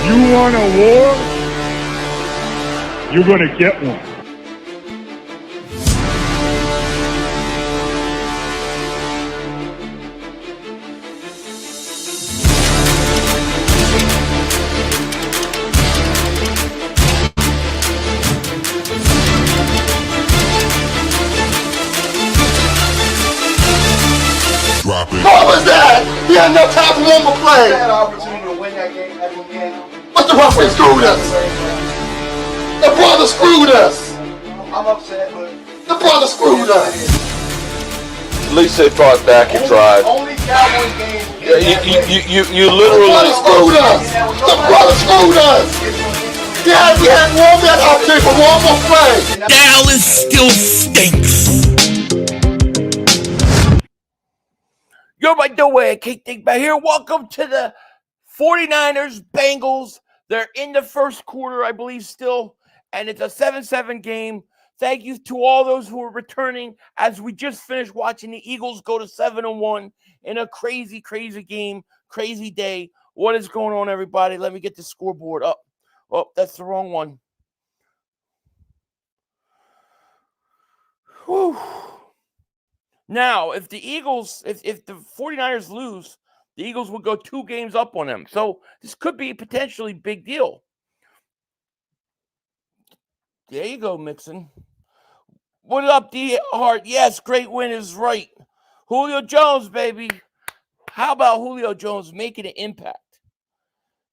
You want a war? You're going to get one. Drop it. What was that? He had no time for one more play. Had an opportunity to win that game at the end. But the referee screwed us. The brother screwed us. I'm upset, but The brother screwed us. At least they fought back and tried. only Cowboys game. You The brother literally. screwed us. The brother screwed us. We had one man opportunity for one more play. Dallas still stinks. Yo, by the way, Dingbat here. Welcome to the 49ers Bengals. They're in the first quarter, I believe, still, and it's a 7-7 game. Thank you to all those who are returning as we just finished watching the Eagles go to 7-1 in a crazy, crazy game, crazy day. What is going on, everybody? Let me get the scoreboard up. Oh, that's the wrong one. Whew. Now, if the Eagles, if the 49ers lose, the Eagles will go 2 games up on them. So this could be a potentially big deal. There you go, Mixon. What up, D Hart? Yes, great win is right. Julio Jones, baby. How about Julio Jones making an impact?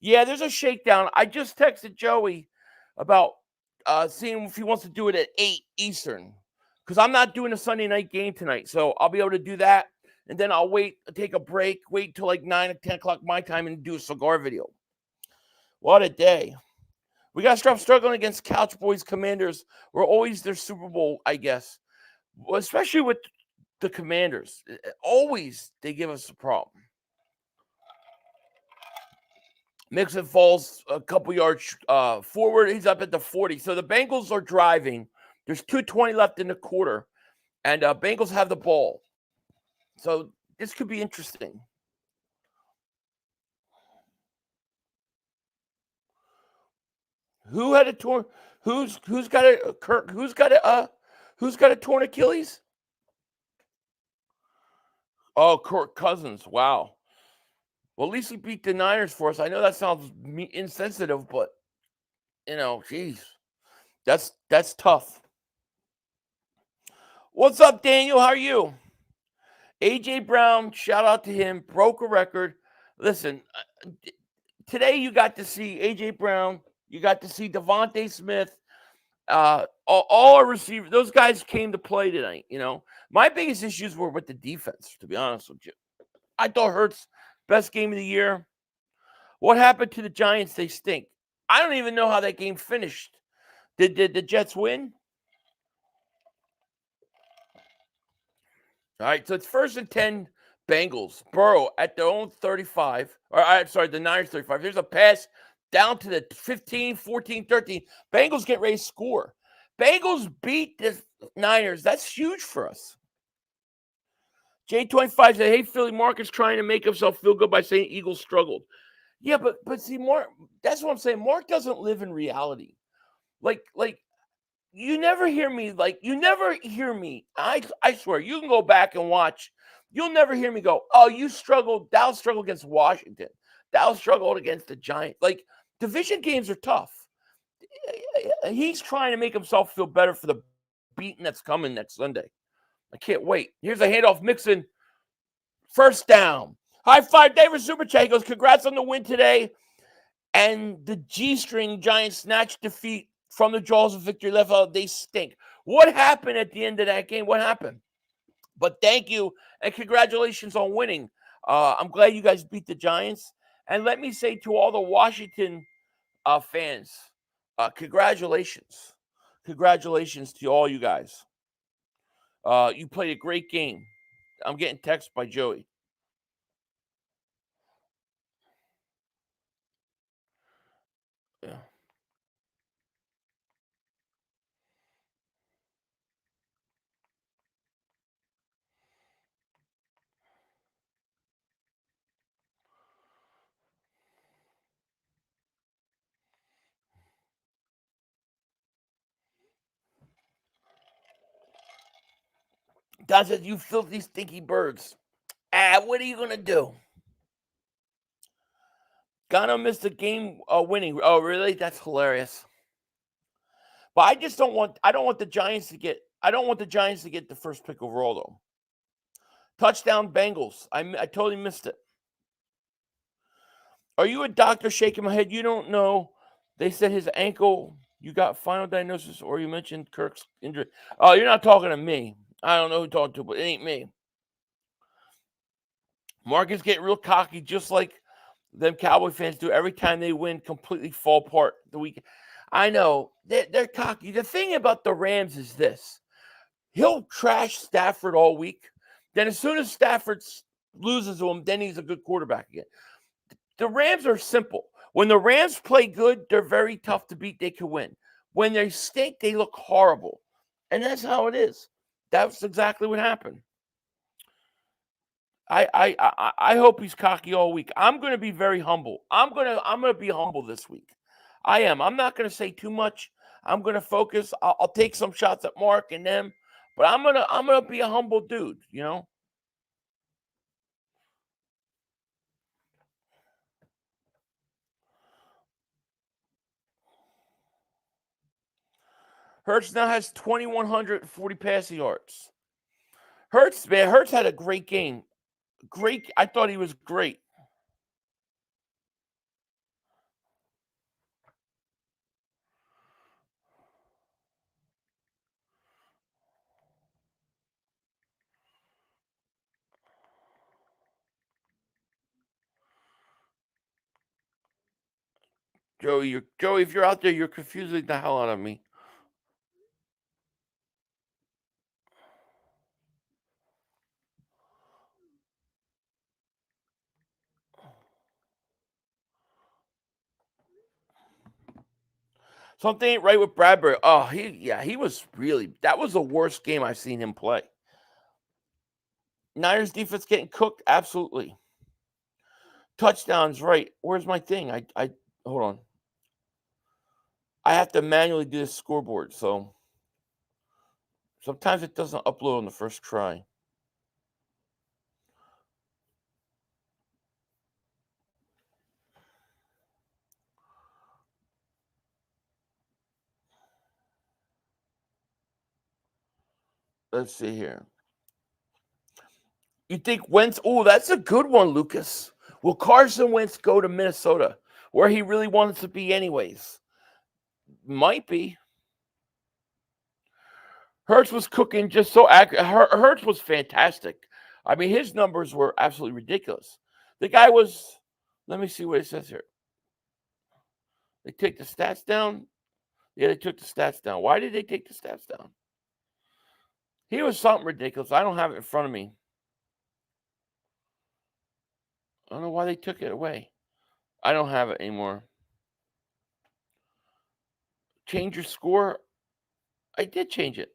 Yeah, there's a shakedown. I just texted Joey about seeing if he wants to do it at 8 Eastern. Because I'm not doing a Sunday night game tonight. So I'll be able to do that. And then I'll take a break, wait until like 9 or 10 o'clock my time and do a cigar video. What a day. We got to stop struggling against Cowboys Commanders. We're always their Super Bowl, I guess. Especially with the Commanders. Always they give us a problem. Mixon falls a couple yards forward. He's up at the 40. So the Bengals are driving. There's 2:20 left in the quarter. And Bengals have the ball. So this could be interesting. Who had a torn? Who's got a Kirk? Who's got a torn Achilles? Oh, Kirk Cousins. Wow. Well, at least he beat the Niners for us. I know that sounds insensitive, but geez, that's tough. What's up, Daniel? How are you? AJ Brown, shout out to him, broke a record. Listen, today you got to see AJ Brown, you got to see Devontae Smith, all our receivers. Those guys came to play tonight. My biggest issues were with the defense, to be honest with you. I thought Hurts best game of the year. What happened to the Giants? They stink. I don't even know how that game finished. Did the Jets win? All right, so it's 1st and 10 Bengals. Burrow at their own 35. The Niners 35. There's a pass down to the 15, 14, 13. Bengals get ready to score. Bengals beat the Niners. That's huge for us. J25 said, hey, Philly, Mark is trying to make himself feel good by saying Eagles struggled. Yeah, but see, Mark, that's what I'm saying. Mark doesn't live in reality. Like, you never hear me. I swear, you can go back and watch. You'll never hear me go, oh, you struggled. Dallas struggled against Washington. Dallas struggled against the Giants. Like, division games are tough. He's trying to make himself feel better for the beating that's coming next Sunday. I can't wait. Here's a handoff. Mixon. First down. High five, David Super Chat. He goes, congrats on the win today. And the G-string Giants snatched defeat from the jaws of victory left out. They stink. What happened at the end of that game? What happened? But thank you and congratulations on winning. I'm glad you guys beat the Giants. And let me say to all the Washington fans, congratulations. Congratulations to all you guys. You played a great game. I'm getting text by Joey. Yeah. Don says, you filthy, stinky birds. What are you going to do? Gano missed the game winning. Oh, really? That's hilarious. But I don't want the Giants to get the first pick overall, though. Touchdown Bengals. I totally missed it. Are you a doctor shaking my head? You don't know. They said his ankle, you got final diagnosis, or you mentioned Kirk's injury. Oh, you're not talking to me. I don't know who you're talking to, but it ain't me. Marcus getting real cocky, just like them Cowboy fans do every time they win, completely fall apart the week. I know. They're cocky. The thing about the Rams is this. He'll trash Stafford all week. Then as soon as Stafford loses to him, then he's a good quarterback again. The Rams are simple. When the Rams play good, they're very tough to beat. They can win. When they stink, they look horrible. And that's how it is. That's exactly what happened. I hope he's cocky all week. I'm going to be very humble. I'm going to be humble this week. I am. I'm not going to say too much. I'm going to focus. I'll take some shots at Mark and them, but I'm going to be a humble dude, you know? Hurts now has 2,140 passing yards. Hurts had a great game. I thought he was great. Joey, if you're out there, you're confusing the hell out of me. Something ain't right with Bradbury. Oh, he was that was the worst game I've seen him play. Niners defense getting cooked, absolutely. Touchdowns, right. Where's my thing? I hold on. I have to manually do this scoreboard, so sometimes it doesn't upload on the first try. Let's see here. You think Wentz? Oh, that's a good one, Lucas. Will Carson Wentz go to Minnesota, where he really wants to be anyways? Might be. Hurts was cooking just so accurate. Hurts was fantastic. I mean, his numbers were absolutely ridiculous. The guy was, let me see what it says here. They take the stats down? Yeah, they took the stats down. Why did they take the stats down? He was something ridiculous. I don't have it in front of me. I don't know why they took it away. I don't have it anymore. Change your score? I did change it.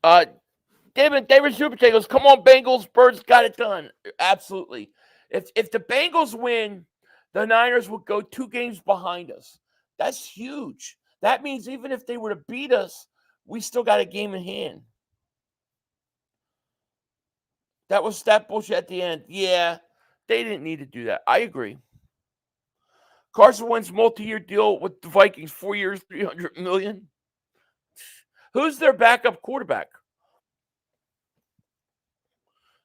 David Super goes, come on, Bengals. Birds got it done. Absolutely. If the Bengals win, the Niners will go 2 games behind us. That's huge. That means even if they were to beat us, we still got a game in hand. That was stat bullshit at the end. Yeah, they didn't need to do that. I agree. Carson Wentz multi-year deal with the Vikings, 4 years, $300 million. Who's their backup quarterback?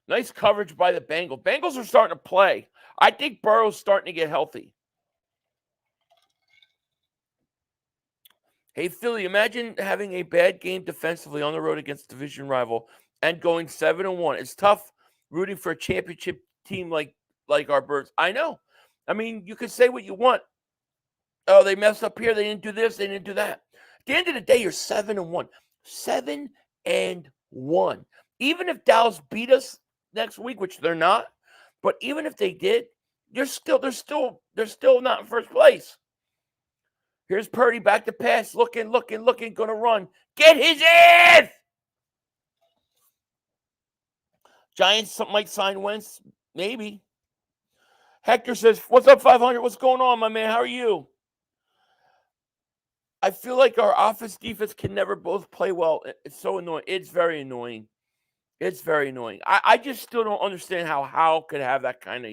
Nice coverage by the Bengals. Bengals are starting to play. I think Burrow's starting to get healthy. Hey, Philly, imagine having a bad game defensively on the road against division rival and going 7-1. It's tough rooting for a championship team like our Birds. I know. I mean, you can say what you want. Oh, they messed up here. They didn't do this. They didn't do that. At the end of the day, you're 7-1. 7-1. Even if Dallas beat us next week, which they're not, but even if they did, they're still not in first place. Here's Purdy back to pass, looking, gonna run. Get his ass! Giants might sign Wentz, maybe. Hector says, "What's up, 500? What's going on, my man? How are you?" I feel like our offense defense can never both play well. It's so annoying. It's very annoying. It's very annoying. I just still don't understand how could have that kind of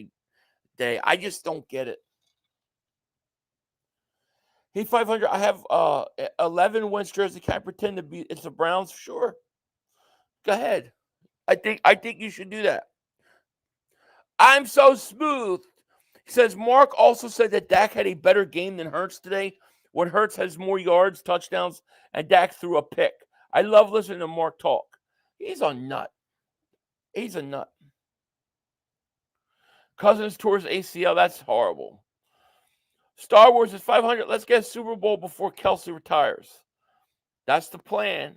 day. I just don't get it. Hey, 500. I have 11 Wentz jersey. Can I pretend to be it's the Browns? Sure. Go ahead. I think you should do that. I'm so smooth. He says Mark also said that Dak had a better game than Hurts today. When Hurts has more yards, touchdowns, and Dak threw a pick. I love listening to Mark talk. He's a nut. He's a nut. Cousins towards ACL. That's horrible. Star Wars is 500. Let's get a Super Bowl before Kelsey retires. That's the plan.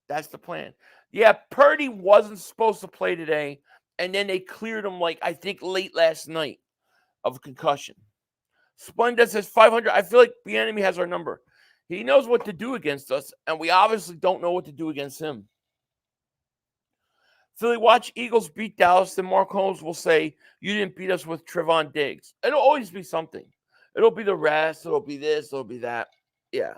That's the plan. Yeah, Purdy wasn't supposed to play today, and then they cleared him, I think, late last night of a concussion. Splenda says 500. I feel like the enemy has our number. He knows what to do against us, and we obviously don't know what to do against him. Philly, watch Eagles beat Dallas, then Mark Holmes will say, you didn't beat us with Trevon Diggs. It'll always be something. It'll be the rest. It'll be this. It'll be that. Yeah.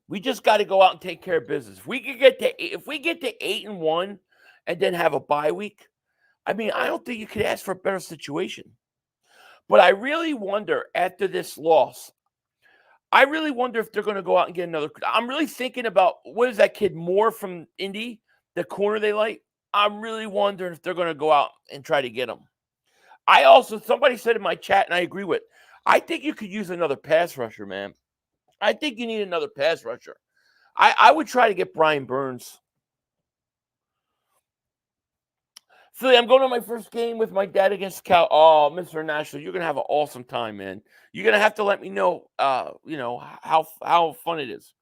We just got to go out and take care of business. If we get to 8-1 and then have a bye week, I don't think you could ask for a better situation. But I really wonder after this loss, if they're going to go out and get another. I'm really thinking about what is that kid Moore from Indy, the corner they like. I'm really wondering if they're going to go out and try to get him. Somebody said in my chat, and I agree with, I think you could use another pass rusher, man. I think you need another pass rusher. I would try to get Brian Burns. Philly, I'm going to my first game with my dad against Cal. Oh, Mr. National, you're going to have an awesome time, man. You're going to have to let me know, how fun it is.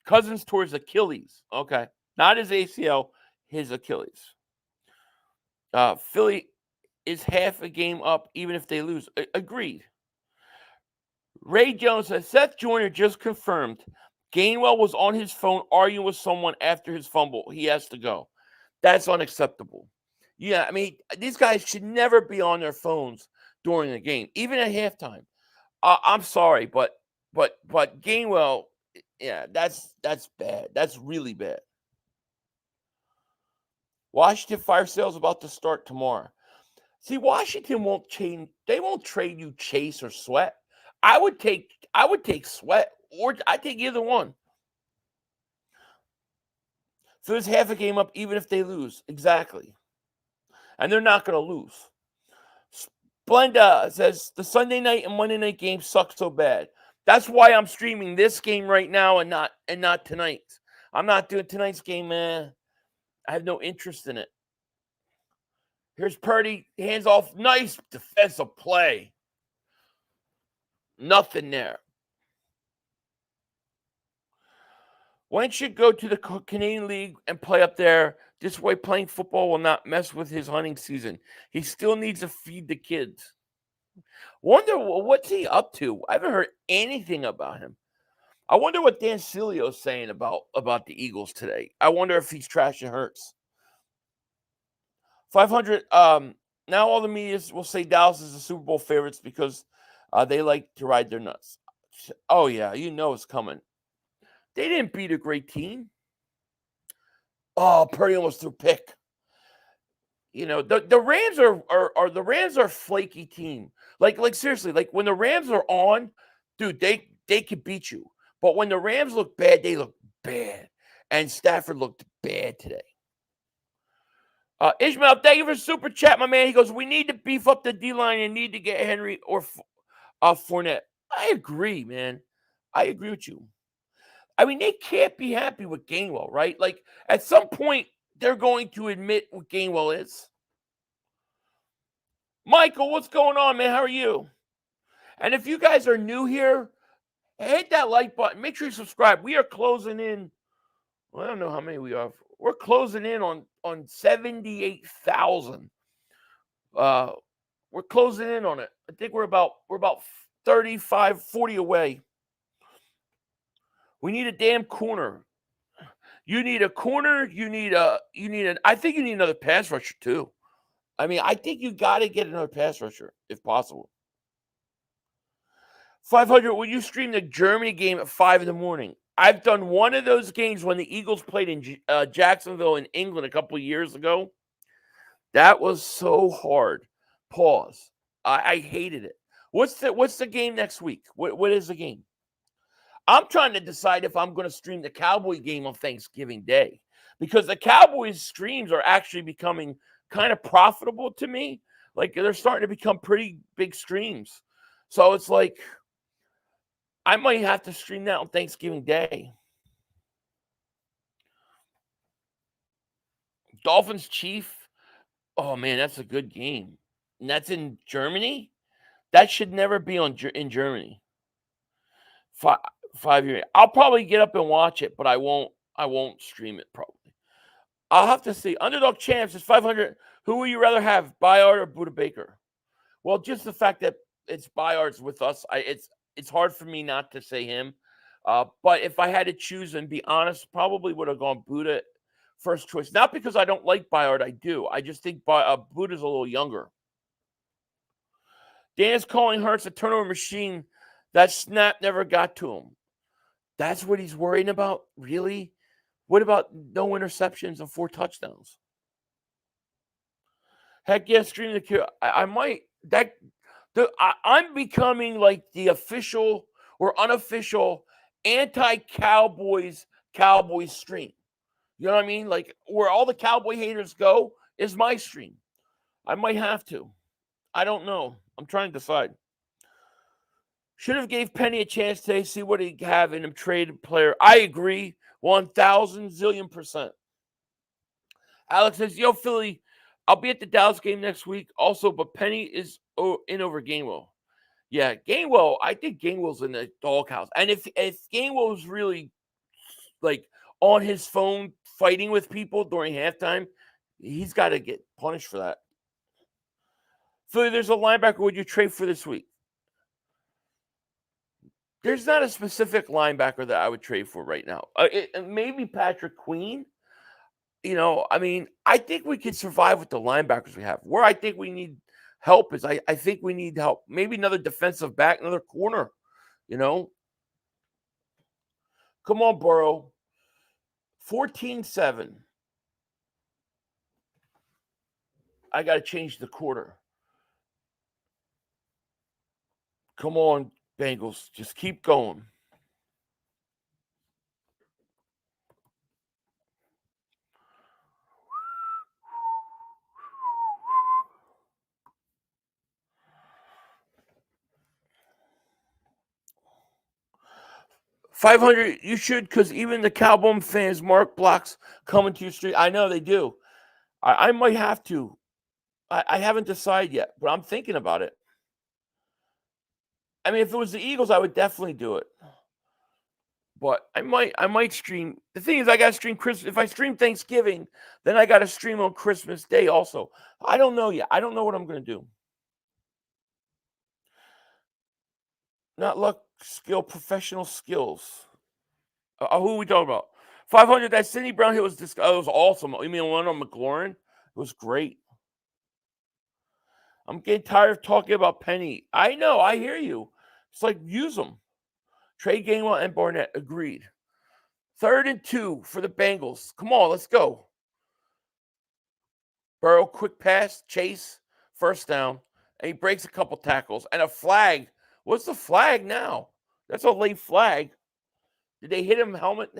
Cousins towards Achilles. Okay. Not his ACL, his Achilles. Philly is half a game up, even if they lose. Agreed. Ray Jones says, Seth Joyner just confirmed Gainwell was on his phone arguing with someone after his fumble. He has to go. That's unacceptable. Yeah, these guys should never be on their phones during the game, even at halftime. I'm sorry, but Gainwell, yeah, that's bad. That's really bad. Washington fire sale's about to start tomorrow. See, Washington won't change. They won't trade you Chase or Sweat. I would take Sweat, or I'd take either one. So there's half a game up, even if they lose. Exactly. And they're not going to lose. Splenda says, the Sunday night and Monday night game suck so bad. That's why I'm streaming this game right now and not tonight. I'm not doing tonight's game, man. I have no interest in it. Here's Purdy, hands off. Nice defensive play. Nothing there. Wentz should go to the Canadian League and play up there. This way, playing football will not mess with his hunting season. He still needs to feed the kids. Wonder what's he up to? I haven't heard anything about him. I wonder what Dan Silio's saying about the Eagles today. I wonder if he's trashing Hurts. 500. Now all the media will say Dallas is the Super Bowl favorites because they like to ride their nuts. Oh yeah, it's coming. They didn't beat a great team. Oh, Purdy almost threw a pick. The Rams are a flaky team. Like seriously, like when the Rams are on, dude, they could beat you. But when the Rams look bad, they look bad. And Stafford looked bad today. Ishmael, thank you for super chat, my man. He goes, we need to beef up the D-line and need to get Henry or Fournette. I agree, man. I agree with you. They can't be happy with Gainwell, right? Like, at some point, they're going to admit what Gainwell is. Michael, what's going on, man? How are you? And if you guys are new here, hit that like button. Make sure you subscribe. We are closing in. Well, I don't know how many we are. We're closing in on 78,000. We're closing in on it. I think we're about 35, 40 away. We need a damn corner. You need a corner. I think you need another pass rusher too. I think you got to get another pass rusher if possible. 500. Will you stream the Germany game at 5 a.m? I've done one of those games when the Eagles played in Jacksonville in England a couple of years ago. That was so hard. Pause. I hated it. What's the game next week? What is the game? I'm trying to decide if I'm going to stream the Cowboy game on Thanksgiving Day, because the Cowboys streams are actually becoming kind of profitable to me. Like, they're starting to become pretty big streams. So it's like, I might have to stream that on Thanksgiving Day. Dolphins Chief. Oh, man, that's a good game. And that's in Germany? That should never be in Germany. 5 years. I'll probably get up and watch it, but I won't stream it probably. I'll have to see. Underdog Champs is 500. Who would you rather have, Bayard or Buda Baker? Well, just the fact that it's Bayard's with us, it's hard for me not to say him. But if I had to choose and be honest, probably would have gone Buda first choice. Not because I don't like Bayard, I do. I just think Buda's a little younger. Dan is calling Hurts a turnover machine. That snap never got to him. That's what he's worrying about? Really? What about no interceptions and 4 touchdowns? Heck yeah, stream the Q. I might. I'm becoming like the official or unofficial anti-Cowboys stream. You know what I mean? Like, where all the Cowboy haters go is my stream. I might have to. I don't know. I'm trying to decide. Should have gave Penny a chance today, see what he have in him, trade player. I agree, 1,000 zillion %. Alex says, yo, Philly, I'll be at the Dallas game next week also, but Penny is in over Gainwell. Yeah, Gainwell, I think Gainwell's in the doghouse. And if Gainwell's really, like, on his phone fighting with people during halftime, he's got to get punished for that. Philly, there's a linebacker would you trade for this week? There's not a specific linebacker that I would trade for right now. Maybe Patrick Queen. You know, I mean, I think we can survive with the linebackers we have. Where I think we need help is I think we need help. Maybe another defensive back, another corner, you know. Come on, Burrow. 14-7. I got to change the quarter. Come on, Bengals. Just keep going. $500, you should, because even the Cowboy fans mark blocks coming to your street. I know they do. I might have to. I haven't decided yet, but I'm thinking about it. I mean, if it was the Eagles, I would definitely do it. But I might stream. The thing is, I got to stream Christmas. If I stream Thanksgiving, then I got to stream on Christmas Day also. I don't know yet. I don't know what I'm going to do. Not luck, skill, professional skills. Who are we talking about? 500, that Sidney Brown hit was it was awesome. You mean one on McLaurin? It was great. I'm getting tired of talking about Penny. I know. I hear you. It's like, use them. Trade Gainwell and Barnett. Agreed. 3rd and 2 for the Bengals. Come on, let's go. Burrow, quick pass, chase, first down. And he breaks a couple tackles. And a flag. What's the flag now? That's a late flag. Did they hit him helmet?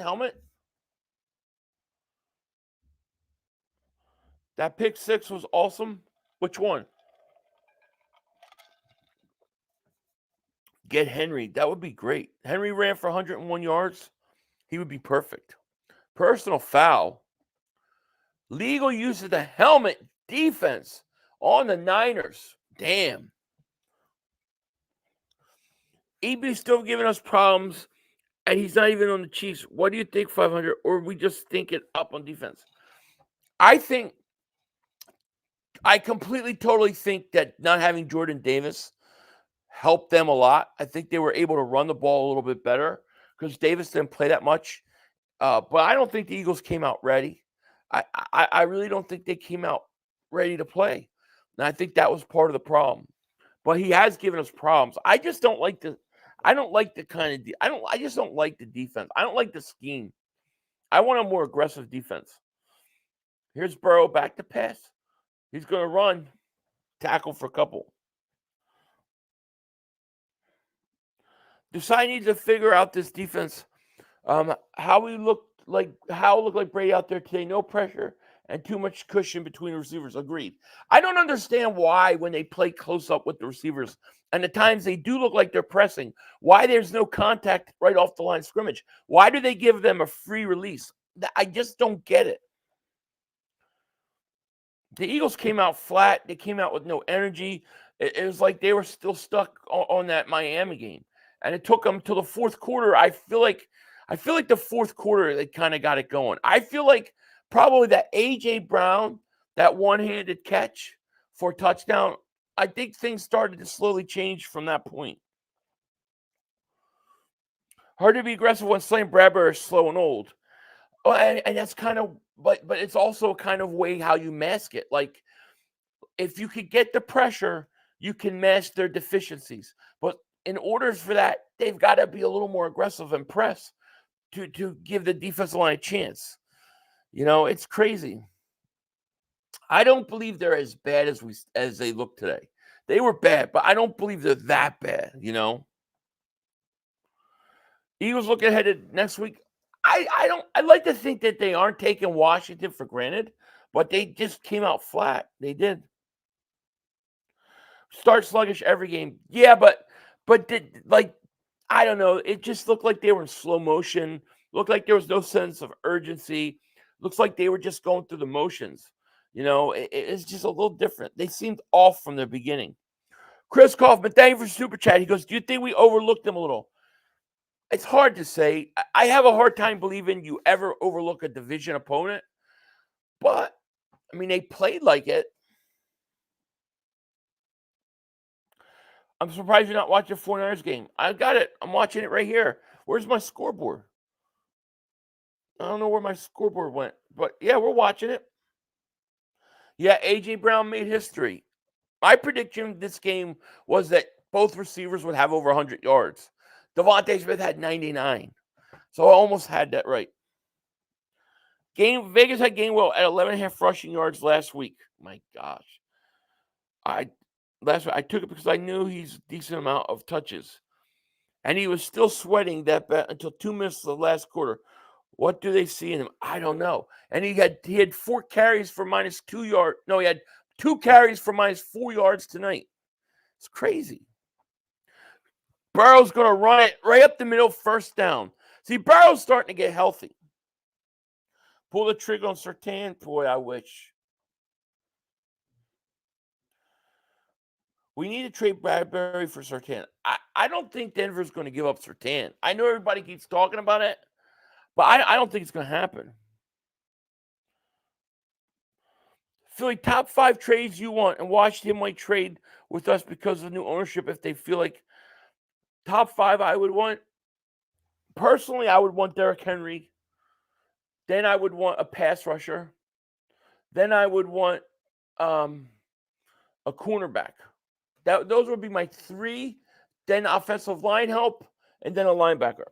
That pick 6 was awesome. Which one? Get Henry. That would be great. Henry ran for 101 yards. He would be perfect. Personal foul. Legal use of the helmet defense on the Niners. Damn. EB's still giving us problems, and he's not even on the Chiefs. What do you think, 500? Or we just think it up on defense? I completely, totally think that not having Jordan Davis helped them a lot. I think they were able to run the ball a little bit better because Davis didn't play that much. But I don't think the Eagles came out ready. I really don't think they came out ready to play. And I think that was part of the problem. But he has given us problems. I just don't like I don't like the kind of I just don't like the defense. I don't like the scheme. I want a more aggressive defense. Here's Burrow back to pass. He's going to run, tackle for a couple. Desai needs to figure out this defense. How it looked like Brady out there today. No pressure and too much cushion between receivers. Agreed. I don't understand why when they play close up with the receivers and the times they do look like they're pressing, why there's no contact right off the line of scrimmage. Why do they give them a free release? I just don't get it. The Eagles came out flat. They came out with no energy. It was like they were still stuck on that Miami game. And it took them till the fourth quarter. I feel like the fourth quarter, they kind of got it going. I feel like probably that A.J. Brown, that one-handed catch for a touchdown, I think things started to slowly change from that point. Hard to be aggressive when Slain Bradbury is slow and old. Oh, and that's kind of, but it's also kind of way how you mask it. Like, if you could get the pressure, you can mask their deficiencies. But in order for that, they've got to be a little more aggressive and press to give the defensive line a chance. It's crazy. I don't believe they're as bad as they look today. They were bad, but I don't believe they're that bad, Eagles looking ahead to next week. I like to think that they aren't taking Washington for granted, but they just came out flat. They did. Start sluggish every game. Yeah, but I don't know. It just looked like they were in slow motion. Looked like there was no sense of urgency. Looks like they were just going through the motions. It's just a little different. They seemed off from the beginning. Chris Kaufman, thank you for Super Chat. He goes, do you think we overlooked them a little? It's hard to say. I have a hard time believing you ever overlook a division opponent. But, they played like it. I'm surprised you're not watching the 49ers game. I got it. I'm watching it right here. Where's my scoreboard? I don't know where my scoreboard went. But, yeah, we're watching it. Yeah, A.J. Brown made history. My prediction this game was that both receivers would have over 100 yards. Devontae Smith had 99. So I almost had that right. Vegas had Gainwell at 11.5 rushing yards last week. My gosh. I took it because I knew he's a decent amount of touches. And he was still sweating that bet until 2 minutes of the last quarter. What do they see in him? I don't know. And he had 4 carries for -2 yards. No, he had 2 carries for -4 yards tonight. It's crazy. Burrow's going to run it right up the middle, first down. See, Burrow's starting to get healthy. Pull the trigger on Surtain. Boy, I wish. We need to trade Bradbury for Surtain. I don't think Denver's going to give up Surtain. I know everybody keeps talking about it, but I don't think it's going to happen. Philly, top 5 trades you want, and Washington might trade with us because of new ownership if they feel like. Top 5 I would want. Personally, I would want Derrick Henry. Then I would want a pass rusher. Then I would want a cornerback. Those would be my 3. Then offensive line help, and then a linebacker.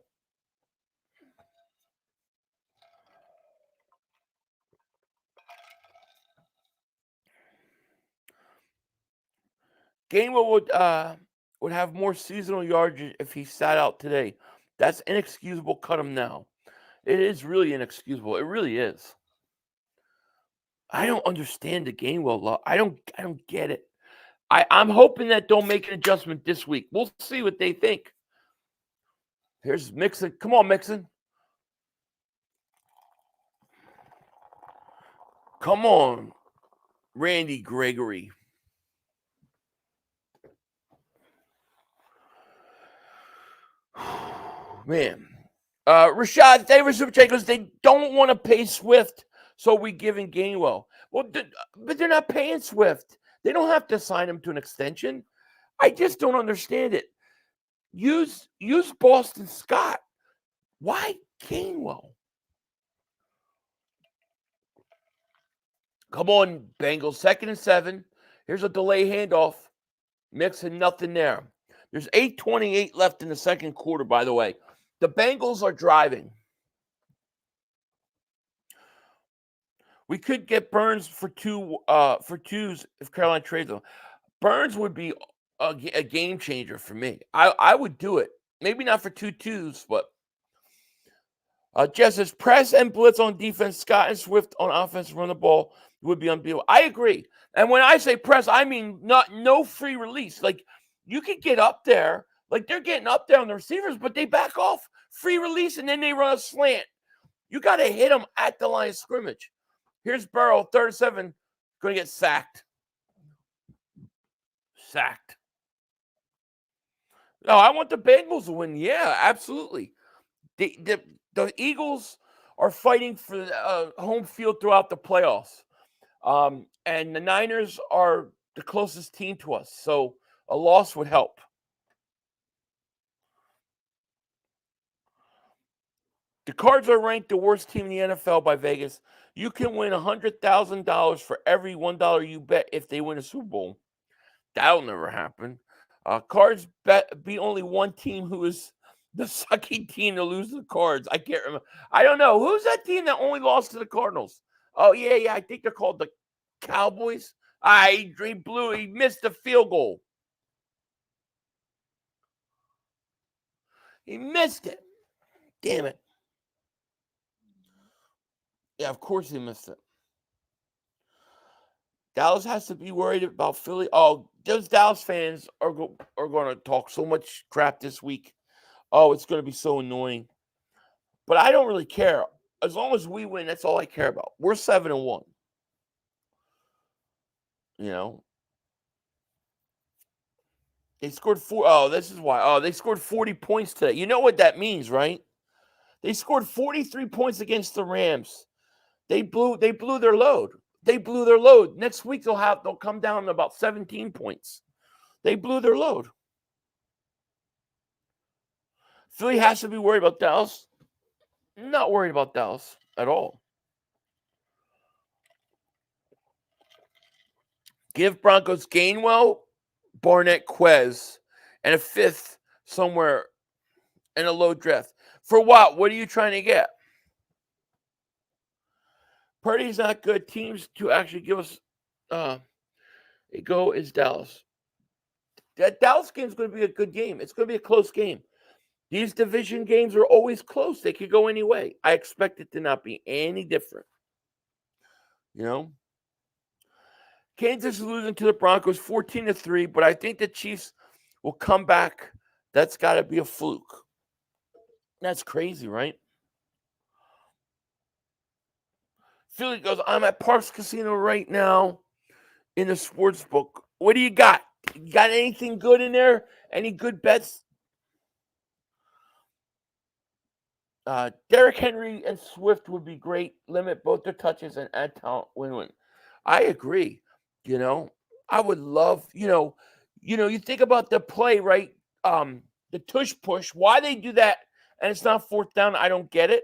Gainwell would have more seasonal yardage if he sat out today. That's inexcusable. Cut him now. It is really inexcusable. It really is. I don't understand the Gainwell law. I don't get it. I'm hoping that they'll make an adjustment this week. We'll see what they think. Here's Mixon. Come on, Mixon. Come on, Randy Gregory. Man. Rashad, they were super chat because they don't want to pay Swift, so we giving Gainwell. Well, but they're not paying Swift. They don't have to sign him to an extension. I just don't understand it. Use Boston Scott. Why Gainwell? Come on, Bengals. 2nd and 7. Here's a delay handoff. Mixon, nothing there. There's 8:28 left in the second quarter, by the way. The Bengals are driving. We could get Burns for twos if Carolina trades him. Burns would be a game changer for me. I would do it. Maybe not for 2-2s, but Jeff says press and blitz on defense. Scott and Swift on offense run the ball would be unbeatable. I agree. And when I say press, I mean no free release. Like you could get up there, like they're getting up there on the receivers, but they back off, free release, and then they run a slant. You got to hit them at the line of scrimmage. Here's Burrow, 37, going to get sacked. No, I want the Bengals to win. Yeah, absolutely. The Eagles are fighting for home field throughout the playoffs. And the Niners are the closest team to us, so a loss would help. The Cards are ranked the worst team in the NFL by Vegas. You can win $100,000 for every $1 you bet if they win a Super Bowl. That'll never happen. Cards beat only one team who is the sucky team to lose to the Cards. I can't remember. I don't know. Who's that team that only lost to the Cardinals? Oh, yeah. I think they're called the Cowboys. He missed the field goal. He missed it. Damn it. Yeah, of course he missed it. Dallas has to be worried about Philly. Oh, those Dallas fans are going to talk so much crap this week. Oh, it's going to be so annoying. But I don't really care. As long as we win, that's all I care about. We're 7-1. You know. They scored this is why. Oh, they scored 40 points today. You know what that means, right? They scored 43 points against the Rams. They blew their load. Next week they'll come down to about 17 points. They blew their load. Philly has to be worried about Dallas. Not worried about Dallas at all. Give Broncos Gainwell, Barnett, Quez, and a fifth somewhere in a low draft. For what? What are you trying to get? Purdy's not good. Teams to actually give us a go is Dallas. That Dallas game is going to be a good game. It's going to be a close game. These division games are always close. They could go any way. I expect it to not be any different. You know? Kansas is losing to the Broncos 14-3, but I think the Chiefs will come back. That's got to be a fluke. That's crazy, right? Philly goes, I'm at Parks Casino right now in the sports book. What do you got? You got anything good in there? Any good bets? Derrick Henry and Swift would be great. Limit both their touches and add talent win-win. I agree. You know, I would love, you think about the play, right? The tush push. Why they do that and it's not fourth down, I don't get it.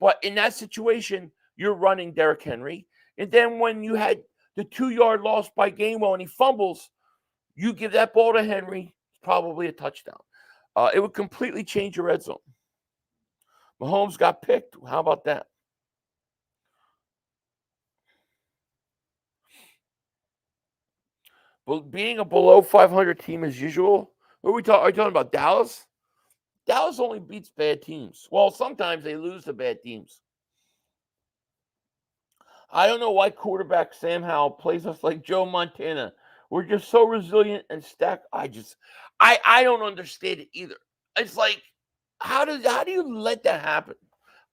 But in that situation, you're running Derrick Henry. And then when you had the 2-yard loss by Gainwell and he fumbles, you give that ball to Henry, probably a touchdown. It would completely change your red zone. Mahomes got picked. How about that? But being a below 500 team as usual, what are we talking? Are you talking about Dallas? Dallas only beats bad teams. Well, sometimes they lose to bad teams. I don't know why quarterback Sam Howell plays us like Joe Montana. We're just so resilient and stacked. I don't understand it either. It's like, how do you let that happen?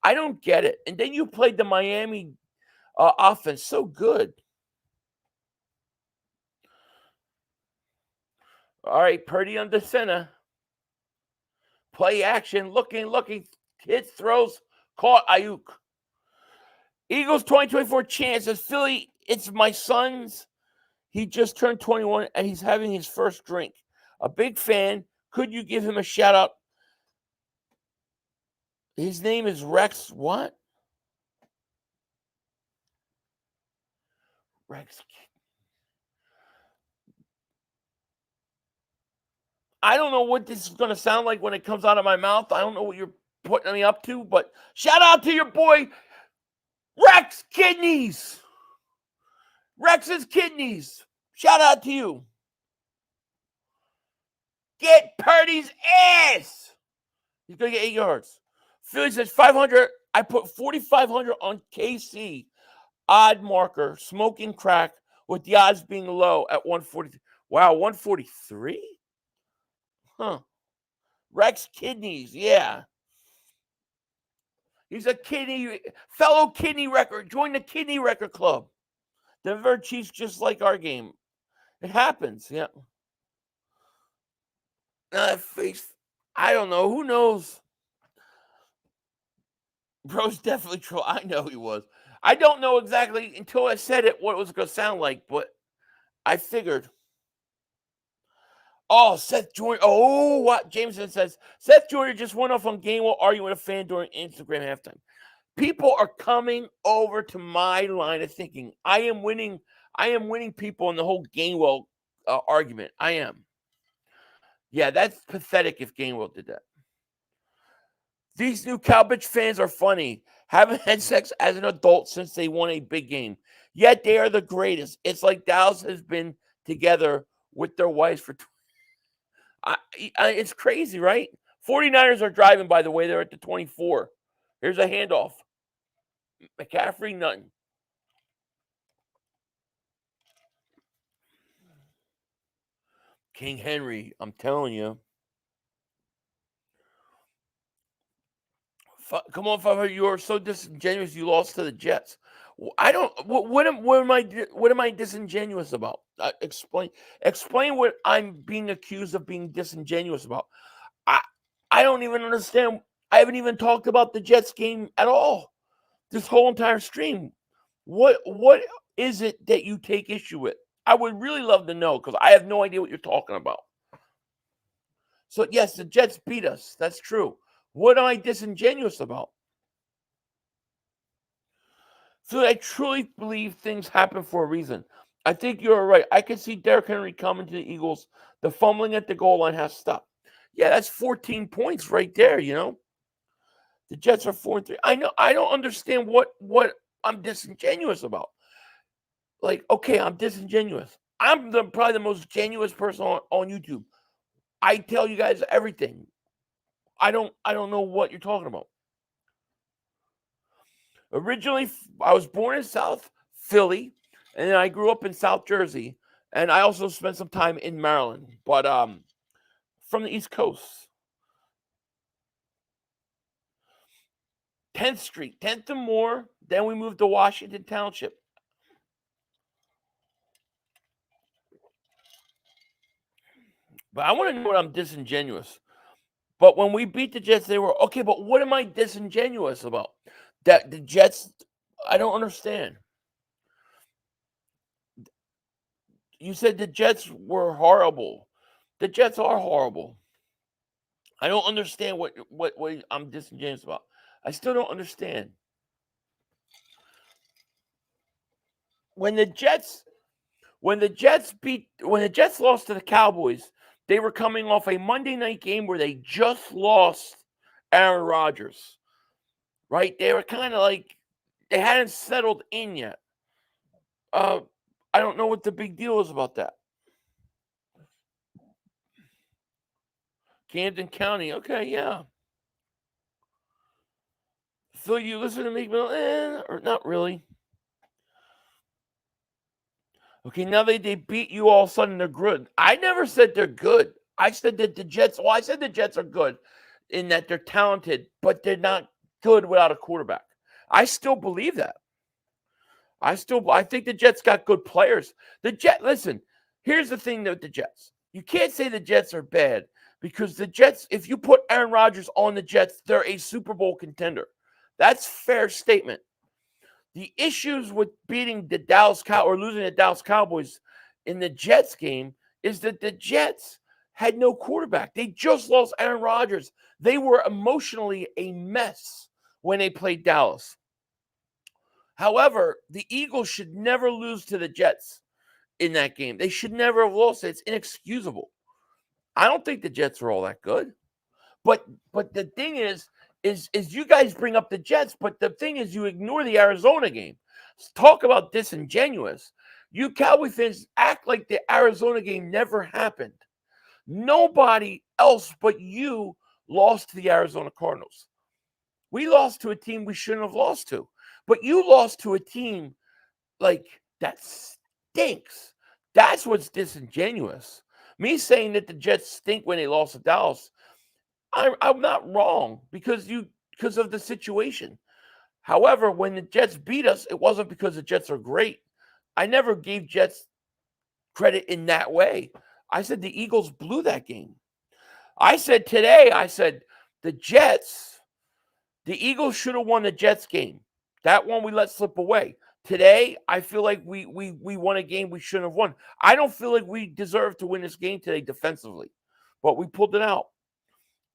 I don't get it. And then you played the Miami offense so good. All right, Purdy on the center. Play action, looking, hits, throws, caught Ayuk. Eagles 2024 chances. Philly, it's my son's. He just turned 21 and he's having his first drink. A big fan. Could you give him a shout out? His name is Rex. What? Rex. I don't know what this is going to sound like when it comes out of my mouth. I don't know what you're putting me up to, but shout out to your boy, Rex Kidneys. Rex's Kidneys. Shout out to you. Get Purdy's ass. He's going to get 8 yards. Philly says 500. I put 4,500 on KC. Odd marker. Smoking crack with the odds being low at 140. Wow, 143? Huh. Rex Kidneys. Yeah. He's a fellow kidney record. Join the kidney record club. The Denver Chiefs just like our game. It happens. Yeah. Face. I don't know. Who knows? Bro's definitely troll. I know he was. I don't know exactly until I said it what it was going to sound like, but I figured. Oh, Seth Joyner. Oh, what Jameson says. Seth Joyner just went off on Gainwell arguing with a fan during Instagram halftime. People are coming over to my line of thinking. I am winning people in the whole Gainwell argument. I am. Yeah, that's pathetic if Gainwell did that. These new Cowboys fans are funny. Haven't had sex as an adult since they won a big game. Yet they are the greatest. It's like Dallas has been together with their wives for it's crazy, right? 49ers are driving, by the way. They're at the 24. Here's a handoff. McCaffrey, nothing. King Henry, I'm telling you. Come on, 500. You are so disingenuous. You lost to the Jets. I don't. What am I disingenuous about? Explain what I'm being accused of being disingenuous about. I don't even understand. I haven't even talked about the Jets game at all. This whole entire stream. What is it that you take issue with? I would really love to know because I have no idea what you're talking about. So yes, the Jets beat us. That's true. What am I disingenuous about? So I truly believe things happen for a reason. I think you're right. I can see Derrick Henry coming to the Eagles. The fumbling at the goal line has stopped. Yeah, that's 14 points right there, you know. The Jets are 4-3. I know. I don't understand what I'm disingenuous about. Like, okay, I'm disingenuous. I'm probably the most genuine person on YouTube. I tell you guys everything. I don't know what you're talking about. Originally, I was born in South Philly, and then I grew up in South Jersey, and I also spent some time in Maryland, but from the East Coast. 10th Street, 10th and Moore. Then we moved to Washington Township. But I want to know what I'm disingenuous. But when we beat the Jets, they were okay. But what am I disingenuous about? That the Jets, I don't understand. You said the Jets were horrible. The Jets are horrible. I don't understand what I'm disingenuous about. I still don't understand. When the Jets lost to the Cowboys, they were coming off a Monday night game where they just lost Aaron Rodgers. Right? They were kind of like they hadn't settled in yet. I don't know what the big deal is about that. Camden County. Okay, yeah. So you listen to me, or not really. Okay, now they beat you all of a sudden. They're good. I never said they're good. I said that the Jets. Well, I said the Jets are good in that they're talented, but they're not good without a quarterback. I still believe that. I think the Jets got good players. Listen, here's the thing with the Jets. You can't say the Jets are bad because the Jets, if you put Aaron Rodgers on the Jets, they're a Super Bowl contender. That's a fair statement. The issues with beating the losing the Dallas Cowboys in the Jets game is that the Jets had no quarterback. They just lost Aaron Rodgers. They were emotionally a mess when they played Dallas. However, the Eagles should never lose to the Jets in that game. They should never have lost it. It's inexcusable. I don't think the Jets are all that good. But the thing is you guys bring up the Jets, but the thing is you ignore the Arizona game. Talk about disingenuous. You Cowboy fans act like the Arizona game never happened. Nobody else but you lost to the Arizona Cardinals. We lost to a team we shouldn't have lost to. But you lost to a team like that stinks. That's what's disingenuous. Me saying that the Jets stink when they lost to Dallas, I'm not wrong because of the situation. However, when the Jets beat us, it wasn't because the Jets are great. I never gave Jets credit in that way. I said the Eagles blew that game. I said the Eagles should have won the Jets game. That one we let slip away. Today, I feel like we won a game we shouldn't have won. I don't feel like we deserve to win this game today defensively, but we pulled it out.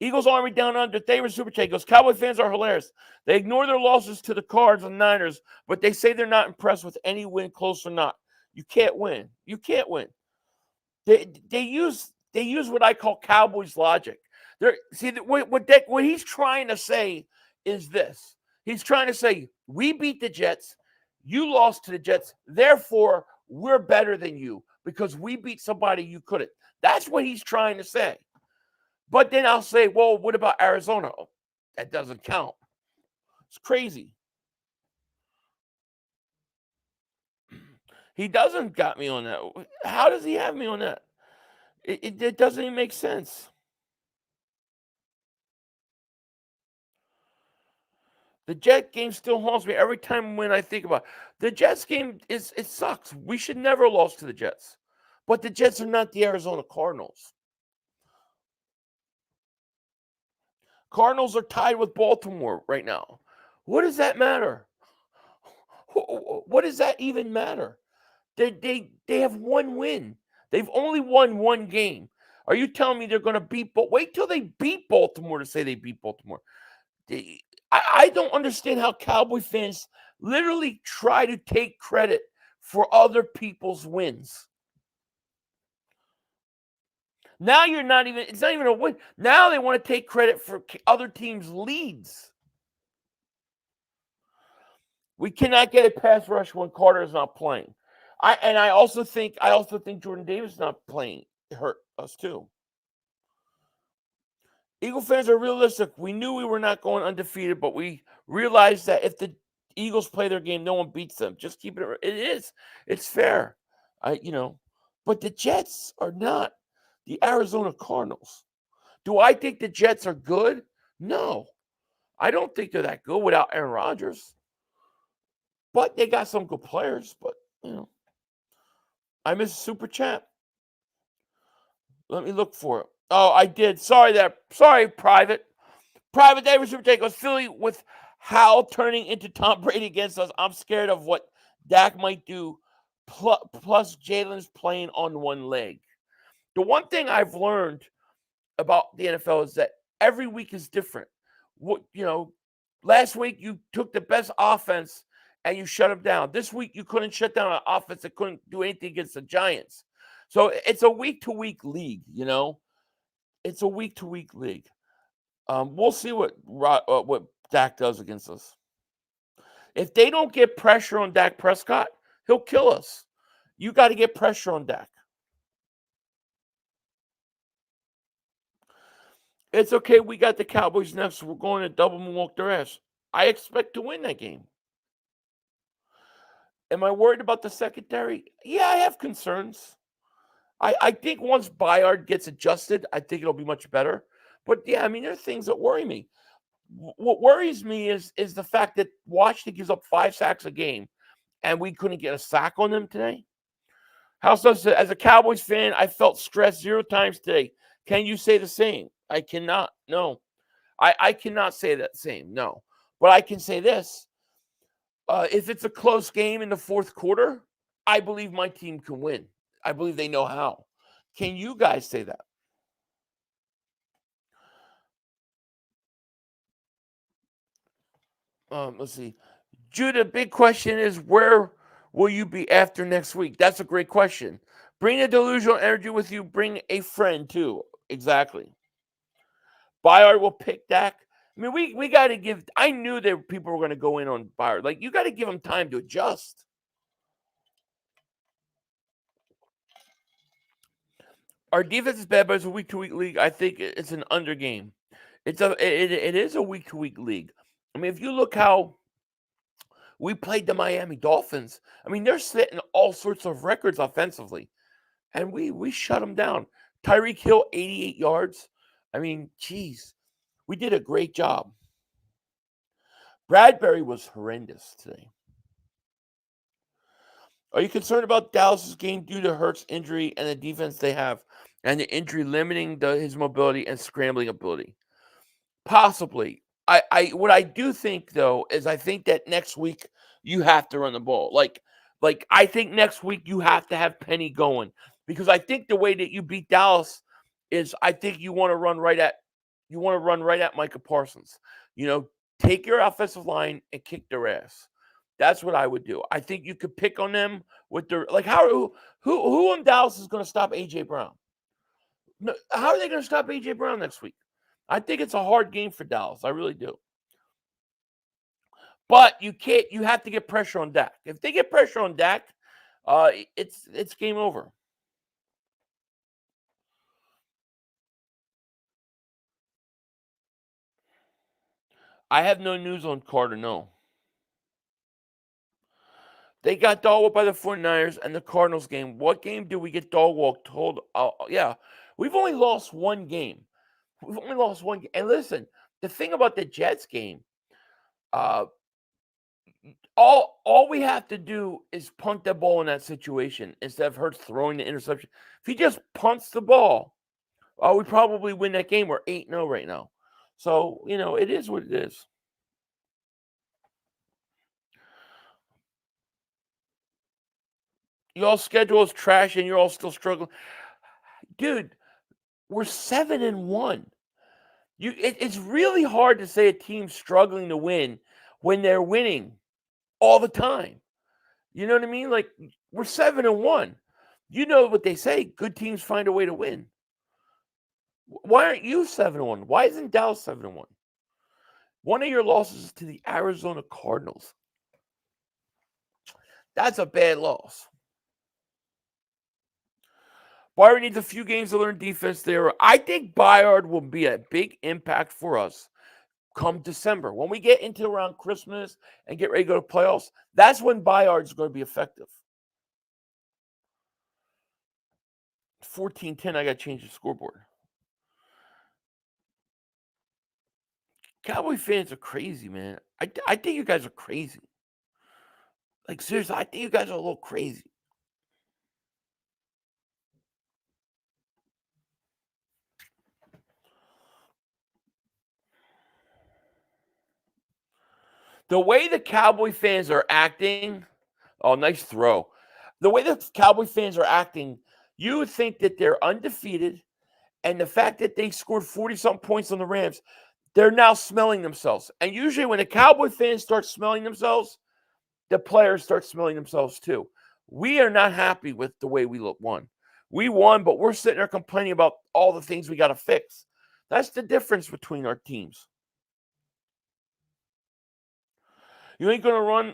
Eagles Army down under. Thamer Super Chat goes, Cowboy fans are hilarious. They ignore their losses to the Cards and Niners, but they say they're not impressed with any win, close or not. You can't win. You can't win. They use what I call Cowboys logic. What he's trying to say is this. He's trying to say, we beat the Jets. You lost to the Jets. Therefore, we're better than you because we beat somebody you couldn't. That's what he's trying to say. But then I'll say, well, what about Arizona? Oh, that doesn't count. It's crazy. He doesn't got me on that. How does he have me on that? It doesn't even make sense. The Jet game still haunts me every time when I think about it. The Jets game it sucks. We should never have lost to the Jets. But the Jets are not the Arizona Cardinals. Cardinals are tied with Baltimore right now. What does that matter? What does that even matter? They have one win. They've only won one game. Are you telling me they're going to beat? But wait till they beat Baltimore to say they beat Baltimore. I don't understand how Cowboy fans literally try to take credit for other people's wins. Now it's not even a win. Now they want to take credit for other teams' leads. We cannot get a pass rush when Carter is not playing. I also think Jordan Davis not playing hurt us too. Eagle fans are realistic. We knew we were not going undefeated, but we realized that if the Eagles play their game, no one beats them. Just keep it. It is. It's fair. But the Jets are not the Arizona Cardinals. Do I think the Jets are good? No. I don't think they're that good without Aaron Rodgers. But they got some good players. But, I missed a super chat. Let me look for it. Oh, I did. Sorry, Private. Private David Super Chat goes, Philly with Hal turning into Tom Brady against us. I'm scared of what Dak might do. Plus, Jalen's playing on one leg. The one thing I've learned about the NFL is that every week is different. Last week you took the best offense and you shut them down. This week you couldn't shut down an offense that couldn't do anything against the Giants. So it's a week-to-week league, It's a week-to-week league. We'll see what Dak does against us. If they don't get pressure on Dak Prescott, he'll kill us. You got to get pressure on Dak. It's okay. We got the Cowboys next. So we're going to double moonwalk their ass. I expect to win that game. Am I worried about the secondary? Yeah, I have concerns. I think once Bayard gets adjusted, I think it'll be much better. But, yeah, there are things that worry me. What worries me is the fact that Washington gives up 5 sacks a game, and we couldn't get a sack on them today. House says, as a Cowboys fan, I felt stressed 0 times today. Can you say the same? I cannot. No. I cannot say that same. No. But I can say this. If it's a close game in the fourth quarter, I believe my team can win. I believe they know how. Can you guys say that? Let's see. Judah, big question is, where will you be after next week? That's a great question. Bring the delusional energy with you. Bring a friend, too. Exactly. Byard will pick Dak. I mean, we got to give. I knew that people were going to go in on Byard. Like, you got to give him time to adjust. Our defense is bad, but it's a week-to-week league. I think it's an under game. It is a week-to-week league. I mean, if you look how we played the Miami Dolphins, I mean, they're setting all sorts of records offensively, and we shut them down. Tyreek Hill, 88 yards. I mean, geez, we did a great job. Bradbury was horrendous today. Are you concerned about Dallas's game due to Hurts' injury and the defense they have, and the injury limiting his mobility and scrambling ability? Possibly. What I do think though is I think that next week you have to run the ball. Like I think next week you have to have Penny going, because I think the way that you beat Dallas is I think you want to run right at Micah Parsons. Take your offensive line and kick their ass. That's what I would do. I think you could pick on them with their who in Dallas is going to stop AJ Brown? No, how are they going to stop AJ Brown next week? I think it's a hard game for Dallas. I really do. But you can't. You have to get pressure on Dak. If they get pressure on Dak, it's game over. I have no news on Carter. No. They got dog walked by the 49ers and the Cardinals game. What game did we get dog walked? Yeah. We've only lost one game. We've only lost one game. And listen, the thing about the Jets game, all we have to do is punt the ball in that situation instead of Hurts throwing the interception. If he just punts the ball, we probably win that game. We're 8-0 right now. So, it is what it is. Y'all's schedule is trash and you're all still struggling. Dude, we're 7-1. It's really hard to say a team's struggling to win when they're winning all the time. You know what I mean? Like, we're 7-1. You know what they say, good teams find a way to win. Why aren't you 7-1? Why isn't Dallas 7-1? One of your losses is to the Arizona Cardinals. That's a bad loss. Byard needs a few games to learn defense there. I think Byard will be a big impact for us come December. When we get into around Christmas and get ready to go to playoffs, that's when Byard's going to be effective. 14-10, I got to change the scoreboard. Cowboy fans are crazy, man. I think you guys are crazy. Like, seriously, I think you guys are a little crazy. The way the Cowboy fans are acting, nice throw. The way the Cowboy fans are acting, you would think that they're undefeated, and the fact that they scored 40-something points on the Rams, they're now smelling themselves. And usually when the Cowboy fans start smelling themselves, the players start smelling themselves too. We are not happy with the way we won. We won, but we're sitting there complaining about all the things we got to fix. That's the difference between our teams. You ain't going to run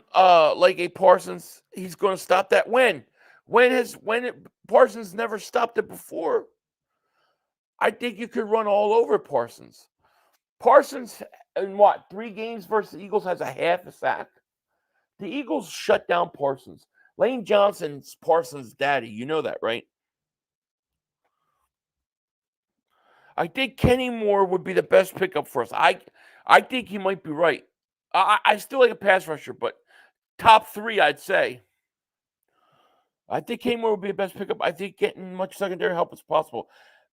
like a Parsons. He's going to stop that. When Parsons never stopped it before. I think you could run all over Parsons. Parsons, in 3 games versus the Eagles, has a half a sack. The Eagles shut down Parsons. Lane Johnson's Parsons' daddy. You know that, right? I think Kenny Moore would be the best pickup for us. I think he might be right. I still like a pass rusher, but top 3, I'd say. I think Kenny Moore would be the best pickup. I think getting much secondary help as possible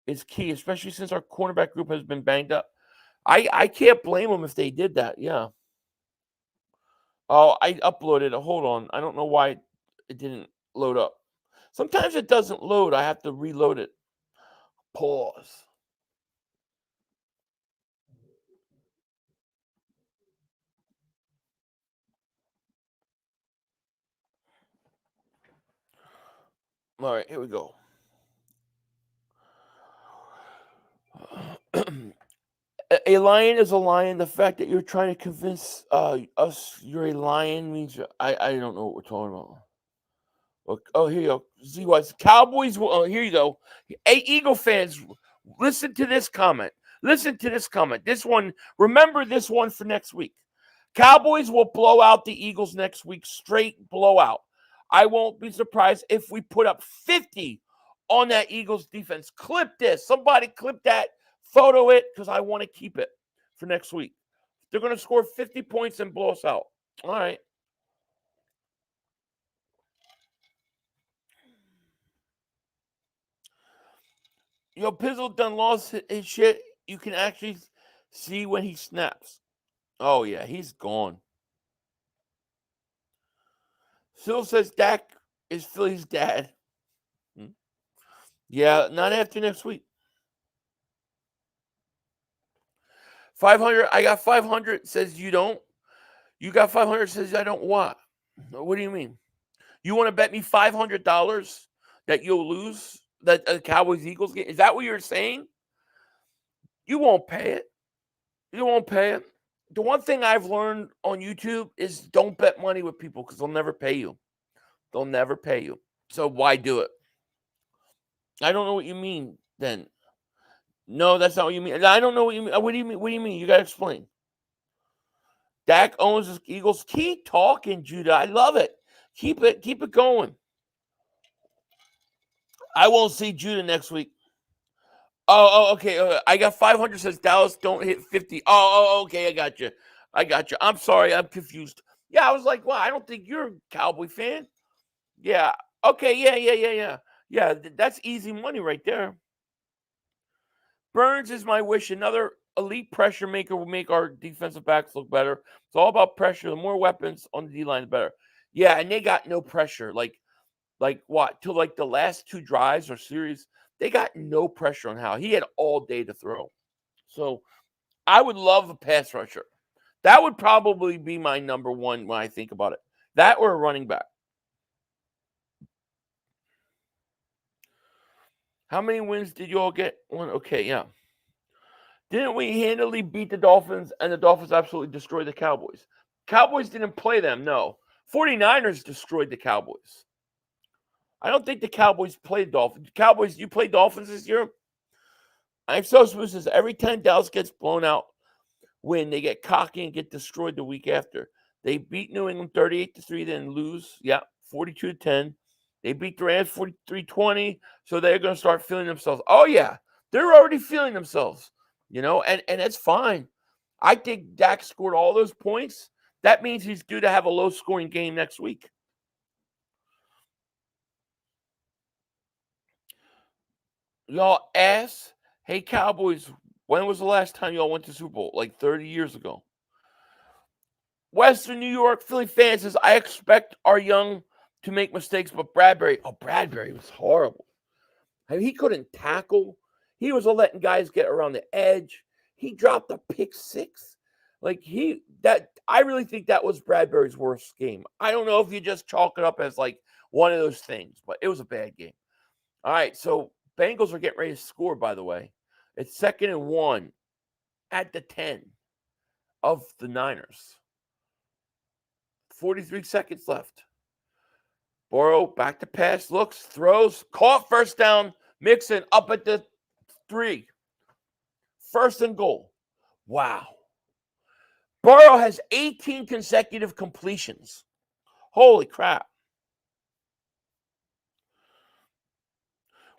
is key, especially since our cornerback group has been banged up. I can't blame them if they did that. Yeah. Oh, I uploaded it. Hold on. I don't know why it didn't load up. Sometimes it doesn't load. I have to reload it. Pause. All right, here we go. A lion is a lion. The fact that you're trying to convince us you're a lion means I don't know what we're talking about. Oh, here you go. ZY Cowboys. Here you go. Hey, Eagle fans, listen to this comment. Listen to this comment. This one, remember this one for next week. Cowboys will blow out the Eagles next week. Straight blowout. I won't be surprised if we put up 50 on that Eagles defense. Clip this. Somebody clip that. Photo it because I want to keep it for next week. They're going to score 50 points and blow us out. All right. Pizzle done lost his shit. You can actually see when he snaps. Oh, yeah, he's gone. Phil says Dak is Philly's dad. Yeah, not after next week. 500. I got 500. Says you don't. You got 500. Says I don't. What? What do you mean? You want to bet me $500 that you'll lose that Cowboys Eagles game? Is that what you're saying? You won't pay it. You won't pay it. The one thing I've learned on YouTube is don't bet money with people because they'll never pay you. They'll never pay you. So why do it? I don't know what you mean then. No, that's not what you mean. I don't know what you mean. What do you mean? What do you mean? You got to explain. Dak owns the Eagles. Keep talking, Judah. I love it. Keep it going. I won't see Judah next week. Oh, okay. I got 500. Says Dallas don't hit 50. Okay. I got you. I'm sorry. I'm confused. Yeah, I was like, well, I don't think you're a Cowboy fan. Yeah. Okay. Yeah. Yeah, that's easy money right there. Burns is my wish. Another elite pressure maker will make our defensive backs look better. It's all about pressure. The more weapons on the D-line, the better. Yeah, and they got no pressure. Like what? Till like the last two drives or series, they got no pressure on Howell. He had all day to throw. So I would love a pass rusher. That would probably be my number one when I think about it. That or a running back. How many wins did you all get? One. Okay, yeah. Didn't we handily beat the Dolphins and the Dolphins absolutely destroyed the Cowboys? Cowboys didn't play them, no. 49ers destroyed the Cowboys. I don't think the Cowboys played Dolphins. Cowboys, you play Dolphins this year? I'm so smooth. Every time Dallas gets blown out, when they get cocky and get destroyed the week after. They beat New England 38-3, then lose. Yeah, 42-10. They beat the Rams 43-20, so they're going to start feeling themselves. Oh, yeah, they're already feeling themselves, and that's fine. I think Dak scored all those points. That means he's due to have a low-scoring game next week. Y'all ask, hey, Cowboys, when was the last time y'all went to Super Bowl? Like 30 years ago. Western New York Philly fans says, I expect our young to make mistakes, but Bradbury was horrible. I mean, he couldn't tackle. He was letting guys get around the edge. He dropped a pick six. I really think that was Bradbury's worst game. I don't know if you just chalk it up as like one of those things, but it was a bad game. All right, so Bengals are getting ready to score, by the way. It's 2nd and 1 at the 10 of the Niners. 43 seconds left. Burrow back to pass, looks, throws, caught, first down. Mixon up at the 3. 1st and goal. Wow. Burrow has 18 consecutive completions. Holy crap.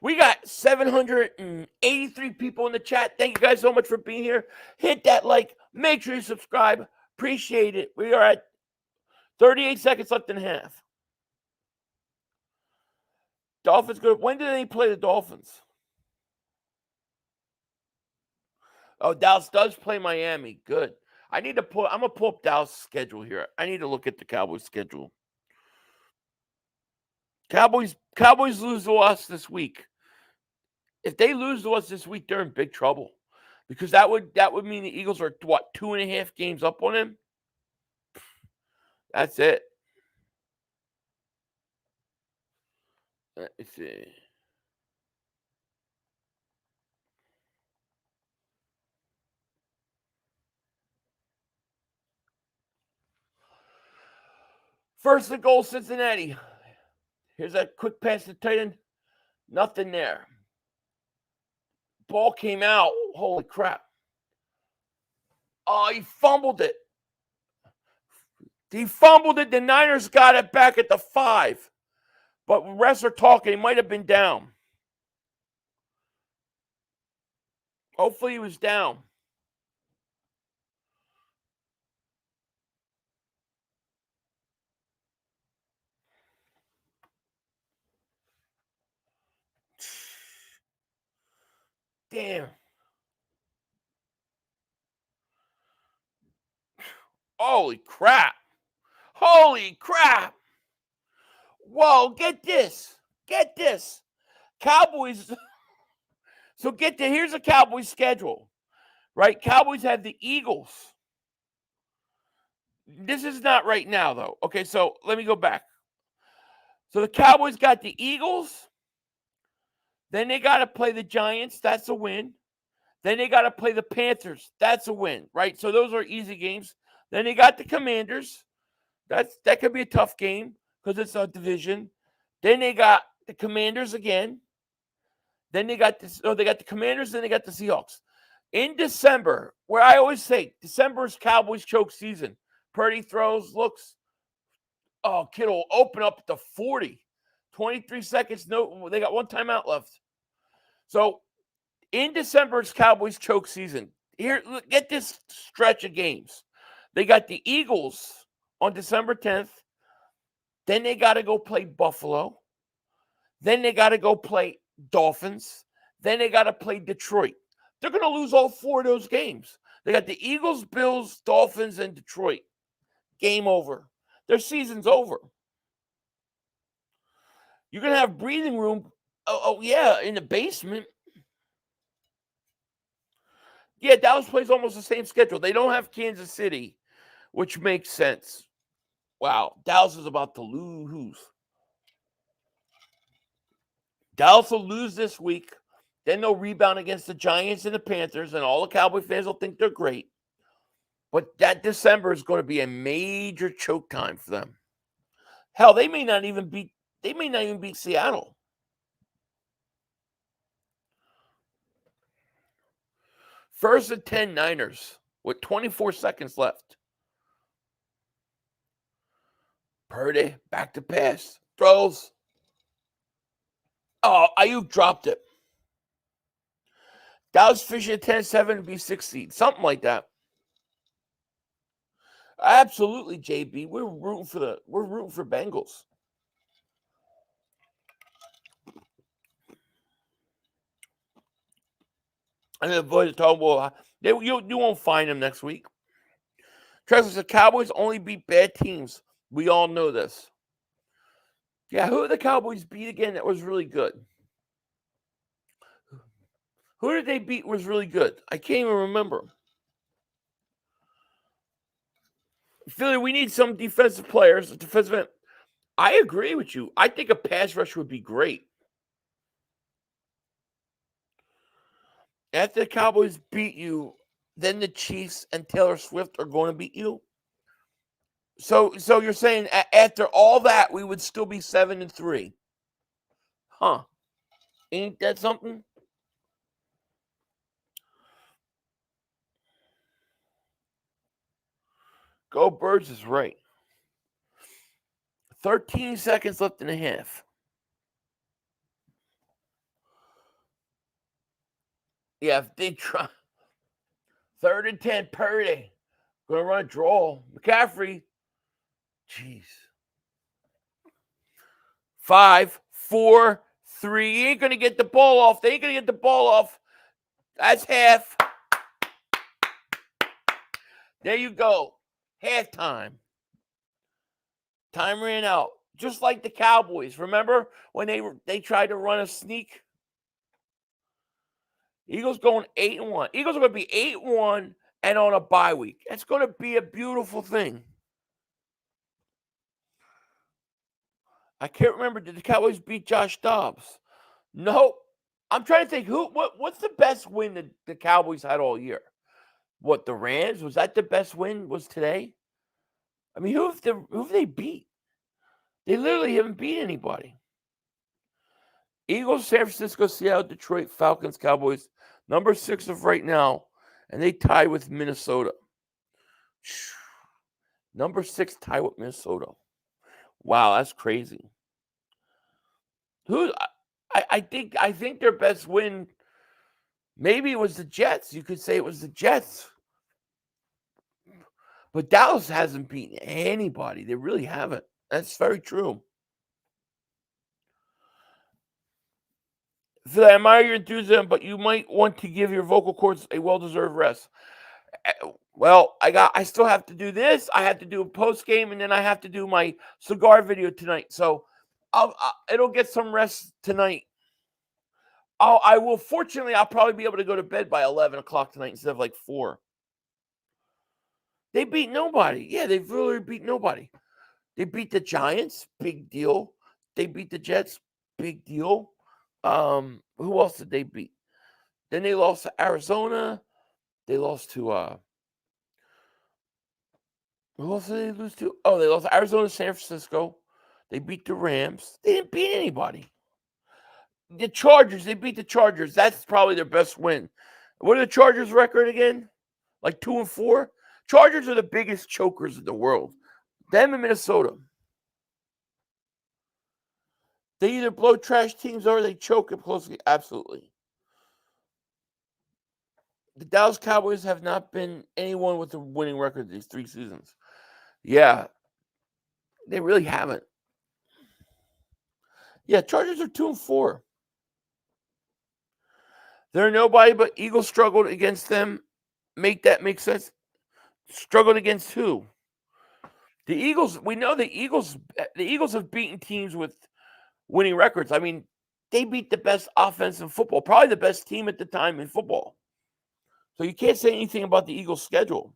We got 783 people in the chat. Thank you guys so much for being here. Hit that like. Make sure you subscribe. Appreciate it. We are at 38 seconds left in half. Dolphins good. When did they play the Dolphins? Oh, Dallas does play Miami. Good. I'm going to pull up Dallas' schedule here. I need to look at the Cowboys' schedule. Cowboys lose to us this week. If they lose to us this week, they're in big trouble. Because that would mean the Eagles are, 2.5 games up on him? That's it. Let me see. First and goal, Cincinnati. Here's that quick pass to tight end. Nothing there. Ball came out. Holy crap. Oh, he fumbled it. The Niners got it back at the 5. But when refs are talking, he might have been down. Hopefully he was down. Damn. Holy crap. Whoa, get this. Cowboys. So here's the Cowboys schedule, right? Cowboys have the Eagles. This is not right now, though. Okay, so let me go back. So the Cowboys got the Eagles. Then they got to play the Giants. That's a win. Then they got to play the Panthers. That's a win, right? So those are easy games. Then they got the Commanders. That could be a tough game because it's a division. Then they got the Commanders again. Then they got the Commanders. Then they got the Seahawks. In December, where I always say December is Cowboys choke season. Purdy throws, looks. Oh, Kittle open up to 40. 23 seconds. No, they got one timeout left. So in December, it's Cowboys choke season. Here, get this stretch of games. They got the Eagles on December 10th. Then they got to go play Buffalo. Then they got to go play Dolphins. Then they got to play Detroit. They're going to lose all 4 of those games. They got the Eagles, Bills, Dolphins, and Detroit. Game over. Their season's over. You're going to have breathing room. Oh, yeah, in the basement. Yeah, Dallas plays almost the same schedule. They don't have Kansas City, which makes sense. Wow, Dallas is about to lose. Dallas will lose this week. Then they'll rebound against the Giants and the Panthers, and all the Cowboy fans will think they're great. But that December is going to be a major choke time for them. Hell, they may not even beat Seattle. First and 10 Niners with 24 seconds left. Purdy back to pass. Throws. Oh, Ayuk dropped it. Dallas fishing at 10-7 to be 6 seed. Something like that. Absolutely, JB. We're rooting for Bengals. And the boys are talking, well, you won't find them next week. Trust us, the Cowboys only beat bad teams. We all know this. Yeah, who did the Cowboys beat again that was really good? Who did they beat was really good? I can't even remember. Philly, we need some defensive players. Defensive end. I agree with you. I think a pass rush would be great. After the Cowboys beat you, then the Chiefs and Taylor Swift are going to beat you. So you're saying after all that, we would still be 7-3. Huh. Ain't that something? Go Birds is right. 13 seconds left in the half. Yeah, if they try. 3rd and 10, Purdy. Going to run a draw. McCaffrey. Jeez. 5, 4, 3. He ain't going to get the ball off. They ain't going to get the ball off. That's half. There you go. Halftime. Time ran out. Just like the Cowboys. Remember when they tried to run a sneak? Eagles going 8-1. Eagles are going to be 8-1 and on a bye week. It's going to be a beautiful thing. I can't remember. Did the Cowboys beat Josh Dobbs? No. I'm trying to think what's the best win that the Cowboys had all year? What, the Rams? Was that the best win? Was today? I mean, who have they beat? They literally haven't beat anybody. Eagles, San Francisco, Seattle, Detroit, Falcons, Cowboys, number 6 of right now, and they tie with Minnesota. Number 6 tie with Minnesota. Wow, that's crazy. I think their best win, maybe it was the Jets. You could say it was the Jets. But Dallas hasn't beaten anybody. They really haven't. That's very true. Phil, I admire your enthusiasm, but you might want to give your vocal cords a well-deserved rest. Well, I still have to do this. I have to do a post game, and then I have to do my cigar video tonight. So it'll get some rest tonight. Fortunately, I'll probably be able to go to bed by 11 o'clock tonight instead of like 4. They beat nobody. Yeah, they've really beat nobody. They beat the Giants, big deal. They beat the Jets, big deal. Who else did they beat? Then they lost to Arizona. They lost to who else did they lose to? Oh, they lost to Arizona, San Francisco. They beat the Rams. They didn't beat anybody. The Chargers, they beat the Chargers. That's probably their best win. What are the Chargers' record again? Like 2-4? Chargers are the biggest chokers in the world. Them in Minnesota. They either blow trash teams or they choke them closely. Absolutely. The Dallas Cowboys have not been anyone with a winning record these 3 seasons. Yeah. They really haven't. Yeah, Chargers are 2-4. They're nobody, but Eagles struggled against them. Make that make sense? Struggled against who? The Eagles, we know the Eagles have beaten teams with winning records. I mean, they beat the best offense in football, probably the best team at the time in football. So you can't say anything about the Eagles' schedule.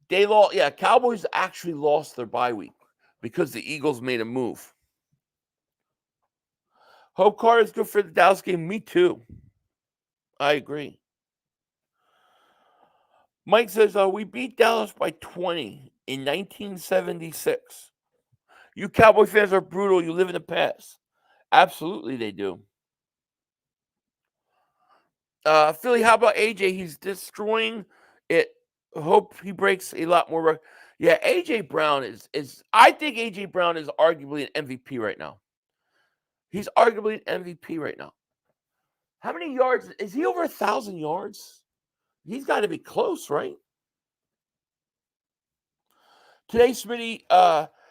They lost, Cowboys actually lost their bye week because the Eagles made a move. Hope Carter is good for the Dallas game. Me too. I agree. Mike says, we beat Dallas by 20 in 1976. You Cowboy fans are brutal. You live in the past. Absolutely, they do. Philly, how about AJ? He's destroying it. Hope he breaks a lot more. Yeah, AJ Brown is. I think AJ Brown is arguably an MVP right now. He's arguably an MVP right now. How many yards? Is he over 1,000 yards? He's got to be close, right? Today, Smitty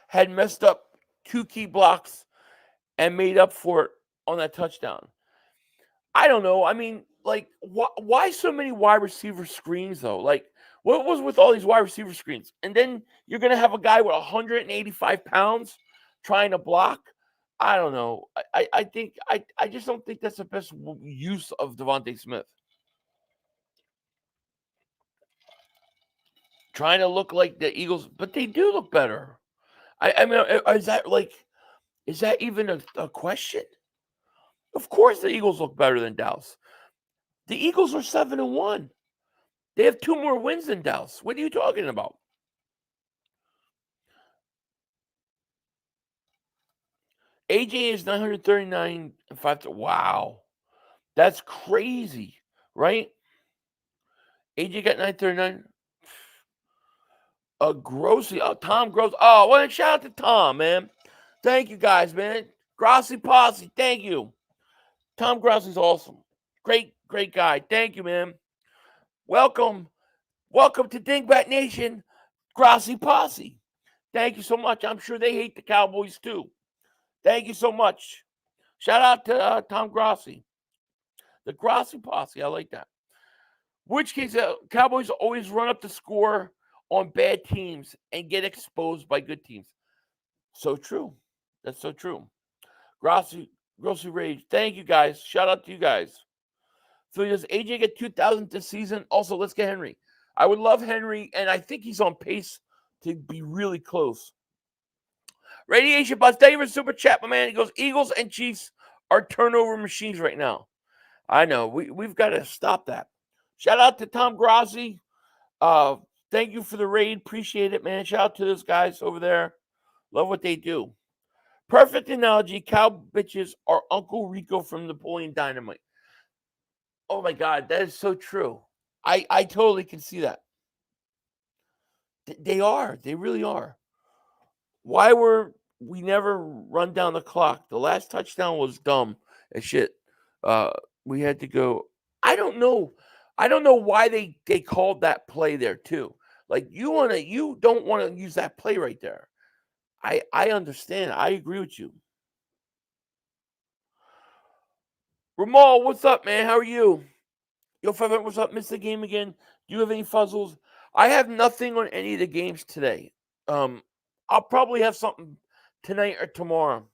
had messed up 2 key blocks and made up for it on that touchdown. I don't know. I mean, like, why so many wide receiver screens, though? Like, what was with all these wide receiver screens? And then you're going to have a guy with 185 pounds trying to block? I don't know. I just don't think that's the best use of Devontae Smith. Trying to look like the Eagles, but they do look better. I mean, is that even a question? Of course the Eagles look better than Dallas. The Eagles are 7-1. They have 2 more wins than Dallas. What are you talking about? AJ is 939 and 5. Wow. That's crazy, right? AJ got 939. Grossi. Oh, Tom Gross. Oh, well, shout out to Tom, man. Thank you guys, man. Grossi Posse, thank you. Tom Grossi's awesome. Great guy. Thank you, man. Welcome to Dingbat Nation, Grossi Posse. Thank you so much. I'm sure they hate the Cowboys too. Thank you so much. Shout out to Tom Grossi. The Grossi Posse. I like that. Which case, Cowboys always run up the score on bad teams and get exposed by good teams. So true. That's so true. Grossi Rage. Thank you, guys. Shout out to you guys. So does AJ get 2,000 this season? Also, let's get Henry. I would love Henry, and I think he's on pace to be really close. Radiation Buzz, thank you for super chat, my man. He goes, Eagles and Chiefs are turnover machines right now. I know. We've got to stop that. Shout out to Tom Grossi. Thank you for the raid. Appreciate it, man. Shout out to those guys over there. Love what they do. Perfect analogy. Cow bitches are Uncle Rico from Napoleon Dynamite. Oh my God, that is so true. I totally can see that. They are. They really are. Why were we never run down the clock? The last touchdown was dumb as shit. We had to go. I don't know. I don't know why they called that play there too. Like you don't want to use that play right there. I understand. I agree with you. Ramal, what's up, man? How are you? Yo, 500, what's up? Missed the game again. Do you have any fuzzles? I have nothing on any of the games today. I'll probably have something tonight or tomorrow.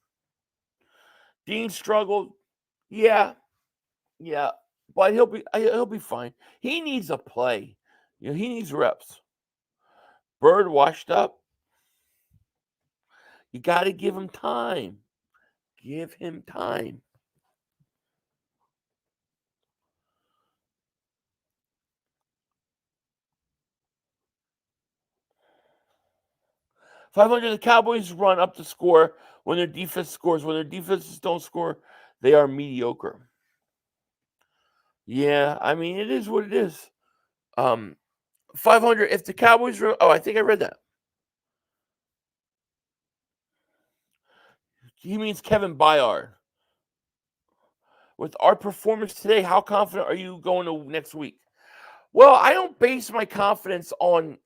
Dean struggled. Yeah, but he'll be fine. He needs a play. You know, he needs reps. Bird washed up. You got to give him time. Give him time. $500. The Cowboys run up the score when their defense scores. When their defenses don't score, they are mediocre. Yeah, I mean it is what it is. 500. If the Cowboys were, I think I read that. He means Kevin Byard. With our performance today, how confident are you going to next week? Well, I don't base my confidence on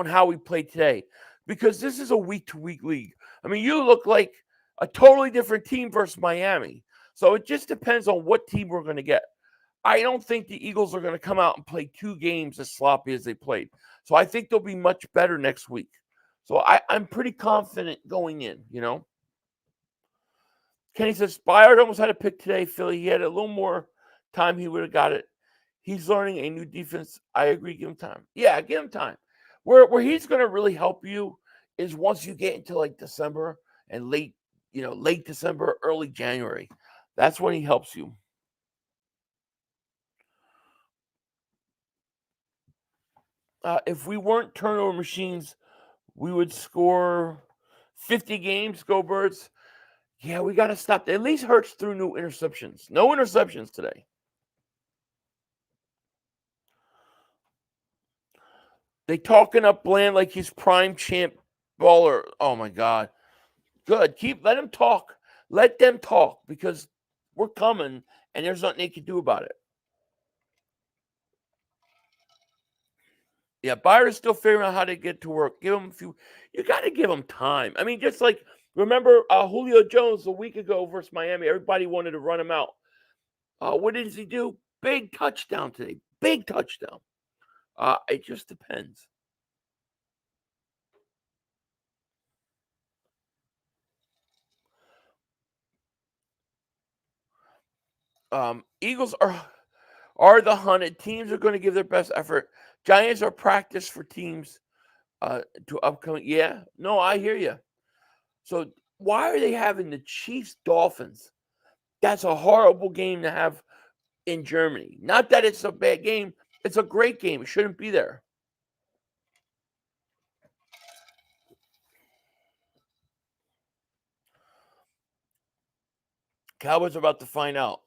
how we played today because this is a week-to-week league. I mean, you look like a totally different team versus Miami. So it just depends on what team we're going to get. I don't think the Eagles are going to come out and play 2 games as sloppy as they played. So I think they'll be much better next week. So I'm pretty confident going in, you know. Kenny says, Byard almost had a pick today, Philly. He had a little more time, he would have got it. He's learning a new defense. I agree, give him time. Yeah, give him time. Where he's going to really help you is once you get into like December and late December, early January. That's when he helps you. If we weren't turnover machines, we would score 50 games. Go Birds. Yeah, we got to stop. At least Hurts threw no interceptions. No interceptions today. They talking up Bland like he's prime champ baller. Oh my God. Good. Let him talk. Let them talk because we're coming and there's nothing they can do about it. Yeah, Byron's still figuring out how to get to work. Give him a few. You got to give him time. I mean, just like remember Julio Jones a week ago versus Miami. Everybody wanted to run him out. What did he do? Big touchdown today. Big touchdown. It just depends. Eagles are the hunted. Teams are going to give their best effort. Giants are practice for teams to upcoming. Yeah, no, I hear you. So why are they having the Chiefs Dolphins? That's a horrible game to have in Germany. Not that it's a bad game. It's a great game. It shouldn't be there. Cowboys are about to find out.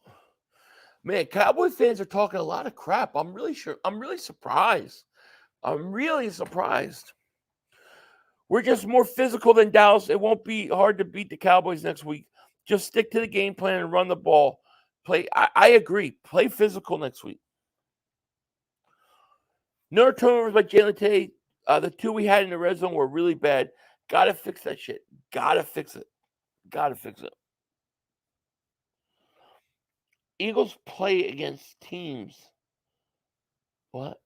Man, Cowboy fans are talking a lot of crap. I'm really surprised. I'm really surprised. We're just more physical than Dallas. It won't be hard to beat the Cowboys next week. Just stick to the game plan and run the ball. I agree. Play physical next week. No turnovers by Jalen Tate. The 2 we had in the red zone were really bad. Got to fix that shit. Got to fix it. Eagles play against teams. What?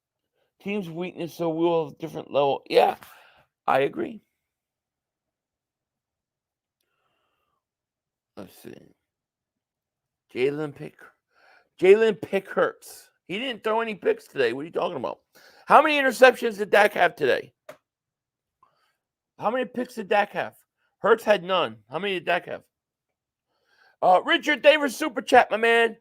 Team's weakness, so we'll have a different level. Yeah, I agree. Let's see. Jalen Pick hurts. He didn't throw any picks today. What are you talking about? How many interceptions did Dak have today? How many picks did Dak have? Hurts had none. How many did Dak have? Richard Davis super chat, my man.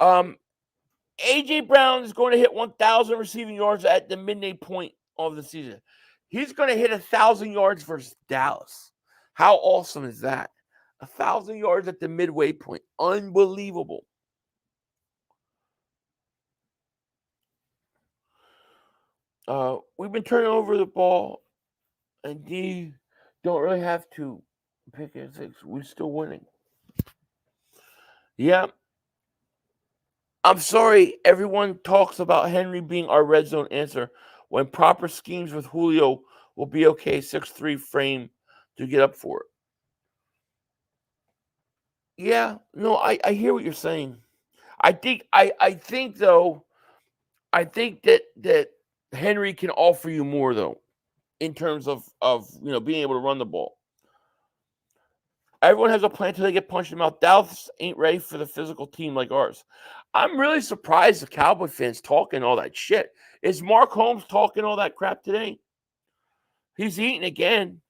A.J. Brown is going to hit 1,000 receiving yards at the midday point of the season. He's going to hit 1,000 yards versus Dallas. How awesome is that? 1,000 yards at the midway point. Unbelievable. We've been turning over the ball, and D don't really have to pick it 6. We're still winning. Yeah. I'm sorry, everyone talks about Henry being our red zone answer when proper schemes with Julio will be okay. 6'3" frame to get up for it. Yeah, no, I hear what you're saying. I think though, I think that Henry can offer you more though, in terms of being able to run the ball. Everyone has a plan till they get punched in the mouth. Dallas ain't ready for the physical team like ours. I'm really surprised the Cowboy fans talking all that shit. Is Mark Holmes talking all that crap today? He's eating again.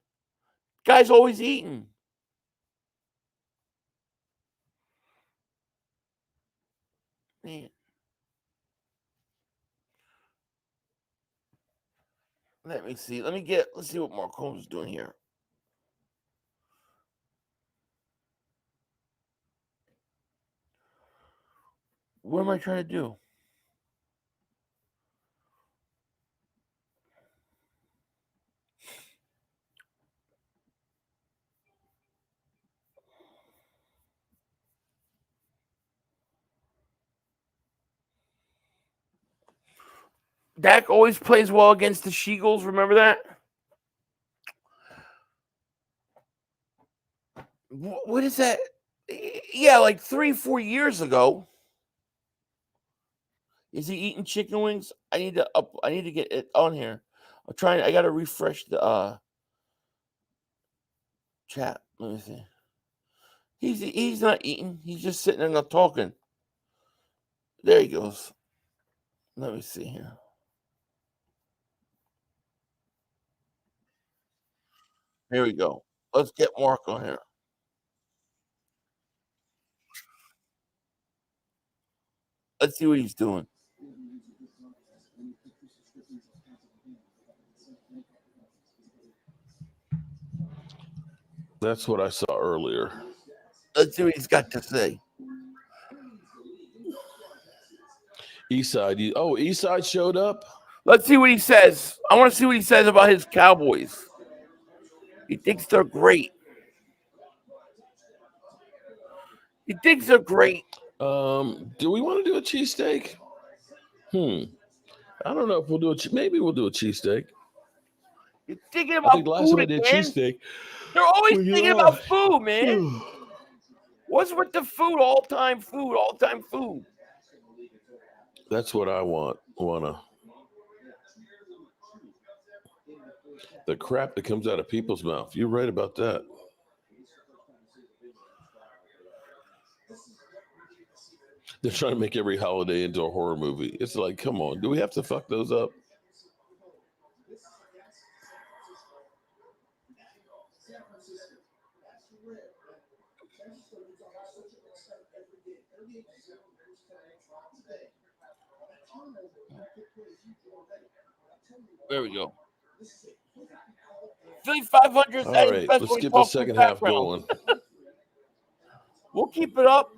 Guy's always eating. Man. Let's see what Mark Holmes is doing here. What am I trying to do? Dak always plays well against the Sheagles. Remember that? What is that? Yeah, like 3-4 years ago. Is he eating chicken wings? I need to get it on here. I gotta refresh the chat. Let me see. He's not eating. He's just sitting there not talking. There he goes. Let me see here. Here we go. Let's get Mark on here. Let's see what he's doing. That's what I saw earlier. Let's see what he's got to say. Eastside. Eastside showed up. Let's see what he says. I want to see what he says about his Cowboys. He thinks they're great. He thinks they're great. Do we want to do a cheesesteak? I don't know if we'll do maybe we'll do a cheesesteak. You're thinking about I think last food time I did again? cheesesteak. They're always thinking about food, man. What's with the food? All-time food. All-time food. That's what I want. The crap that comes out of people's mouth. You're right about that. They're trying to make every holiday into a horror movie. It's like, come on, do we have to fuck those up? There we go. Philly 500. All right, let's get the second half going. We'll keep it up.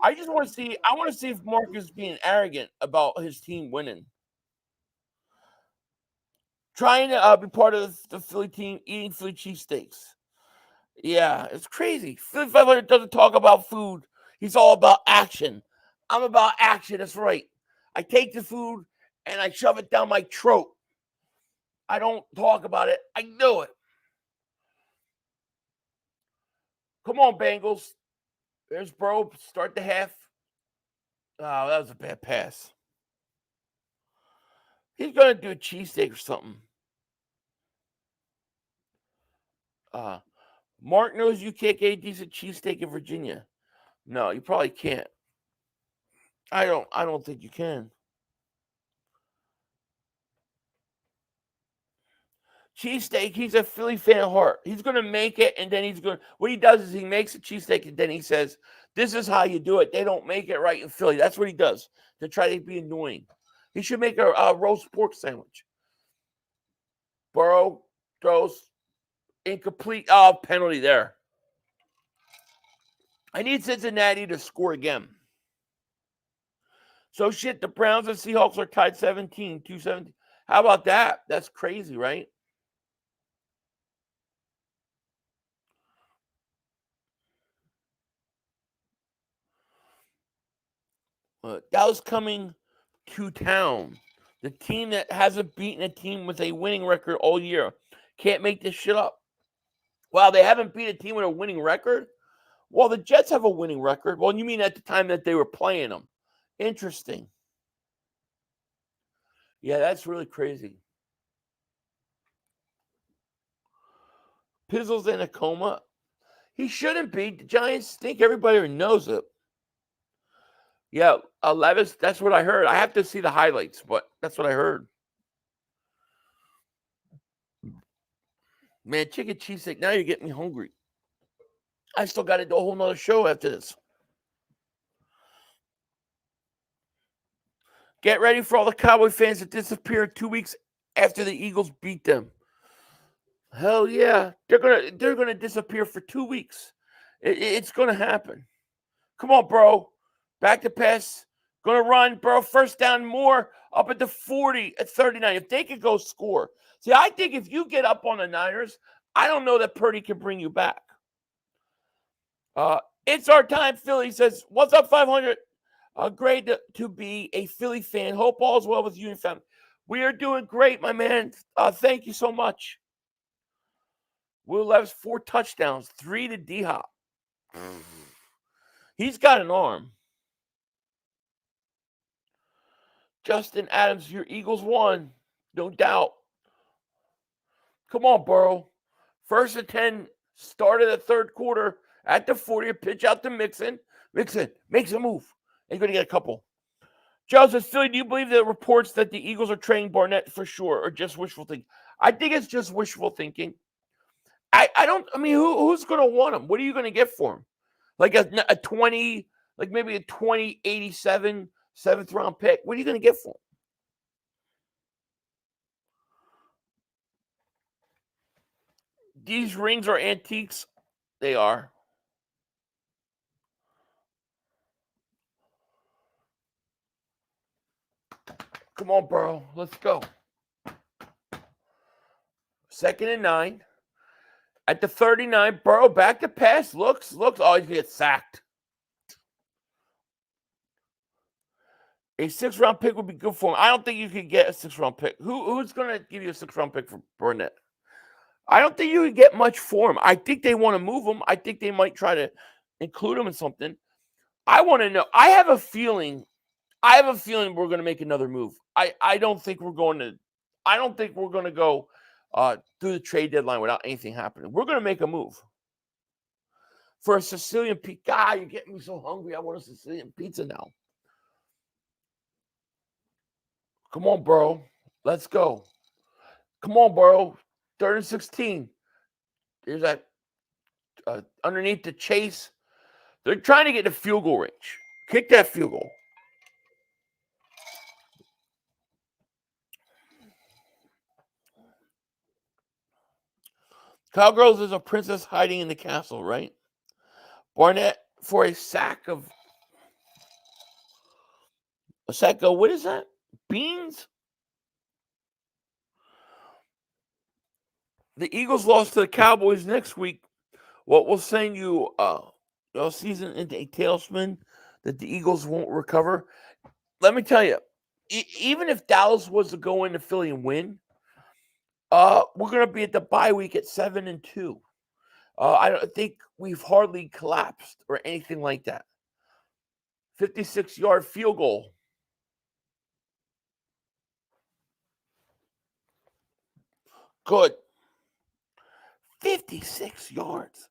I just want to see. I want to see if Mark is being arrogant about his team winning. Trying to be part of the Philly team, eating Philly cheesesteaks. Yeah, it's crazy. Philly 500 doesn't talk about food. He's all about action. I'm about action. That's right. I take the food and I shove it down my throat. I don't talk about it. I do it. Come on, Bengals. There's Bro. Start the half. Oh, that was a bad pass. He's going to do a cheesesteak or something. Mark knows you can't get a decent cheesesteak in Virginia. No, you probably can't. I don't think you can. Cheesesteak, he's a Philly fan at heart. He's going to make it, and then what he does is he makes a cheesesteak, and then he says, this is how you do it. They don't make it right in Philly. That's what he does to try to be annoying. He should make a roast pork sandwich. Burrow throws incomplete. Penalty there. I need Cincinnati to score again. So shit, the Browns and Seahawks are tied 2-17. How about that? That's crazy, right? Dallas coming to town. The team that hasn't beaten a team with a winning record all year. Can't make this shit up. Wow, they haven't beat a team with a winning record? Well, the Jets have a winning record. Well, you mean at the time that they were playing them. Interesting. Yeah, that's really crazy. Pizzle's in a coma. He shouldn't be. The Giants stink. Everybody knows it. Yeah, Levis, that's what I heard. I have to see the highlights, but that's what I heard. Man, chicken cheesesteak, now you're getting me hungry. I still got to do a whole nother show after this. Get ready for all the Cowboy fans to disappear 2 weeks after the Eagles beat them. Hell yeah. They're gonna disappear for 2 weeks. It's gonna happen. Come on, bro. Back to pass. Gonna run, bro. First down more. Up at the 40 at 39. If they could go score. See, I think if you get up on the Niners, I don't know that Purdy can bring you back. It's our time, Philly says. What's up, 500? Great to be a Philly fan. Hope all is well with you and family. We are doing great, my man. Thank you so much. Will Levis, 4 touchdowns, 3 to D-Hop. He's got an arm. Justin Adams, your Eagles won. No doubt. Come on, Burrow. 1st and 10, start of the third quarter at the 40, pitch out to Mixon. Mixon makes a move. And you're going to get a couple. Joseph, Philly, do you believe the reports that the Eagles are trading Barnett for sure or just wishful thinking? I think it's just wishful thinking. Who's going to want him? What are you going to get for him? Like a 20, like maybe a 2087 7th round pick. What are you going to get for him? These rings are antiques. They are. Come on, bro. Let's go. 2nd and 9. At the 39, Burrow back to pass. Looks. Oh, he's going to get sacked. A 6th round pick would be good for him. I don't think you could get a 6th round pick. Who's going to give you a 6th round pick for Burnett? I don't think you would get much for him. I think they want to move him. I think they might try to include him in something. I want to know. I have a feeling we're going to make another move. I don't think we're going to go through the trade deadline without anything happening. We're going to make a move for a Sicilian pizza. God, you're getting me so hungry. I want a Sicilian pizza now. Come on, bro. Let's go. Come on, bro. 3rd and 16. There's that underneath the chase. They're trying to get the field goal range. Kick that field goal. Cowgirls is a princess hiding in the castle, right? Barnett for a sack of what is that? Beans? The Eagles lost to the Cowboys next week. What will send you season into a tailspin that the Eagles won't recover? Let me tell you, even if Dallas was to go into Philly and win, we're going to be at the bye week at 7-2. I don't think we've hardly collapsed or anything like that. 56-yard field goal. Good. 56 yards.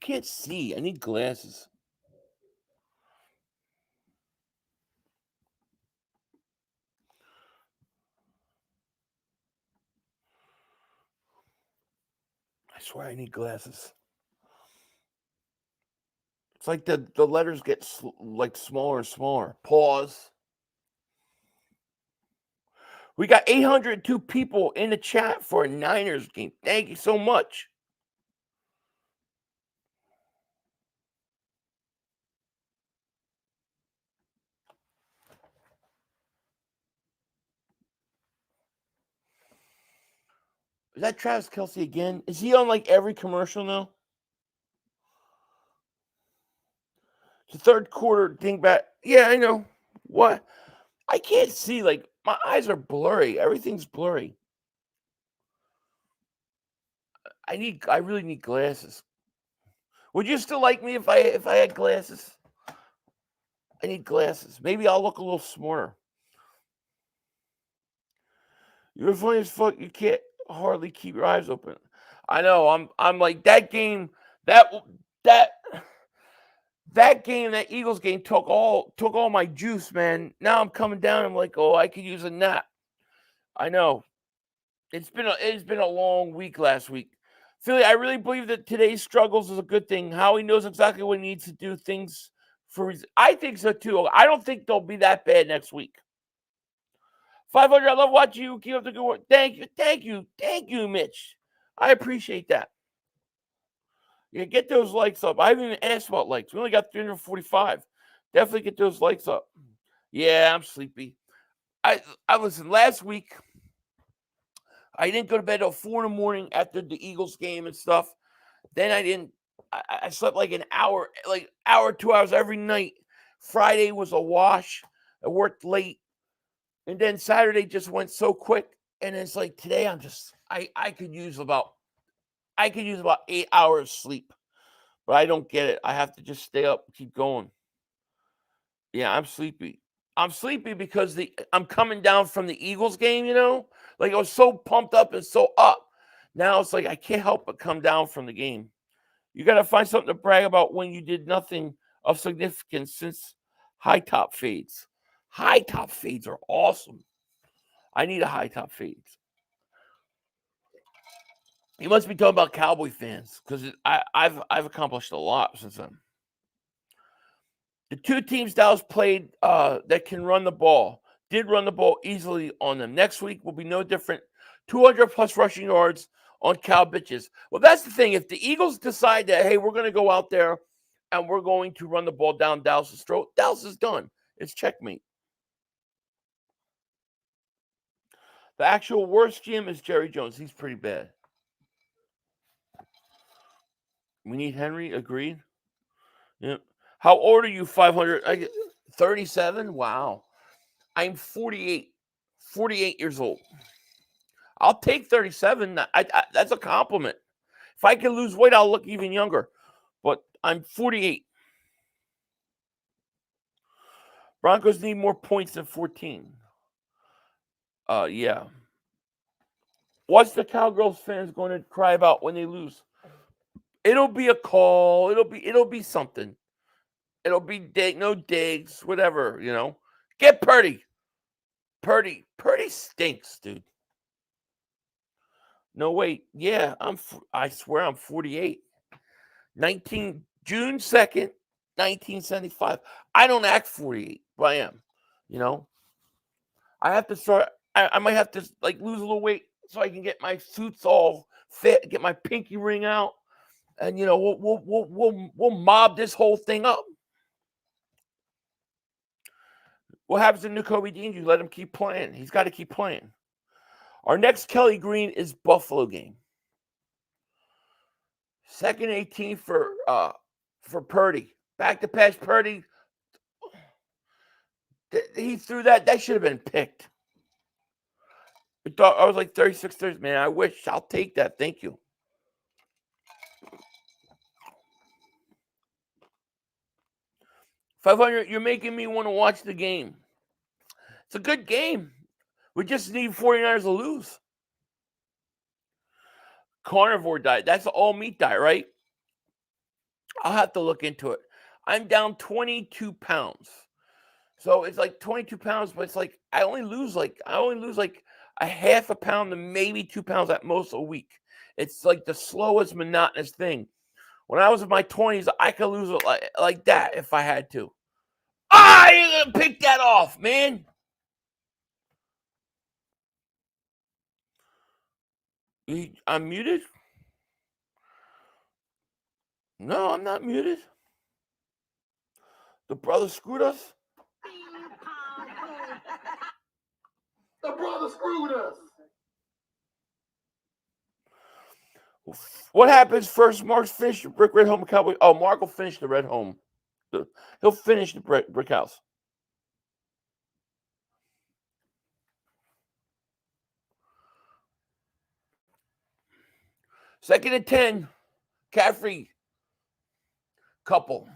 can't see. I need glasses. I swear I need glasses. It's like the letters get like smaller and smaller. Pause. We got 802 people in the chat for a Niners game. Thank you so much. Is that Travis Kelce again? Is he on like every commercial now? The third quarter dingbat. Yeah, I know. What? I can't see. Like, my eyes are blurry. Everything's blurry. I really need glasses. Would you still like me if I had glasses? I need glasses. Maybe I'll look a little smarter. You're funny as fuck. You can't hardly keep your eyes open. I know. I'm like that game. That game, that Eagles game took all my juice, man. Now I'm coming down. I'm like, oh, I could use a nap. I know. It's been a long week last week. Philly, I really believe that today's struggles is a good thing. Howie knows exactly what he needs to do things for. I think so too. I don't think they'll be that bad next week. 500. I love watching you. Keep up the good work. Thank you, Mitch. I appreciate that. Yeah, get those likes up. I haven't even asked about likes. We only got 345. Definitely get those likes up. Yeah, I'm sleepy. I listen. Last week, I didn't go to bed till 4 in the morning after the Eagles game and stuff. Then I slept like an hour, 2 hours every night. Friday was a wash. I worked late. And then Saturday just went so quick. And it's like today I could use about 8 hours sleep. But I don't get it. I have to just stay up and keep going. Yeah, I'm sleepy. I'm sleepy because I'm coming down from the Eagles game, you know? Like I was so pumped up and so up. Now it's like I can't help but come down from the game. You got to find something to brag about when you did nothing of significance since high top fades. High top fades are awesome. I need a high top fade. You must be talking about Cowboy fans because I've accomplished a lot since then. The two teams Dallas played that can run the ball did run the ball easily on them. Next week will be no different. 200-plus rushing yards on Cow Bitches. Well, that's the thing. If the Eagles decide that, hey, we're going to go out there and we're going to run the ball down Dallas' throat, Dallas is done. It's checkmate. The actual worst GM is Jerry Jones. He's pretty bad. We need Henry. Agreed. Yep. How old are you? 500. 37. Wow. I'm 48. 48 years old. I'll take 37. That's a compliment. If I can lose weight, I'll look even younger. But I'm 48. Broncos need more points than 14. Yeah. What's the Cowgirls fans going to cry about when they lose? It'll be a call. It'll be something. It'll be no digs, whatever, you know. Get Purdy. Purdy stinks, dude. No, wait. Yeah, I swear I'm 48. June 2nd, 1975. I don't act 48, but I am, you know. I have to start. I might have to lose a little weight so I can get my suits all fit, get my pinky ring out, and you know we'll mob this whole thing up. What happens to N'Kobe Dean? You let him keep playing. He's got to keep playing. Our next Kelly Green is Buffalo game. 2nd 18 for Purdy. Back to pass Purdy. He threw that. That should have been picked. I was like 36, 30. Man, I wish. I'll take that. Thank you. $500. You're making me want to watch the game. It's a good game. We just need 49ers to lose. Carnivore diet. That's the all meat diet, right? I'll have to look into it. I'm down 22 pounds. So it's like 22 pounds, but it's like I only lose like a half a pound to maybe 2 pounds at most a week. It's like the slowest monotonous thing. When I was in my 20s, I could lose it like that if I had to. I gonna pick that off, man. I'm muted? No, I'm not muted. The brother screwed us. The brother screwed us. What happens first? Mark's finished the brick red home Cowboy. Oh, Mark will finish the red home. He'll finish the brick house. Second and 10. Caffrey couple.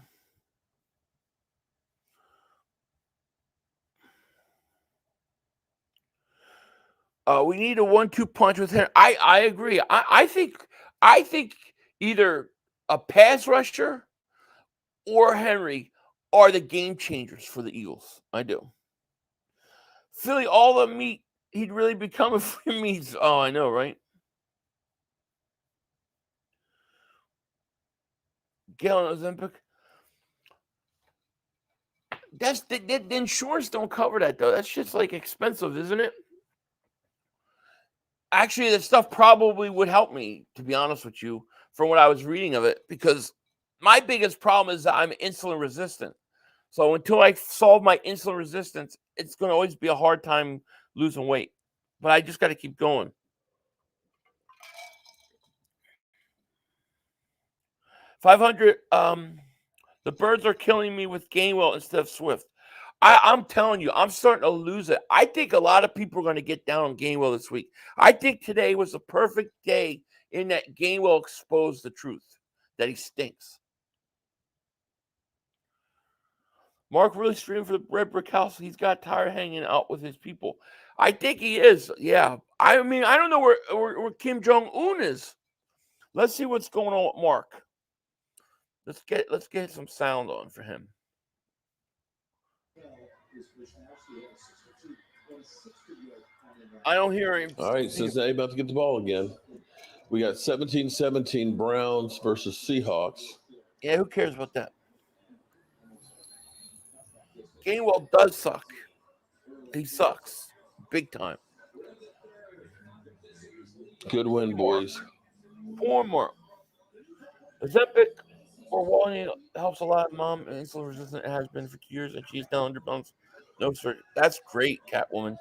We need a 1-2 punch with him. I agree. I think either a pass rusher or Henry are the game changers for the Eagles. I do. Philly, all the meat he'd really become if he meets. Oh, I know, right? Galen Ozempic. That's the insurance don't cover that though. That's just like expensive, isn't it? Actually, this stuff probably would help me, to be honest with you, from what I was reading of it, because my biggest problem is that I'm insulin resistant. So until I solve my insulin resistance, it's going to always be a hard time losing weight. But I just got to keep going. $500. The birds are killing me with Gainwell instead of Swift. I'm telling you, I'm starting to lose it. I think a lot of people are going to get down on Gainwell this week. I think today was the perfect day in that Gainwell exposed the truth, that he stinks. Mark really streamed for the Red Brick House. He's got tired hanging out with his people. I think he is. Yeah. I mean, I don't know where Kim Jong-un is. Let's see what's going on with Mark. Let's get some sound on for him. I don't hear him. All right, Cincinnati about to get the ball again. We got 17-17 Browns versus Seahawks. Yeah, who cares about that? Gainwell does suck. He sucks. Big time. Good win, boys. 4 more. Ozempic or Walney helps a lot. Mom insulin resistant has been for years, and she's down 100 pounds. No, sir. That's great, Catwoman.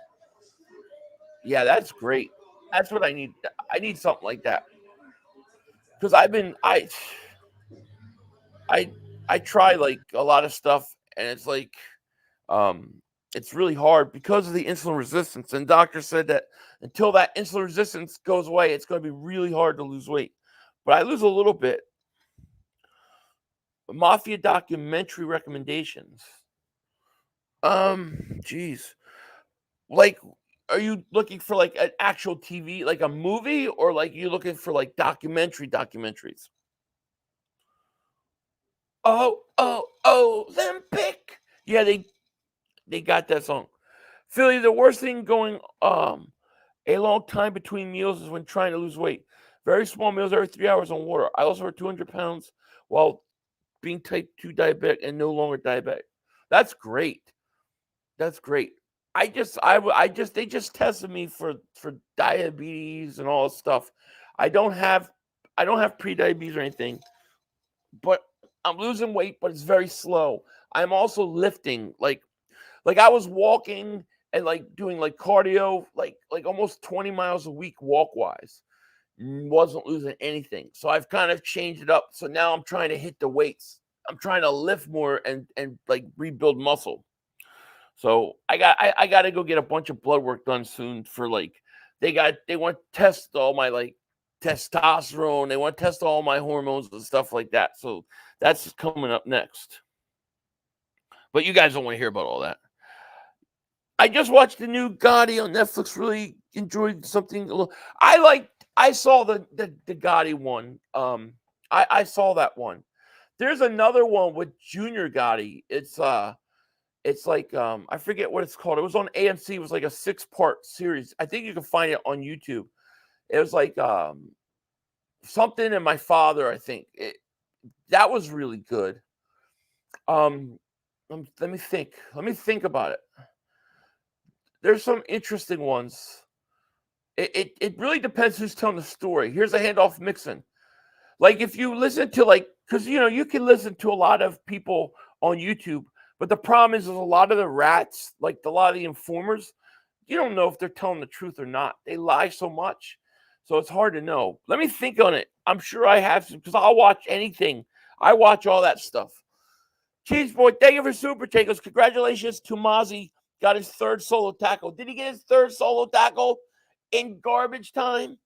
Yeah, that's great. That's what I need. I need something like that. Because I try like a lot of stuff, and it's like it's really hard because of the insulin resistance. And doctor said that until that insulin resistance goes away, it's going to be really hard to lose weight. But I lose a little bit. Mafia documentary recommendations. Geez. Like, are you looking for like an actual TV, like a movie, or like you looking for like documentaries? Olympic. Yeah, they got that song. Philly, the worst thing going a long time between meals is when trying to lose weight. Very small meals every 3 hours on water. I also hurt 200 pounds while being type 2 diabetic and no longer diabetic. That's great. That's great. They just tested me for diabetes and all this stuff. I don't have pre-diabetes or anything, but I'm losing weight, but it's very slow. I'm also lifting, like I was walking and like doing like cardio, like almost 20 miles a week walk-wise. Wasn't losing anything. So I've kind of changed it up. So now I'm trying to hit the weights. I'm trying to lift more and like rebuild muscle. So I got to go get a bunch of blood work done soon for like they want to test all my like testosterone. They want to test all my hormones and stuff like that. So that's coming up next. But you guys don't want to hear about all that. I just watched the new Gotti on Netflix. Really enjoyed something. I saw the Gotti one. I saw that one. There's another one with Junior Gotti. It's like I forget what it's called. It was on AMC. It was like a 6-part series. I think you can find it on YouTube. It was like something and my father. I think that was really good. Let me think. Let me think about it. There's some interesting ones. It really depends who's telling the story. Here's a handoff Mixon. Like if you listen to because you can listen to a lot of people on YouTube, but the problem is a lot of the rats, like a lot of the informers, you don't know if they're telling the truth or not. They lie so much, so it's hard to know. Let me think on it. I'm sure I have some because I'll watch anything. I watch all that stuff. Cheese Boy, thank you for Super Chacos. Congratulations to Mozzie. Got his 3rd solo tackle. Did he get his 3rd solo tackle in garbage time?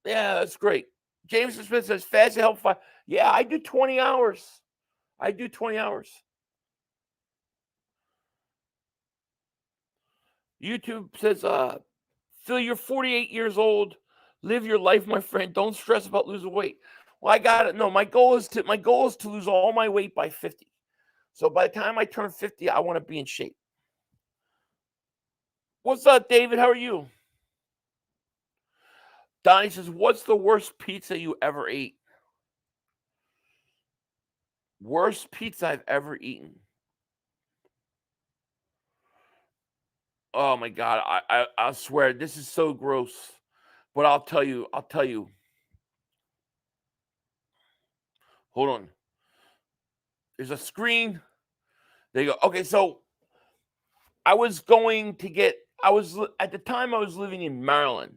Yeah, that's great. James Smith says, fast to help fight. Yeah, I do 20 hours. I do 20 hours. YouTube says, Phil, you're 48 years old. Live your life, my friend. Don't stress about losing weight. Well, I got it. No, my goal is to lose all my weight by 50. So by the time I turn 50, I want to be in shape. What's up, David? How are you? Donnie says, what's the worst pizza you ever ate? Worst pizza I've ever eaten. Oh my God. I swear this is so gross. But I'll tell you. Hold on. There's a screen. There you go. Okay, so at the time I was living in Maryland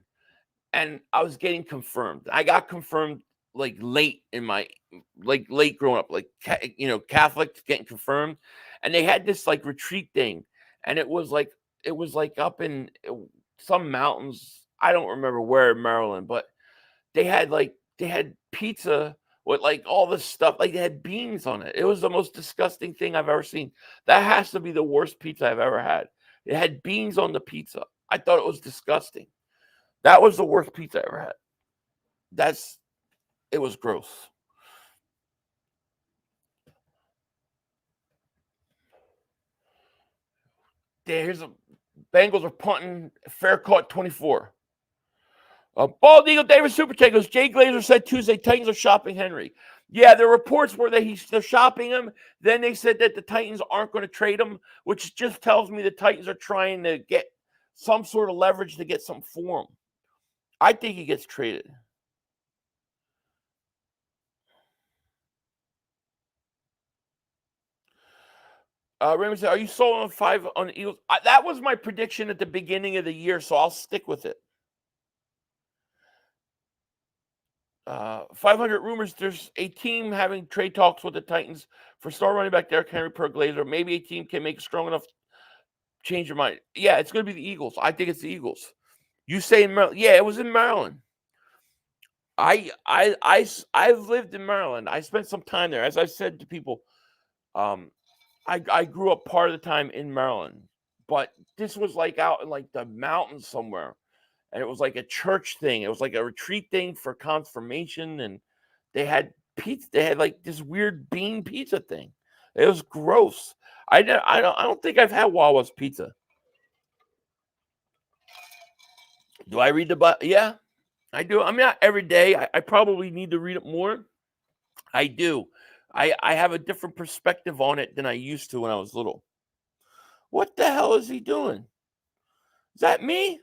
and I was getting confirmed. I got confirmed like late growing up, like Catholic getting confirmed, and they had this like retreat thing, and it was like up in some mountains. I don't remember where in Maryland, but they had pizza with like all this stuff, like they had beans on it. It was the most disgusting thing I've ever seen. That has to be the worst pizza I've ever had. It had beans on the pizza. I thought it was disgusting. That was the worst pizza I ever had. It was gross. Here's a Bengals are punting. Fair caught 24. Bald Eagle David Super Chacos. Jay Glazer said Tuesday Titans are shopping Henry. Yeah, there are reports where they're shopping him. Then they said that the Titans aren't going to trade him, which just tells me the Titans are trying to get some sort of leverage to get some for him. I think he gets traded. Raymond said, are you sold on 5 on the Eagles? That was my prediction at the beginning of the year, so I'll stick with it. 500 rumors. There's a team having trade talks with the Titans for star running back Derrick Henry per Glazer. Maybe a team can make a strong enough change your mind. Yeah, it's going to be the Eagles. I think it's the Eagles. You say in Maryland? Yeah, it was in Maryland. I've lived in Maryland. I spent some time there. As I've said to people, I grew up part of the time in Maryland, but this was like out in like the mountains somewhere. And it was like a church thing. It was like a retreat thing for confirmation. And they had pizza. They had like this weird bean pizza thing. It was gross. I don't think I've had Wawa's pizza. Do I read the Bible? Yeah, I do. I mean, not every day. I probably need to read it more. I do. I have a different perspective on it than I used to when I was little. What the hell is he doing? Is that me?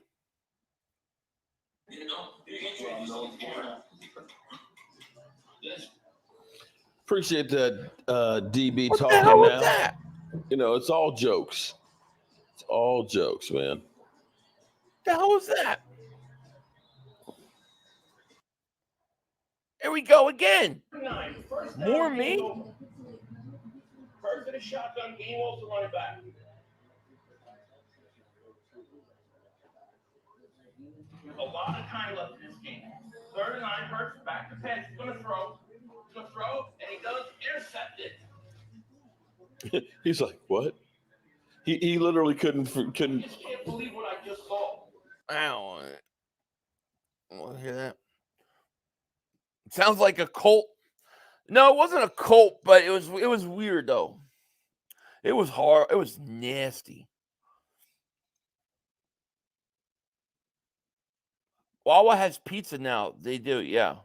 Appreciate that, DB What talking the hell now. was that? It's all jokes. It's all jokes, man. The hell was that? Here we go again. More me? First in the shotgun, game also running back. A lot of time left in this game. 3rd and 9, Hurts back to pass. He's gonna throw, and he does intercept it. He's like, what? He literally couldn't. I just can't believe what I just saw. I don't want to hear that. It sounds like a Colt. No, it wasn't a cult, but it was weird though. It was hard. It was nasty. Wawa has pizza now. They do, yeah.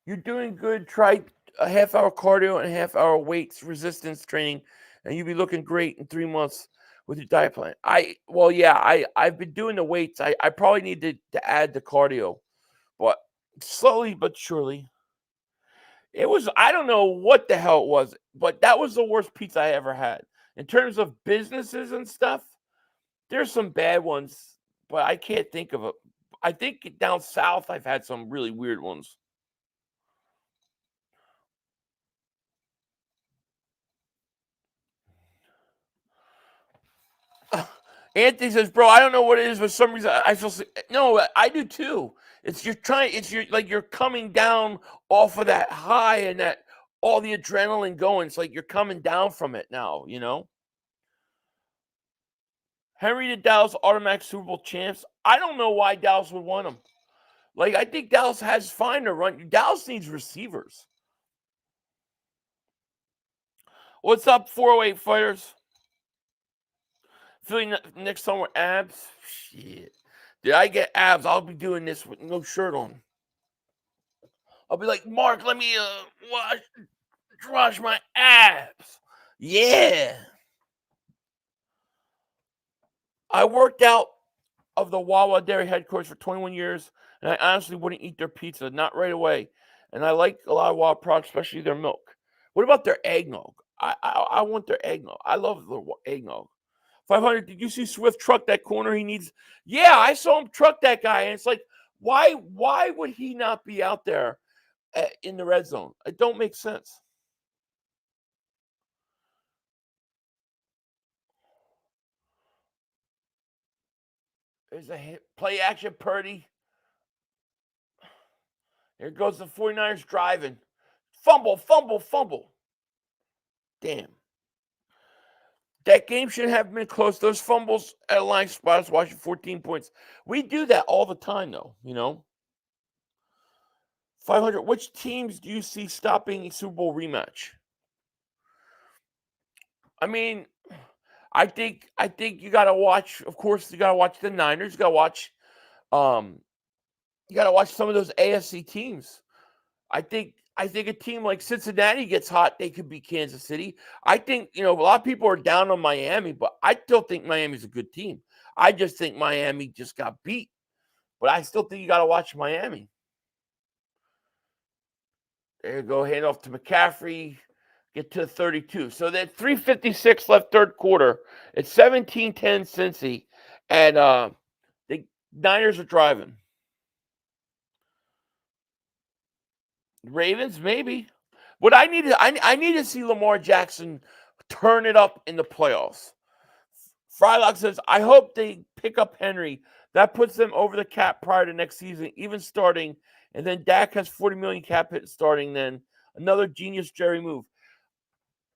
You're doing good. Try a half-hour cardio and a half-hour weights resistance training, and you'll be looking great in 3 months with your diet plan. I've been doing the weights. I probably need to add the cardio, but slowly but surely. It was, I don't know what the hell it was, but that was the worst pizza I ever had. In terms of businesses and stuff, there's some bad ones, but I can't think of it. I think down south I've had some really weird ones. Anthony says, "Bro, I don't know what it is. For some reason, I feel sick." No, I do too. It's you're trying. It's you're coming down off of that high and that all the adrenaline going. It's like you're coming down from it now. Henry to Dallas automatic Super Bowl champs. I don't know why Dallas would want them. Like I think Dallas has fine to run. Dallas needs receivers. What's up, 408 fighters? Feeling next time with abs? Shit. Did I get abs? I'll be doing this with no shirt on. I'll be like, Mark, let me wash my abs. Yeah. I worked out of the Wawa Dairy headquarters for 21 years, and I honestly wouldn't eat their pizza, not right away. And I like a lot of Wawa products, especially their milk. What about their eggnog? I want their eggnog. I love their eggnog. 500, did you see Swift truck that corner he needs? Yeah, I saw him truck that guy, and it's like, why would he not be out there in the red zone? It don't make sense. There's a hit, play action, Purdy. Here goes the 49ers driving. Fumble, fumble, fumble. Damn. That game shouldn't have been close. Those fumbles at a line spot us watching 14 points. We do that all the time, though, 500. Which teams do you see stopping a Super Bowl rematch? I mean, I think you got to watch. Of course, you got to watch the Niners. You got to watch. You got to watch some of those AFC teams. I think a team like Cincinnati gets hot, they could beat Kansas City. I think, a lot of people are down on Miami, but I still think Miami's a good team. I just think Miami just got beat. But I still think you got to watch Miami. There you go, hand off to McCaffrey, get to 32. So that 3:56 left third quarter. It's 17-10 Cincy, and the Niners are driving. Ravens, maybe. What I need to see Lamar Jackson turn it up in the playoffs. Frylock says, I hope they pick up Henry. That puts them over the cap prior to next season, even starting. And then Dak has $40 million cap hit starting. Then another genius Jerry move.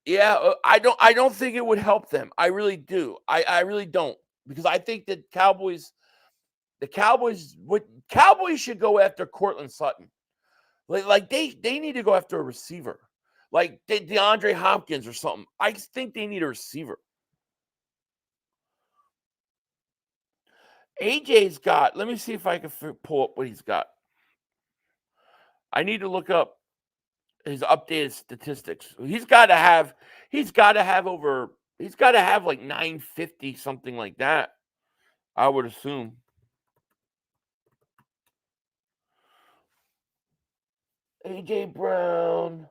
Yeah, I don't think it would help them. I really do. I really don't, because I think that the Cowboys should go after Cortland Sutton. Like they need to go after a receiver, like DeAndre Hopkins or something. I think they need a receiver. AJ's got. Let me see if I can pull up what he's got. I need to look up his updated statistics. He's got to have like 950, something like that, I would assume. AJ Brown.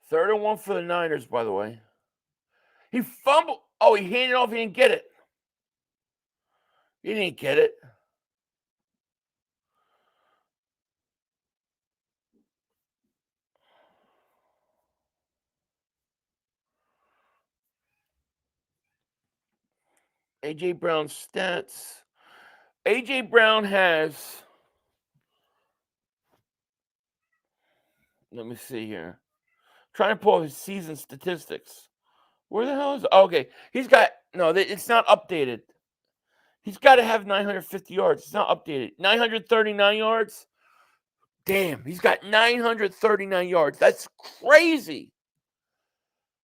Third and 1 for the Niners, by the way. He fumbled. Oh, he handed off. He didn't get it. He didn't get it. A.J. Brown's stats. A.J. Brown has, let me see here. Trying to pull his season statistics. Where the hell is, okay. He's got No, it's not updated. He's got to have 950 yards. It's not updated. 939 yards. Damn, he's got 939 yards. That's crazy.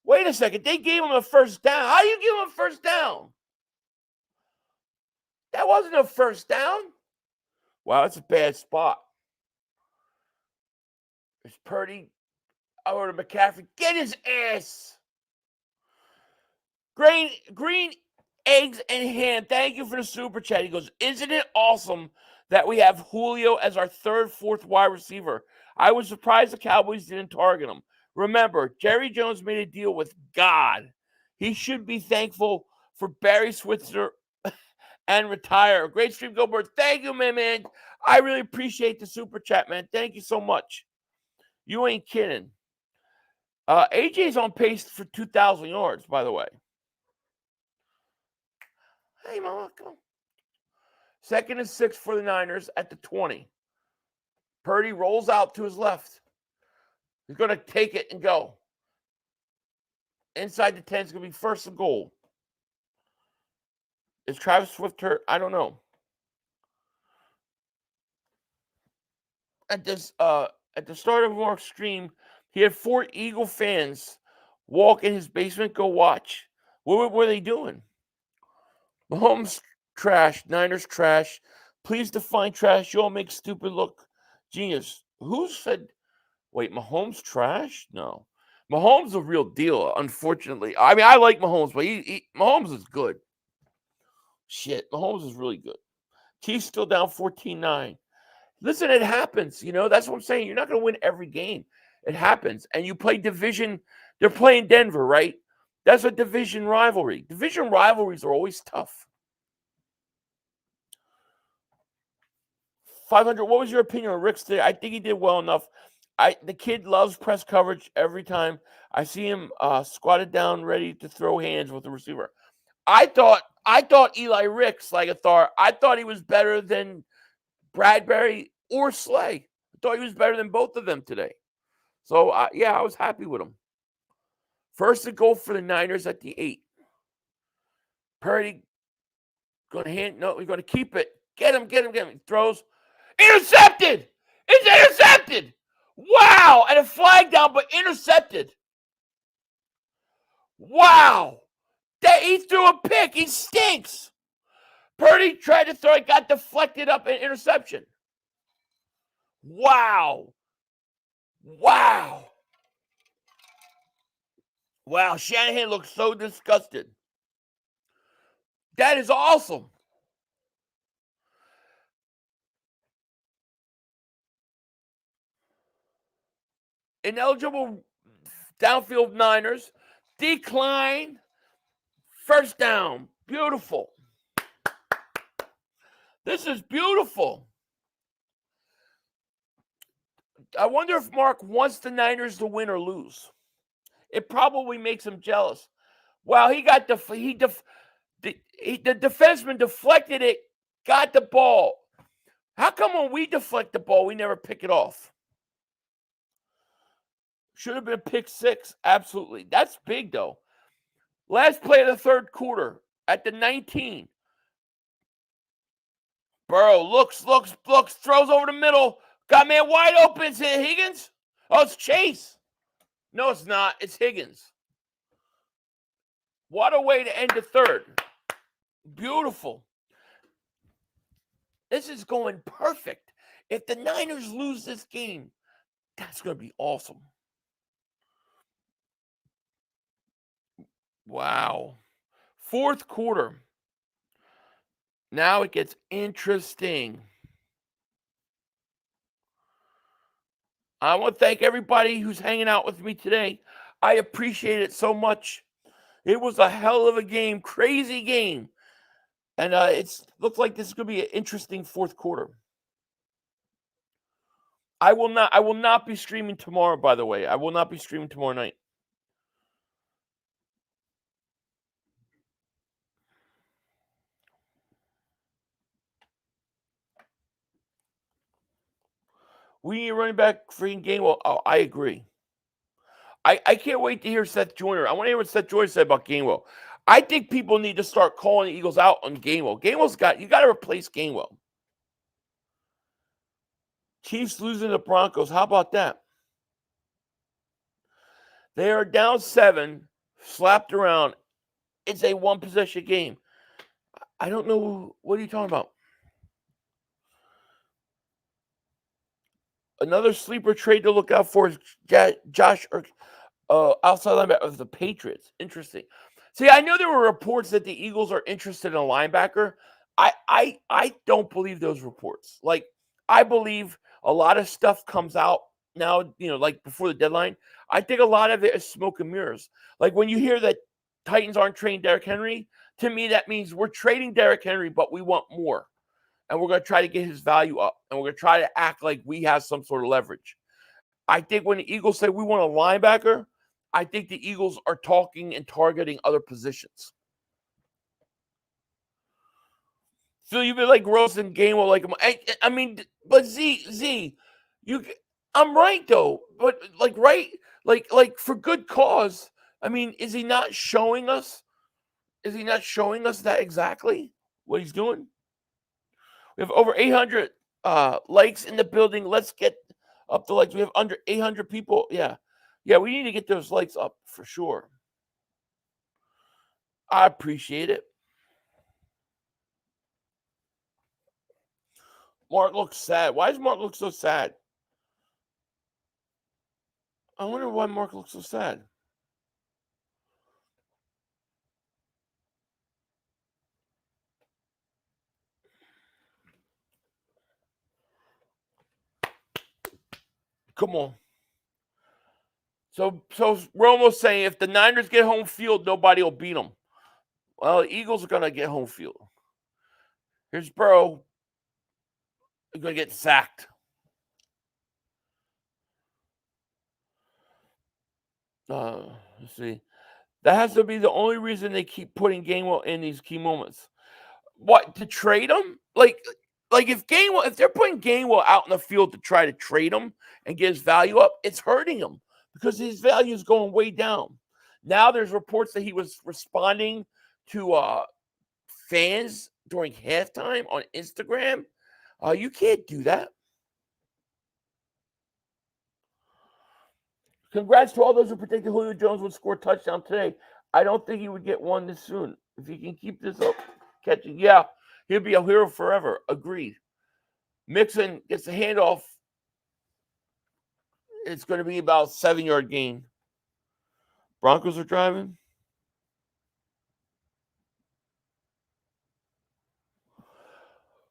Wait a second. They gave him a first down. How do you give him a first down? That wasn't a first down. Wow, that's a bad spot. It's Purdy over to McCaffrey. Get his ass. Green eggs and ham. Thank you for the super chat. He goes, isn't it awesome that we have Julio as our fourth wide receiver? I was surprised the Cowboys didn't target him. Remember, Jerry Jones made a deal with God. He should be thankful for Barry Switzer and retire. Great stream, go Birds. Thank you, man. I really appreciate the super chat, man. Thank you so much. You ain't kidding. AJ's on pace for 2,000 yards, by the way. Hey, Mama, come on. 2nd and 6 for the Niners at the 20. Purdy rolls out to his left. He's going to take it and go. Inside the 10 is going to be 1st and goal. Is Travis Swift hurt? I don't know. At the start of Mark's stream, he had 4 Eagle fans walk in his basement, go watch. What were they doing? Mahomes trash, Niners trash. Please define trash. You all make stupid look genius. Who said, wait, Mahomes trash? No. Mahomes is a real deal, unfortunately. I mean, I like Mahomes, but Mahomes is good. Shit, Mahomes is really good. Chiefs still down 14-9. Listen, it happens. You know, that's what I'm saying. You're not going to win every game. It happens. And you play division. They're playing Denver, right? That's a division rivalry. Division rivalries are always tough. 500, what was your opinion on Rick's today? I think he did well enough. The kid loves press coverage every time. I see him squatted down, ready to throw hands with the receiver. I thought Eli Ricks, like a Thar, I thought he was better than Bradbury or Slay. I thought he was better than both of them today. So, yeah, I was happy with him. 1st and goal for the Niners at the 8. Purdy going to he's going to keep it. Get him. He throws. Intercepted! It's intercepted! Wow! And a flag down, but intercepted. Wow! He threw a pick. He stinks. Purdy tried to throw it, got deflected up in interception. Wow. Wow, Shanahan looks so disgusted. That is awesome. Ineligible downfield Niners. Decline. 1st down. Beautiful. This is beautiful. I wonder if Mark wants the Niners to win or lose. It probably makes him jealous. Well, he got the defenseman deflected it, got the ball. How come when we deflect the ball, we never pick it off? Should have been pick 6. Absolutely. That's big, though. Last play of the 3rd quarter at the 19. Burrow looks, throws over the middle. Got man wide open. Is it Higgins? Oh, it's Chase. No, it's not. It's Higgins. What a way to end the 3rd. Beautiful. This is going perfect. If the Niners lose this game, that's going to be awesome. Wow. 4th quarter. Now it gets interesting. I want to thank everybody who's hanging out with me today. I appreciate it so much. It was a hell of a game, crazy game. And it looks like this is going to be an interesting 4th quarter. I will not be streaming tomorrow, by the way. I will not be streaming tomorrow night. We need a running back freaking Gainwell. Oh, I agree. I can't wait to hear Seth Joyner. I want to hear what Seth Joyner said about Gainwell. I think people need to start calling the Eagles out on Gainwell. You got to replace Gainwell. Chiefs losing to the Broncos. How about that? They are down 7, slapped around. It's a one-possession game. I don't know. What are you talking about? Another sleeper trade to look out for is Josh outside linebacker of the Patriots. Interesting. See, I know there were reports that the Eagles are interested in a linebacker. I don't believe those reports. Like, I believe a lot of stuff comes out now, like before the deadline. I think a lot of it is smoke and mirrors. Like when you hear that Titans aren't trading Derrick Henry, to me that means we're trading Derrick Henry, but we want more. And we're going to try to get his value up. And we're going to try to act like we have some sort of leverage. I think when the Eagles say we want a linebacker, I think the Eagles are talking and targeting other positions. So you've been like Rose and Gainwell, like I mean, but Z, I'm right though, but like for good cause. I mean, is he not showing us? Is he not showing us that exactly what he's doing? We have over 800 likes in the building. Let's get up the likes. We have under 800 people. Yeah, we need to get those likes up for sure. I appreciate it. Mark looks sad. Why does Mark look so sad? I wonder why Mark looks so sad. Come on. So Romo's saying if the Niners get home field, nobody will beat them. Well, the Eagles are going to get home field. Here's Burrow. He's going to get sacked. Let's see. That has to be the only reason they keep putting Gainwell in these key moments. What, to trade him? Like if they're putting Gainwell out in the field to try to trade him and get his value up, it's hurting him because his value is going way down. Now there's reports that he was responding to fans during halftime on Instagram. You can't do that. Congrats to all those who predicted Julio Jones would score a touchdown today. I don't think he would get one this soon. If he can keep this up, catching, he'll be a hero forever. Agreed. Mixon gets the handoff. It's going to be about 7-yard gain. Broncos are driving.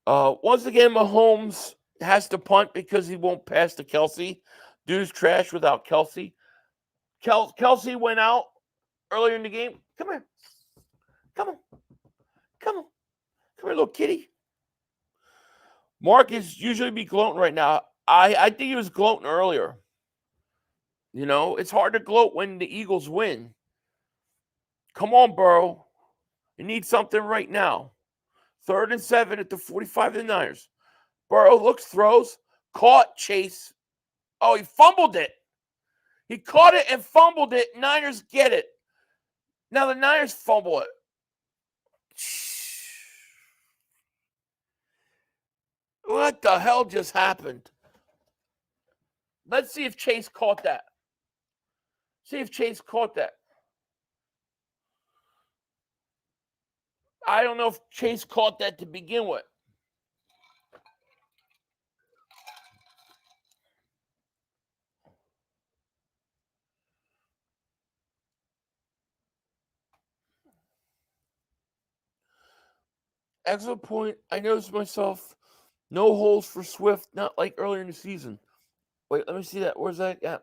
Once again, Mahomes has to punt because he won't pass to Kelsey. Dude's trash without Kelsey. Kelsey went out earlier in the game. Come here. Come here, little kitty. Mark is usually be gloating right now. I think he was gloating earlier. It's hard to gloat when the Eagles win. Come on, Burrow. You need something right now. 3rd and 7 at the 45 of the Niners. Burrow looks, throws, caught Chase. Oh, he fumbled it. He caught it and fumbled it. Niners get it. Now the Niners fumble it. What the hell just happened? Let's see if Chase caught that. I don't know if Chase caught that to begin with. Excellent point. I noticed myself. No holes for Swift, not like earlier in the season. Wait, let me see that. Where's that at?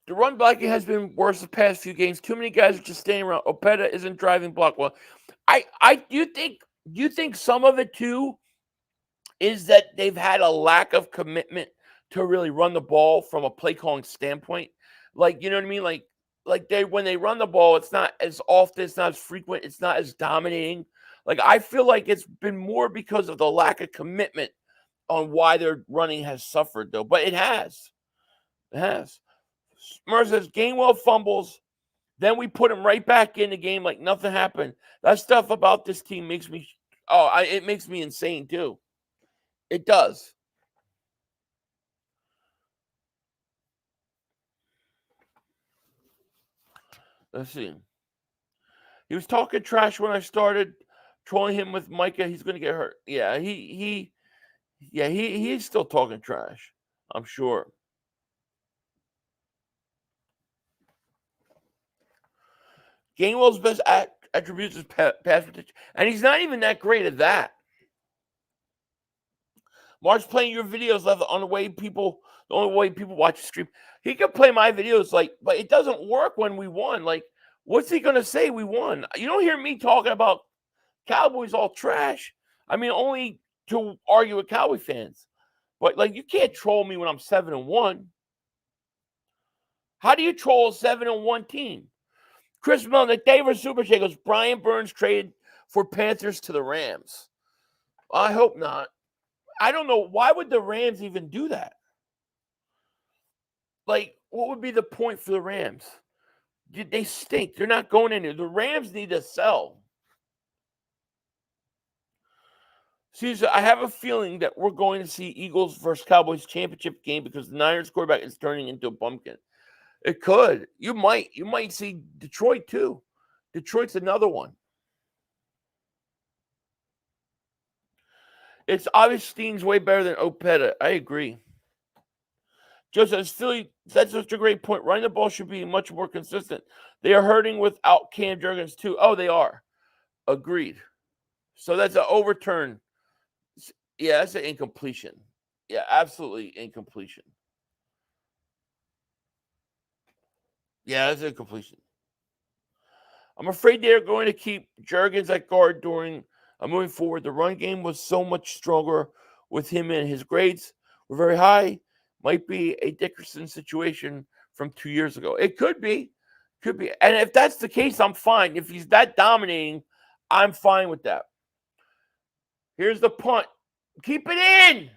The run blocking has been worse the past few games. Too many guys are just staying around. Opeta isn't driving block well. Do you think some of it too is that they've had a lack of commitment to really run the ball from a play calling standpoint? Like, you know what I mean? Like when they run the ball, it's not as often, it's not as frequent, it's not as dominating. Like, I feel like it's been more because of the lack of commitment on why their running has suffered, though. But it has. It has. Smurf says Gainwell fumbles. Then we put him right back in the game like nothing happened. That stuff about this team makes me it makes me insane too. It does. Let's see. He was talking trash when I started trolling him with Micah. He's going to get hurt. Yeah, he's still talking trash, I'm sure. Gainwell's best attributes is pass protection, and he's not even that great at that. Mark's playing your videos the only way people watch the stream. He could play my videos, but it doesn't work when we won. Like, what's he gonna say we won? You don't hear me talking about Cowboys all trash. I mean, only to argue with Cowboy fans. But you can't troll me when I'm 7-1. How do you troll a 7-1 team? Chris Melnick, David Super J goes, Brian Burns traded for Panthers to the Rams. I hope not. I don't know. Why would the Rams even do that? What would be the point for the Rams? They stink. They're not going anywhere. The Rams need to sell. Caesar, I have a feeling that we're going to see Eagles versus Cowboys championship game because the Niners quarterback is turning into a pumpkin. It could. You might see Detroit too. Detroit's another one. It's obvious Steen's way better than Opeta. I agree. Joe says, Philly, that's such a great point. Running the ball should be much more consistent. They are hurting without Cam Jurgens too. Oh, they are. Agreed. So that's an overturn. Yeah, that's an incompletion. Yeah, absolutely incompletion. Yeah, that's incompletion. I'm afraid they're going to keep Jurgens at guard moving forward. The run game was so much stronger with him, and his grades were very high. Might be a Dickerson situation from 2 years ago. It could be. And if that's the case, I'm fine. If he's that dominating, I'm fine with that. Here's the punt. Keep it in.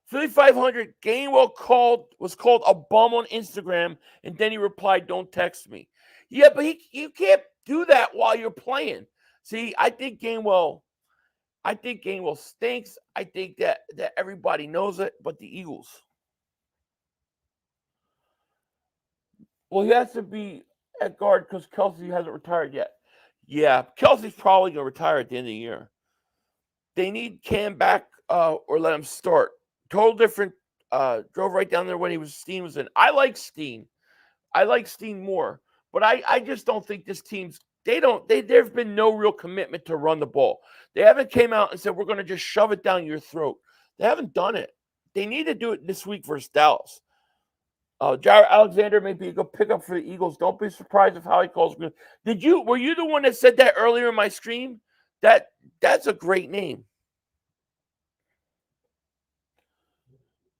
Philly 500, Gainwell was called a bum on Instagram, and then he replied, don't text me. Yeah, but you can't do that while you're playing. See, I think Gainwell stinks. I think that everybody knows it, but the Eagles. Well, he has to be at guard because Kelsey hasn't retired yet. Yeah, Kelsey's probably going to retire at the end of the year. They need Cam back or let him start. Total different. Drove right down there when Steen was in. I like Steen. I like Steen more. But I just don't think this team's there's been no real commitment to run the ball. They haven't came out and said we're going to just shove it down your throat. They haven't done it. They need to do it this week versus Dallas. Jared Alexander may be a good pickup for the Eagles. Don't be surprised if Howie calls me. Were you the one that said that earlier in my stream? That's a great name.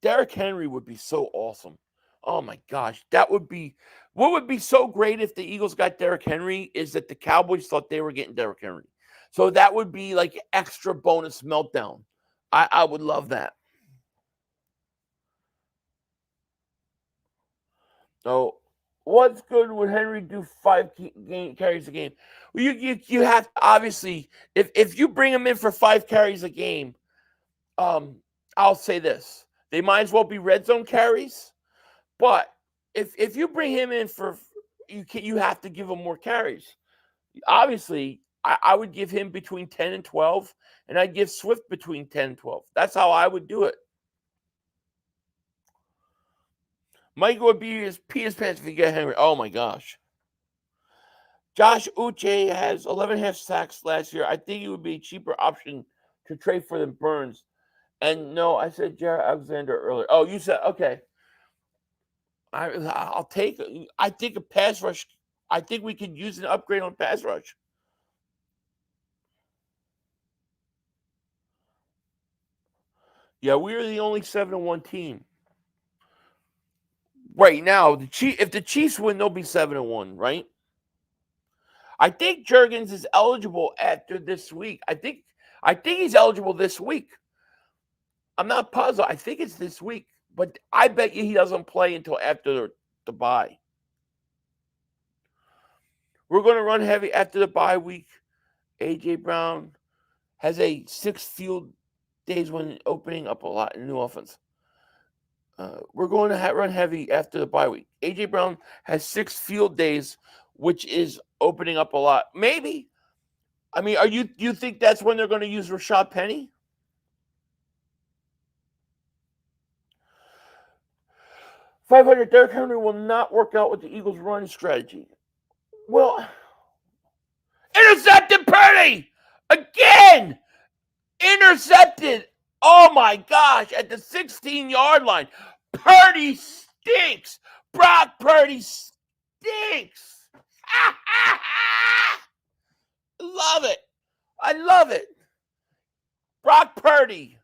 Derrick Henry would be so awesome. Oh my gosh, what would be so great if the Eagles got Derrick Henry is that the Cowboys thought they were getting Derrick Henry. So that would be like extra bonus meltdown. I would love that. So what's good? Would Henry do 5 carries a game? Well, you have to, obviously, if you bring him in for 5 carries a game, I'll say this. They might as well be red zone carries. But if you bring him in you have to give him more carries. Obviously, I would give him between 10 and 12, and I'd give Swift between 10 and 12. That's how I would do it. Mike would be his Peter's pants if you get Henry. Oh my gosh. Josh Uche has 11.5 sacks last year. I think it would be a cheaper option to trade for than Burns. And no, I said Jared Alexander earlier. Oh, you said okay. I'll take. I think a pass rush. I think we could use an upgrade on pass rush. Yeah, we're the only 7-1 team right now. If the Chiefs win, they'll be 7-1, right? I think Jurgens is eligible after this week. I think I think he's eligible this week. I'm not positive. I think it's this week, but I bet you he doesn't play until after the bye. We're going to run heavy after the bye week. A.J. Brown has a 6 field days when opening up a lot in new offense. We're going to run heavy after the bye week. A.J. Brown has 6 field days, which is opening up a lot. Maybe. I mean, do you think that's when they're going to use Rashad Penny? $500 Derrick Henry will not work out with the Eagles' running strategy. Well, intercepted Purdy again. Intercepted. Oh my gosh! At the 16-yard line, Purdy stinks. Brock Purdy stinks. Love it. I love it. Brock Purdy.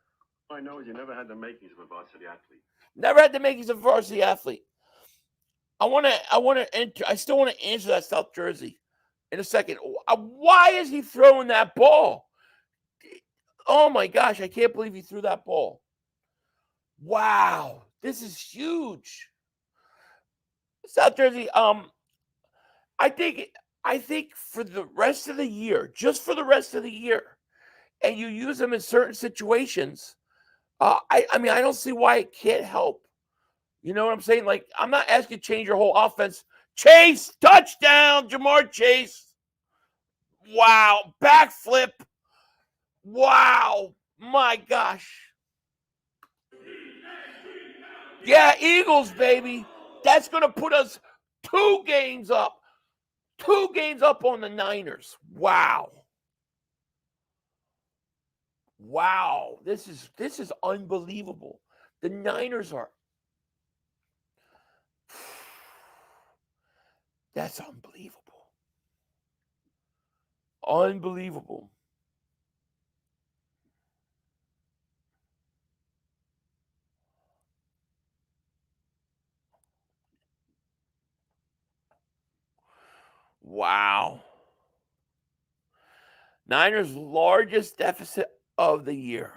All I know is you never had the makings of a varsity athlete. Never had the makings of a varsity athlete. I still want to answer that South Jersey in a second. Why is he throwing that ball? Oh my gosh, I can't believe he threw that ball. Wow, this is huge. South Jersey, I think for the rest of the year, just for the rest of the year, and you use them in certain situations, I mean, I don't see why it can't help. You know what I'm saying? Like, I'm not asking you to change your whole offense. Chase, touchdown, Jamar Chase. Wow, backflip. Wow, my gosh. Yeah, Eagles, baby. That's going to put us 2 games up. 2 games up on the Niners. Wow. Wow, this is unbelievable. The Niners are. That's unbelievable. Unbelievable. Wow. Niners' largest deficit of the year.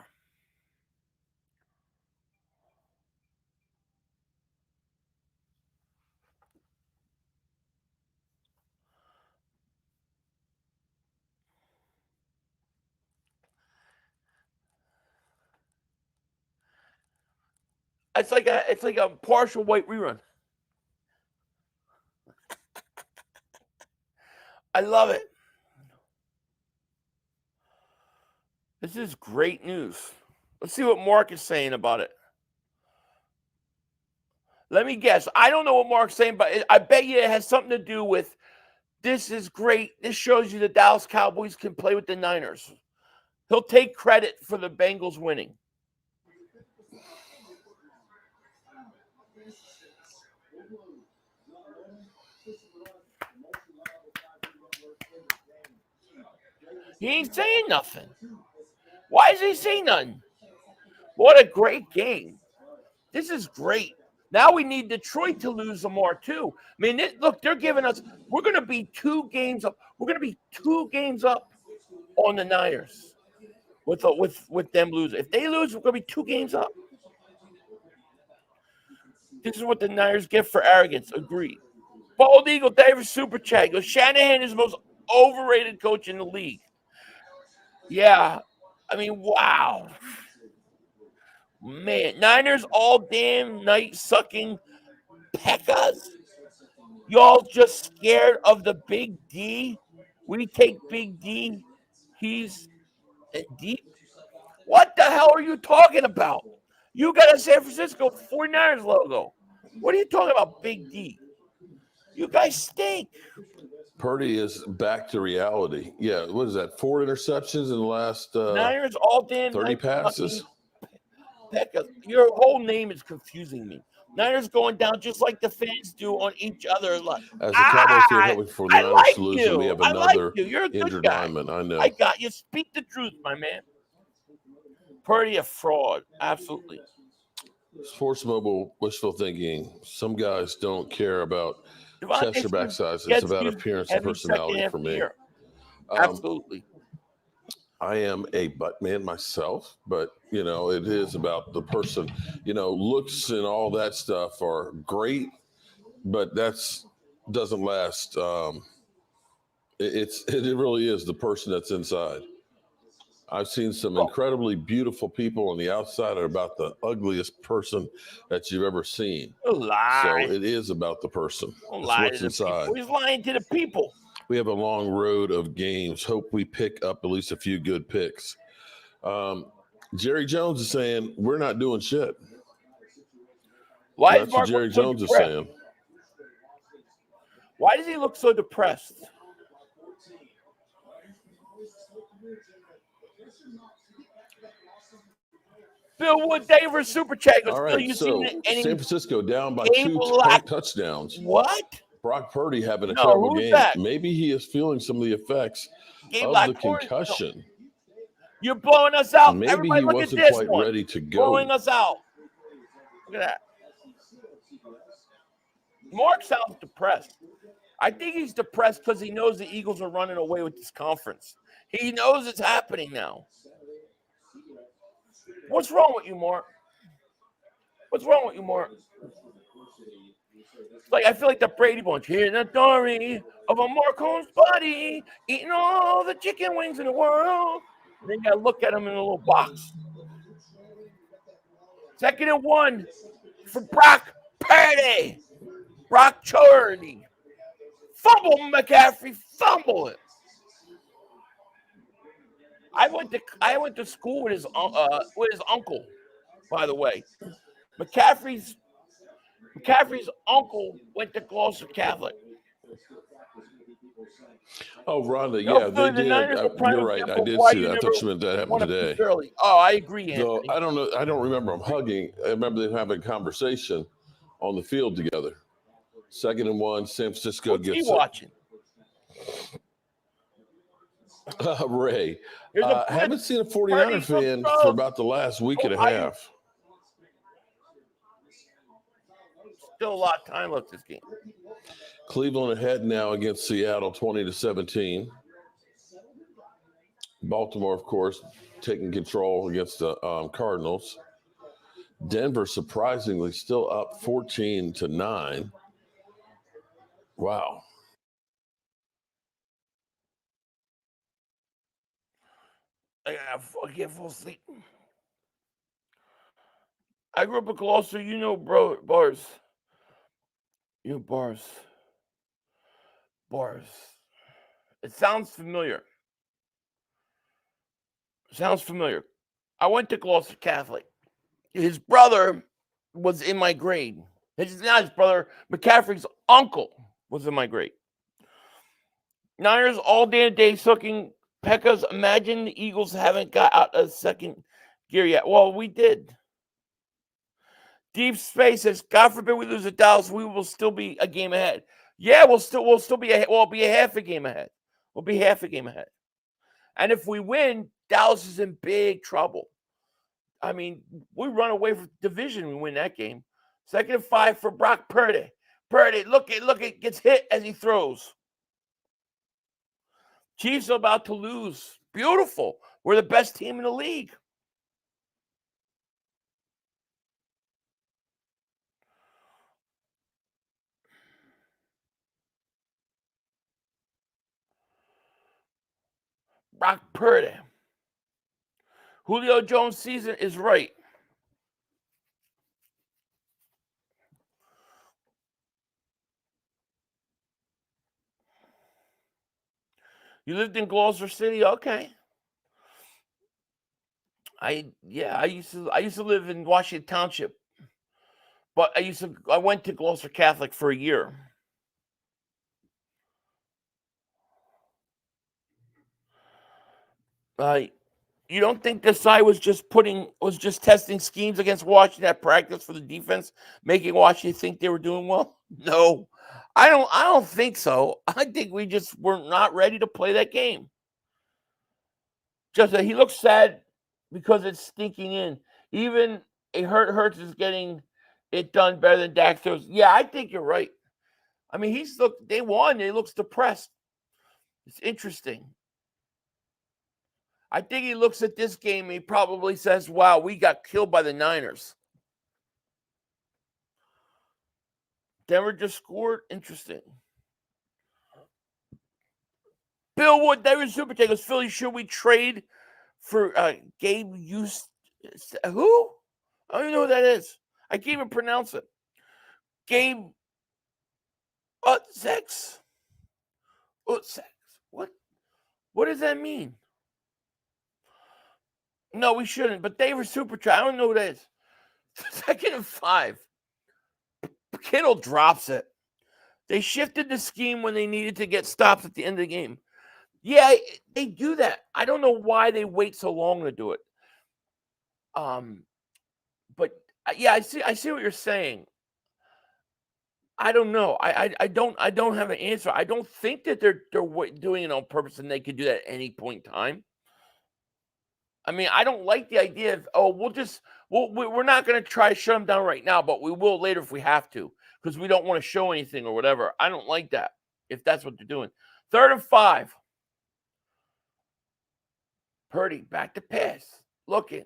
It's like a partial white rerun. I love it. This is great news. Let's see what Mark is saying about it. Let me guess. I don't know what Mark's saying, but I bet you it has something to do with this is great. This shows you the Dallas Cowboys can play with the Niners. He'll take credit for the Bengals winning. He ain't saying nothing. Why is he saying nothing? What a great game. This is great. Now we need Detroit to lose some more, too. I mean, look, they're giving us – we're going to be 2 games up. We're going to be 2 games up on the Niners with them losing. If they lose, we're going to be 2 games up. This is what the Niners get for arrogance. Agreed. Bald Eagle, David Super Chat goes, Shanahan is the most overrated coach in the league. Yeah. I mean, wow. Man, Niners all damn night sucking peckers. Y'all just scared of the Big D? We take Big D. He's deep. What the hell are you talking about? You got a San Francisco 49ers logo. What are you talking about, Big D? You guys stink. Purdy is back to reality. Yeah, what is that? 4 interceptions in the last Niners all damn 30 passes. Your whole name is confusing me. Niners going down just like the fans do on each other. As the Cowboys team hoping for the Niners to lose, and we have another You're a good injured guy. lineman. I know. I got you. Speak the truth, my man. Purdy a fraud. Absolutely. Sports mobile wishful thinking. Some guys don't care about chest or back size. It's about appearance and personality for me. Absolutely. I am a butt man myself, but it is about the person. Looks and all that stuff are great, but doesn't last. It really is the person that's inside. I've seen some incredibly beautiful people on the outside are about the ugliest person that you've ever seen. Don't lie. So it is about the person. Don't It's lie what's to the inside. people. He's lying to the people. We have a long road of games. Hope we pick up at least a few good picks. Jerry Jones is saying we're not doing shit. Why That's is what Mark Jerry so Jones is depressed? saying. Why does he look so depressed? Bill Wood, thank you for Super Chat. All right, so San Francisco down by 2 touchdowns. What? Brock Purdy having a terrible who's game. that? Maybe he is feeling some of the effects Game of like the concussion. You're blowing us out. Maybe Everybody he look wasn't at this quite one. ready to go. Blowing us out. Look at that. Mark sounds depressed. I think he's depressed because he knows the Eagles are running away with this conference. He knows it's happening now. What's wrong with you, Mark? What's wrong with you, Mark? It's like I feel like the Brady Bunch. Hear the story of a Mark Holmes buddy eating all the chicken wings in the world. And then you gotta look at him in a little box. 2nd and 1 for Brock Purdy. Brock Purdy. Fumble McCaffrey. Fumble it. I went to school with his uncle, by the way. McCaffrey's uncle went to Gloucester Catholic. Oh, Rhonda, yeah, they did. You're right. I did see that. I thought you meant that happened today. Oh, I agree, Anthony. So I don't know. I don't remember them hugging. I remember them having a conversation on the field together. 2nd and 1, San Francisco What's gets he watching? Ray. Haven't seen a 49er fan for about the last week and a half. Still a lot of time left this game. Cleveland ahead now against Seattle, 20-17. Baltimore, of course, taking control against the Cardinals. Denver surprisingly still up 14-9. Wow. I can't fall asleep. I grew up in Gloucester. Bars. Bars. It sounds familiar. I went to Gloucester Catholic. His brother was in my grade. Not his brother. McCaffrey's uncle was in my grade. Niners all day and day sucking Pekkas. Imagine the Eagles haven't got out of second gear yet. Well, we did. Deep Space says, God forbid we lose at Dallas, we will still be a game ahead. Yeah, we'll be a half a game ahead. We'll be half a game ahead. And if we win, Dallas is in big trouble. I mean, we run away from division, we win that game. 2nd and 5 for Brock Purdy. Purdy, look at, gets hit as he throws. Chiefs are about to lose. Beautiful. We're the best team in the league. Brock Purdy. Julio Jones' season is right. You lived in Gloucester City? Okay. I used to live in Washington Township. But I went to Gloucester Catholic for a year. You don't think Desai was just testing schemes against Washington at practice for the defense, making Washington think they were doing well? No, I don't think so. I think we just were not ready to play that game. Just that he looks sad because it's stinking in. Even Hurts is getting it done better than Dak throws. Yeah, I think you're right. I mean, they won. He looks depressed. It's interesting. I think he looks at this game and he probably says, wow, we got killed by the Niners. Denver just scored. Interesting. Bill Wood, David Super Take goes, Philly, should we trade for Gabe Use? Who? I don't even know who that is. I can't even pronounce it. Gabe Utzex. Utzex. What does that mean? No, we shouldn't. But David Super Chat, I don't know who that is. 2nd and 5. Kittle drops it. They shifted the scheme when they needed to get stops at the end of the game. Yeah, they do that. I don't know why they wait so long to do it. But yeah, I see what you're saying. I don't know. I don't have an answer. I don't think that they're doing it on purpose and they could do that at any point in time. I mean, I don't like the idea of we're not going to try to shut them down right now, but we will later if we have to because we don't want to show anything or whatever. I don't like that if that's what they're doing. 3rd and 5. Purdy back to pass. Looking.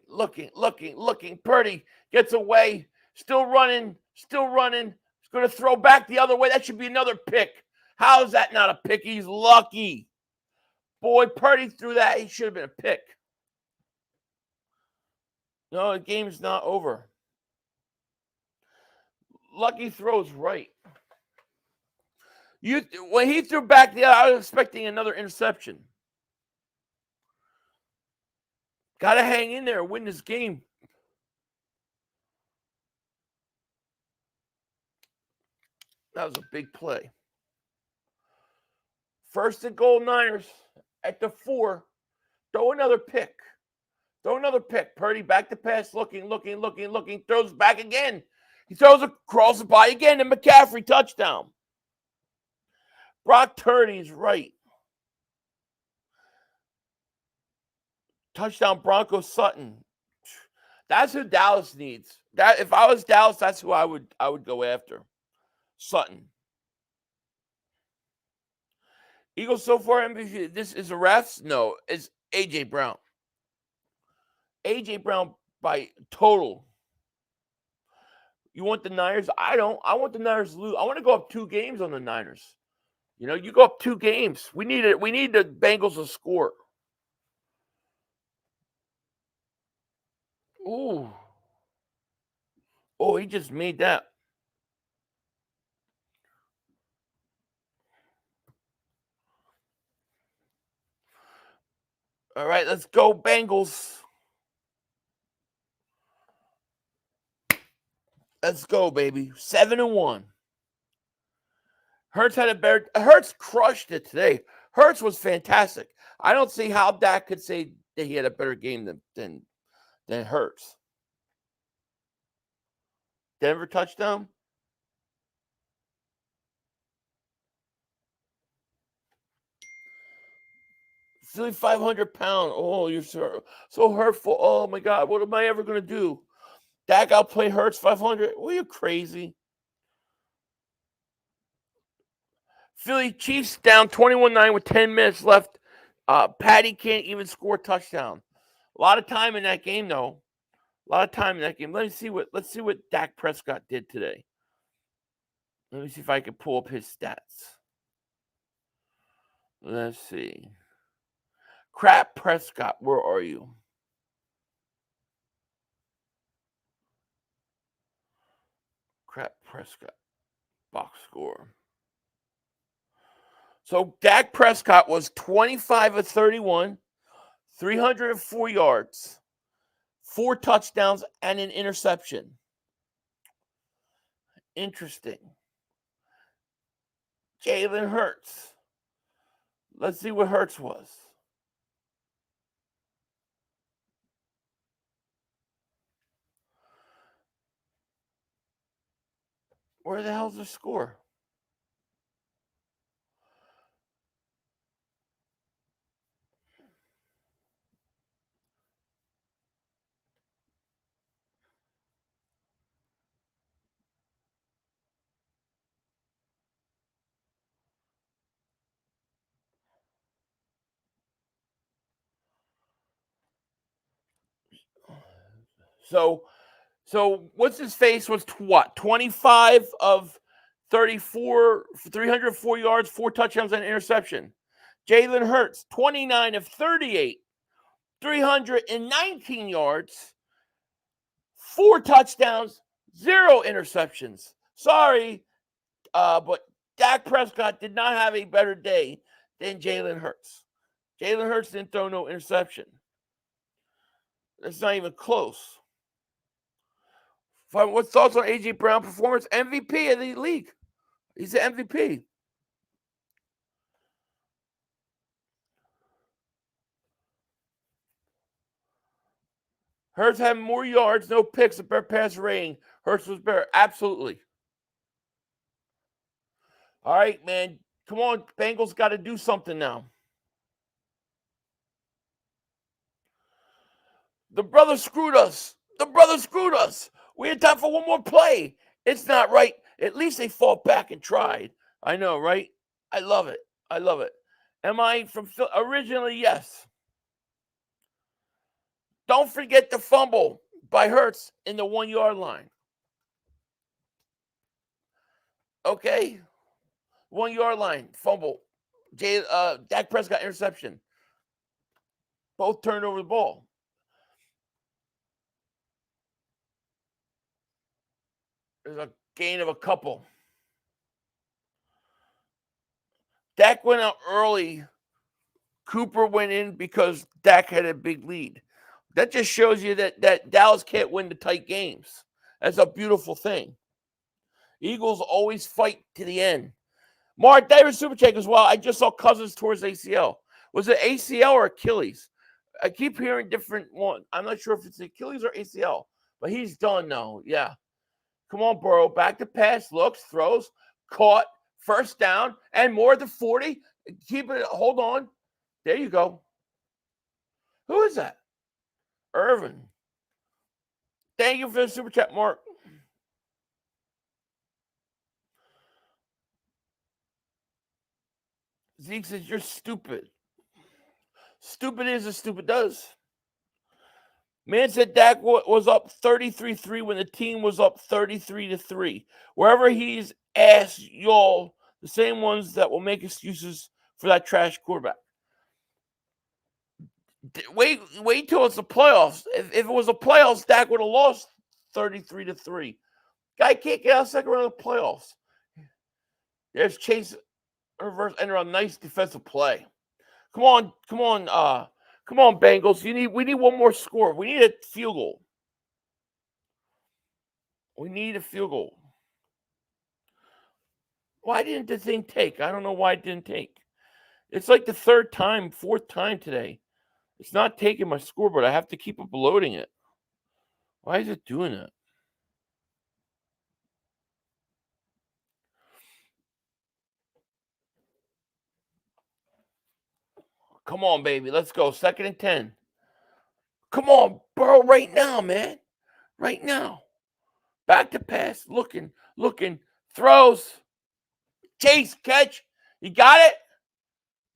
Purdy gets away. Still running. He's going to throw back the other way. That should be another pick. How is that not a pick? He's lucky. Boy, Purdy threw that. He should have been a pick. No, the game's not over. Lucky throws right. When he threw back the other, I was expecting another interception. Got to hang in there and win this game. That was a big play. 1st and goal, Niners at the 4. Throw another pick. Purdy back to pass, looking. Throws back again. He throws across the by again, and McCaffrey touchdown. Brock Purdy's right. Touchdown Broncos Sutton. That's who Dallas needs. That if I was Dallas, that's who I would go after. Sutton. Eagles so far MVP. This is a refs? No, it's AJ Brown. AJ Brown by total. You want the Niners? I don't. I want the Niners to lose. I want to go up 2 games on the Niners. You go up 2 games. We need it. We need the Bengals to score. Ooh. Oh, he just made that. All right, let's go Bengals. Let's go, baby. 7-1. Hurts crushed it today. Hurts was fantastic. I don't see how Dak could say that he had a better game than Hurts. Denver touchdown. Philly 500-pound. Oh, you're so hurtful. Oh my God, what am I ever gonna do? Dak outplay Hurts 500. Were you crazy? Philly Chiefs down 21-9 with 10 minutes left. Patty can't even score a touchdown. A lot of time in that game, though. A lot of time in that game. Let's see what Dak Prescott did today. Let me see if I can pull up his stats. Let's see. Crap Prescott, where are you? Crap Prescott. Box score. So Dak Prescott was 25 of 31, 304 yards, 4 touchdowns, and an interception. Interesting. Jalen Hurts. Let's see what Hurts was. Where the hell's the score? So what's his face was what? 25 of 34, 304 yards, 4 touchdowns and interception. Jalen Hurts, 29 of 38, 319 yards, 4 touchdowns, 0 interceptions. Sorry, but Dak Prescott did not have a better day than Jalen Hurts. Jalen Hurts didn't throw no interception. That's not even close. What's thoughts on A.J. Brown performance? MVP of the league. He's the MVP. Hurts had more yards, no picks, a better pass rating. Hurts was better. Absolutely. All right, man. Come on, Bengals got to do something now. The brother screwed us. We had time for one more play. It's not right. At least they fought back and tried. I know, right? I love it. Am I from originally? Yes. Don't forget the fumble by Hurts in the 1 yard line. Okay? 1 yard line, fumble. Dak Prescott interception. Both turned over the ball. There's a gain of a couple. Dak went out early. Cooper went in because Dak had a big lead. That just shows you that Dallas can't win the tight games. That's a beautiful thing. Eagles always fight to the end. Mark Davis Super Check as well. I just saw Cousins towards ACL. Was it ACL or Achilles? I keep hearing different one. I'm not sure if it's Achilles or ACL, but he's done now. Yeah. Come on, Burrow. Back to pass, looks, throws, caught, first down, and more than 40. Keep it. Hold on. There you go. Who is that? Irvin. Thank you for the Super Chat, Mark. Zeke says, you're stupid. Stupid is as stupid does. Man said Dak was up 33-3 when the team was up 33-3. Wherever he's asked y'all, the same ones that will make excuses for that trash quarterback. Wait till it's the playoffs. If it was the playoffs, Dak would have lost 33-3. Guy can't get out of second round of the playoffs. There's Chase reverse enter a nice defensive play. Come on, Bengals. We need one more score. We need a field goal. Why didn't the thing take? I don't know why it didn't take. It's like the fourth time today. It's not taking my scoreboard. I have to keep uploading it. Why is it doing that? Come on, baby. Let's go. 2nd and 10. Come on, Burrow, right now, man. Right now. Back to pass. Looking. Throws. Chase, catch. You got it?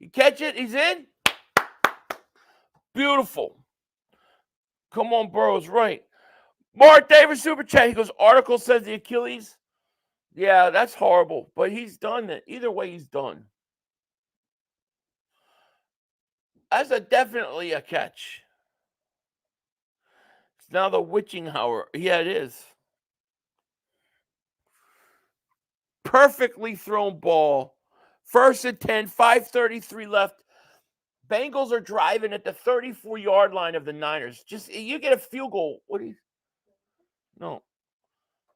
You catch it? He's in? Beautiful. Come on, Burrow's right. Mark Davis Super Chat. He goes, article says the Achilles. Yeah, that's horrible. But he's done it. Either way, he's done. That's definitely a catch. It's now the witching hour. Yeah, it is. Perfectly thrown ball. 1st and 10, 5:33 left. Bengals are driving at the 34-yard line of the Niners. Just you get a field goal. No.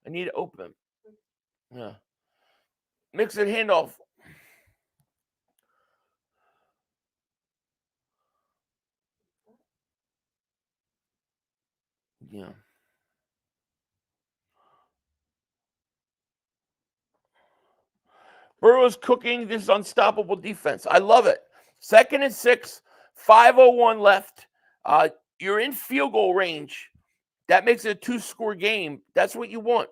I need to open. Yeah. Mix it handoff. Yeah. Burrow's cooking this unstoppable defense. I love it. 2nd and 6, 5:01 left. You're in field goal range. That makes it a 2-score game. That's what you want.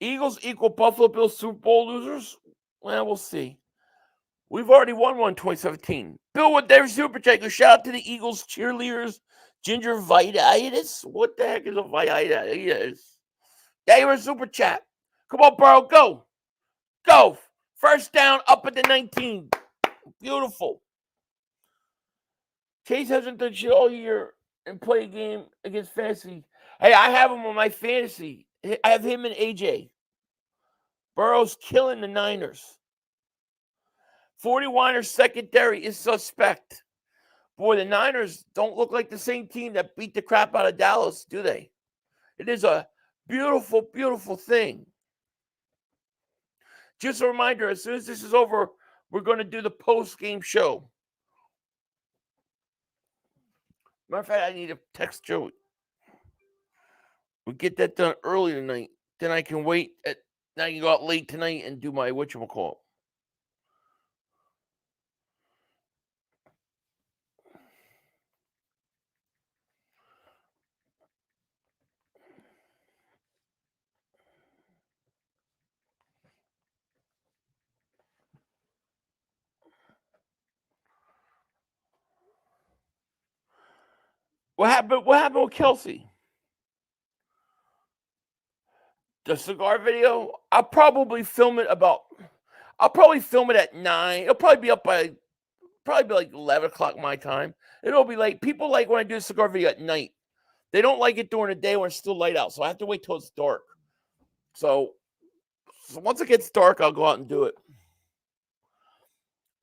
Eagles equal Buffalo Bills Super Bowl losers? Well, we'll see. We've already won one in 2017. Bill with their Super Checker. Shout out to the Eagles cheerleaders, Gingivitis? What the heck is a vitis? Yeah, you're a super chat. Come on, Burrow, go. Go. First down, up at the 19. Beautiful. Chase hasn't done shit all year and play a game against fantasy. Hey, I have him on my fantasy. I have him and AJ. Burrow's killing the Niners. 49ers secondary is suspect. Boy, the Niners don't look like the same team that beat the crap out of Dallas, do they? It is a beautiful, beautiful thing. Just a reminder, as soon as this is over, we're going to do the post-game show. Matter of fact, I need to text Joey. We'll get that done early tonight. Then I can wait. Then I can go out late tonight and do my whatchamacallit. What happened with Kelsey? The cigar video? I'll probably film it at 9. It'll probably be up by like 11 o'clock my time. It'll be like, people like when I do a cigar video at night. They don't like it during the day when it's still light out. So I have to wait till it's dark. So once it gets dark, I'll go out and do it.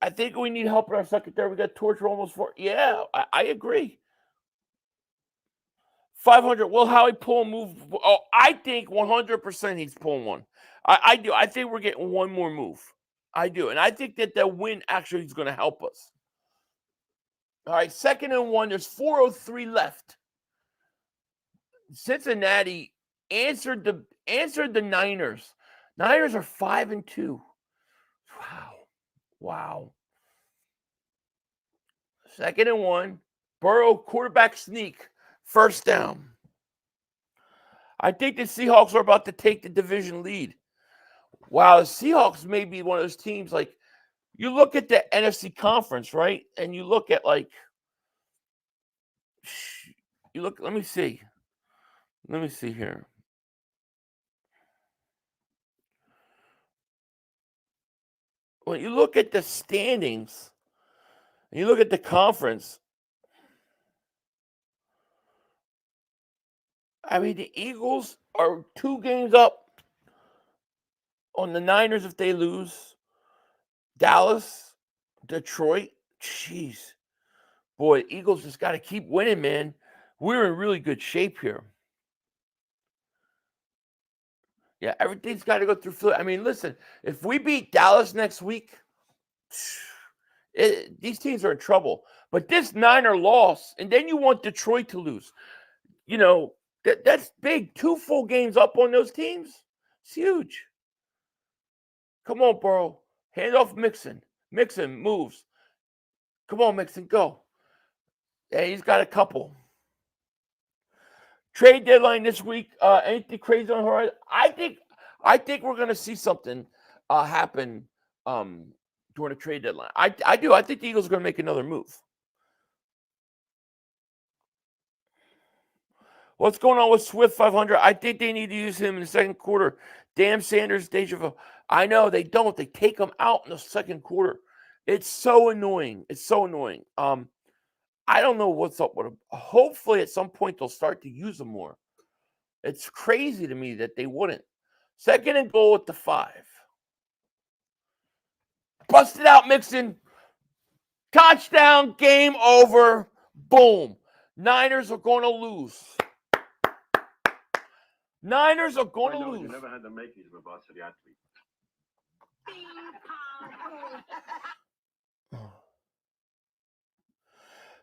I think we need help in our secondary. We got torture almost 4. Yeah, I agree. 500. Will Howie pull a move? Oh, I think 100% he's pulling one. I do. I think we're getting one more move. I do. And I think that the win actually is going to help us. All right, 2nd and 1. There's 4:03 left. Cincinnati answered the Niners. Niners are 5-2. Wow. 2nd and 1. Burrow quarterback sneak. First down. I think the Seahawks are about to take the division lead. Wow, the Seahawks may be one of those teams, like, you look at the NFC conference, right? And you look at, like, let me see. Let me see here. When you look at the standings, and you look at the conference, I mean, the Eagles are 2 games up on the Niners if they lose. Dallas, Detroit, jeez. Boy, Eagles just got to keep winning, man. We're in really good shape here. Yeah, everything's got to go through Philly. I mean, listen, if we beat Dallas next week, these teams are in trouble. But this Niner loss, and then you want Detroit to lose. You know, that's big. 2 full games up on those teams. It's huge. Come on, Burrow. Hand off Mixon. Mixon moves. Come on, Mixon, go. Yeah, he's got a couple. Trade deadline this week. Anything crazy on the horizon? I think we're going to see something happen during the trade deadline. I do. I think the Eagles are going to make another move. What's going on with Swift 500? I think they need to use him in the second quarter. Damn Sanders, deja vu. I know they don't. They take him out in the second quarter. It's so annoying. It's so annoying. I don't know what's up with him. Hopefully, at some point, they'll start to use him more. It's crazy to me that they wouldn't. 2nd and goal at the 5. Busted out, Mixon. Touchdown, game over. Boom. Niners are going to lose. Niners are going to lose. You never had the makings of a varsity athlete.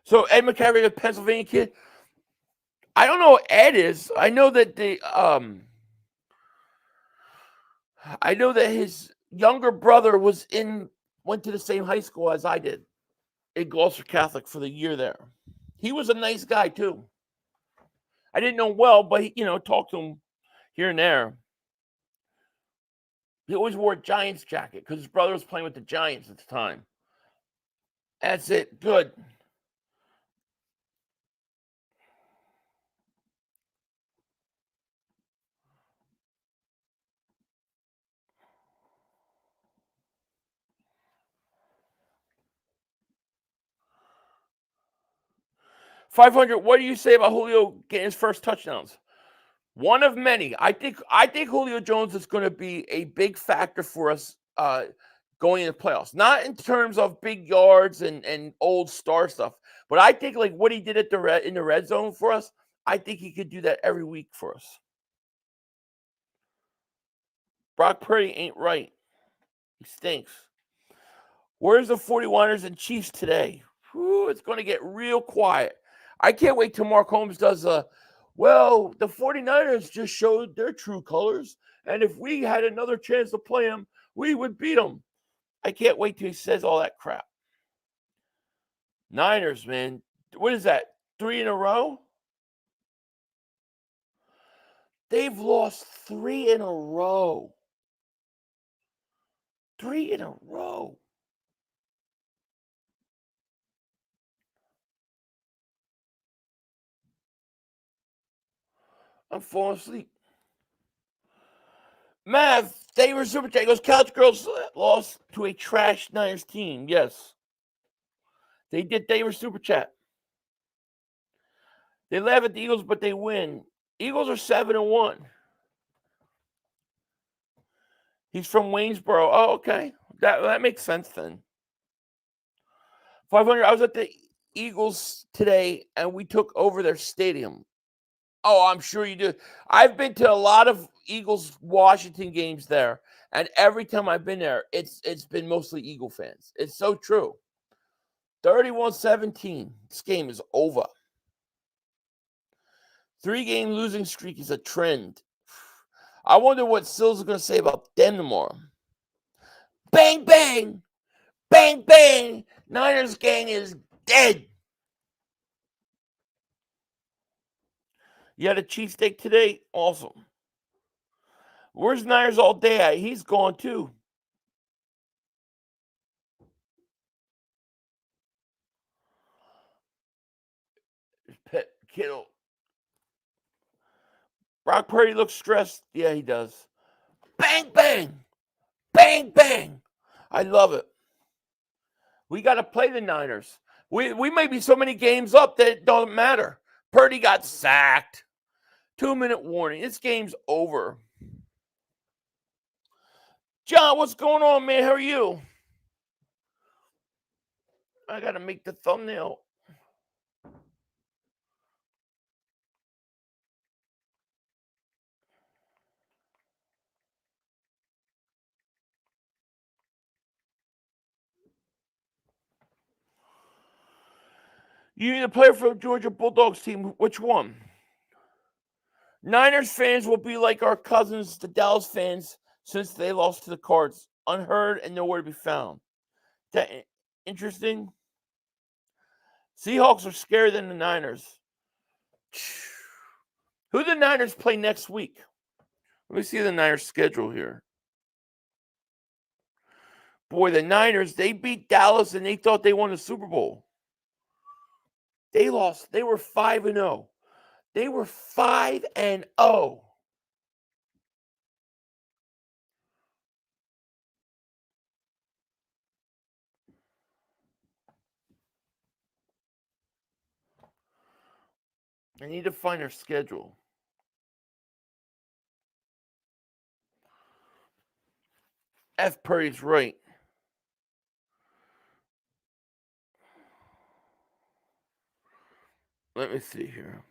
So Ed McCaffrey, the Pennsylvania kid. I don't know what Ed is. I know that his younger brother went to the same high school as I did in Gloucester Catholic for the year there. He was a nice guy too. I didn't know him well, but he, talked to him here and there. He always wore a Giants jacket because his brother was playing with the Giants at the time. That's it. Good. 500. What do you say about Julio getting his first touchdowns? One of many. I think Julio Jones is going to be a big factor for us going into playoffs. Not in terms of big yards and old star stuff, but I think like what he did at in the red zone for us, I think he could do that every week for us. Brock Purdy ain't right. He stinks. Where's the 49ers and Chiefs today? Whew, it's going to get real quiet. I can't wait till Mark Holmes does well, the 49ers just showed their true colors, and if we had another chance to play them, we would beat them. I can't wait till he says all that crap. Niners, man. What is that? 3 in a row? They've lost 3 in a row. 3 in a row. I'm falling asleep. Mav, they were super chat. Goes, Couch Girls lost to a trash Niners team. Yes. They did. They were super chat. They laugh at the Eagles, but they win. Eagles are 7-1. He's from Waynesboro. Oh, okay. That makes sense then. 500. I was at the Eagles today, and we took over their stadium. Oh, I'm sure you do. I've been to a lot of Eagles-Washington games there, and every time I've been there, it's been mostly Eagle fans. It's so true. 31-17. This game is over. 3-game losing streak is a trend. I wonder what Sills is going to say about them tomorrow. Bang, bang. Bang, bang. Niners gang is dead. You had a cheesesteak today? Awesome. Where's Niners all day at? He's gone too. Pet Kittle. Brock Purdy looks stressed. Yeah, he does. Bang, bang. Bang, bang. I love it. We got to play the Niners. We may be so many games up that it doesn't matter. Purdy got sacked. 2-minute warning. This game's over. John, what's going on, man? How are you? I got to make the thumbnail. You need a player for the Georgia Bulldogs team. Which one? Niners fans will be like our cousins, the Dallas fans, since they lost to the Cards. Unheard and nowhere to be found. That interesting? Seahawks are scarier than the Niners. Who do the Niners play next week? Let me see the Niners schedule here. Boy, the Niners, they beat Dallas and they thought they won the Super Bowl. They lost. They were 5-0. They were 5-0. I need to find their schedule. F. Purdy's right. Let me see here.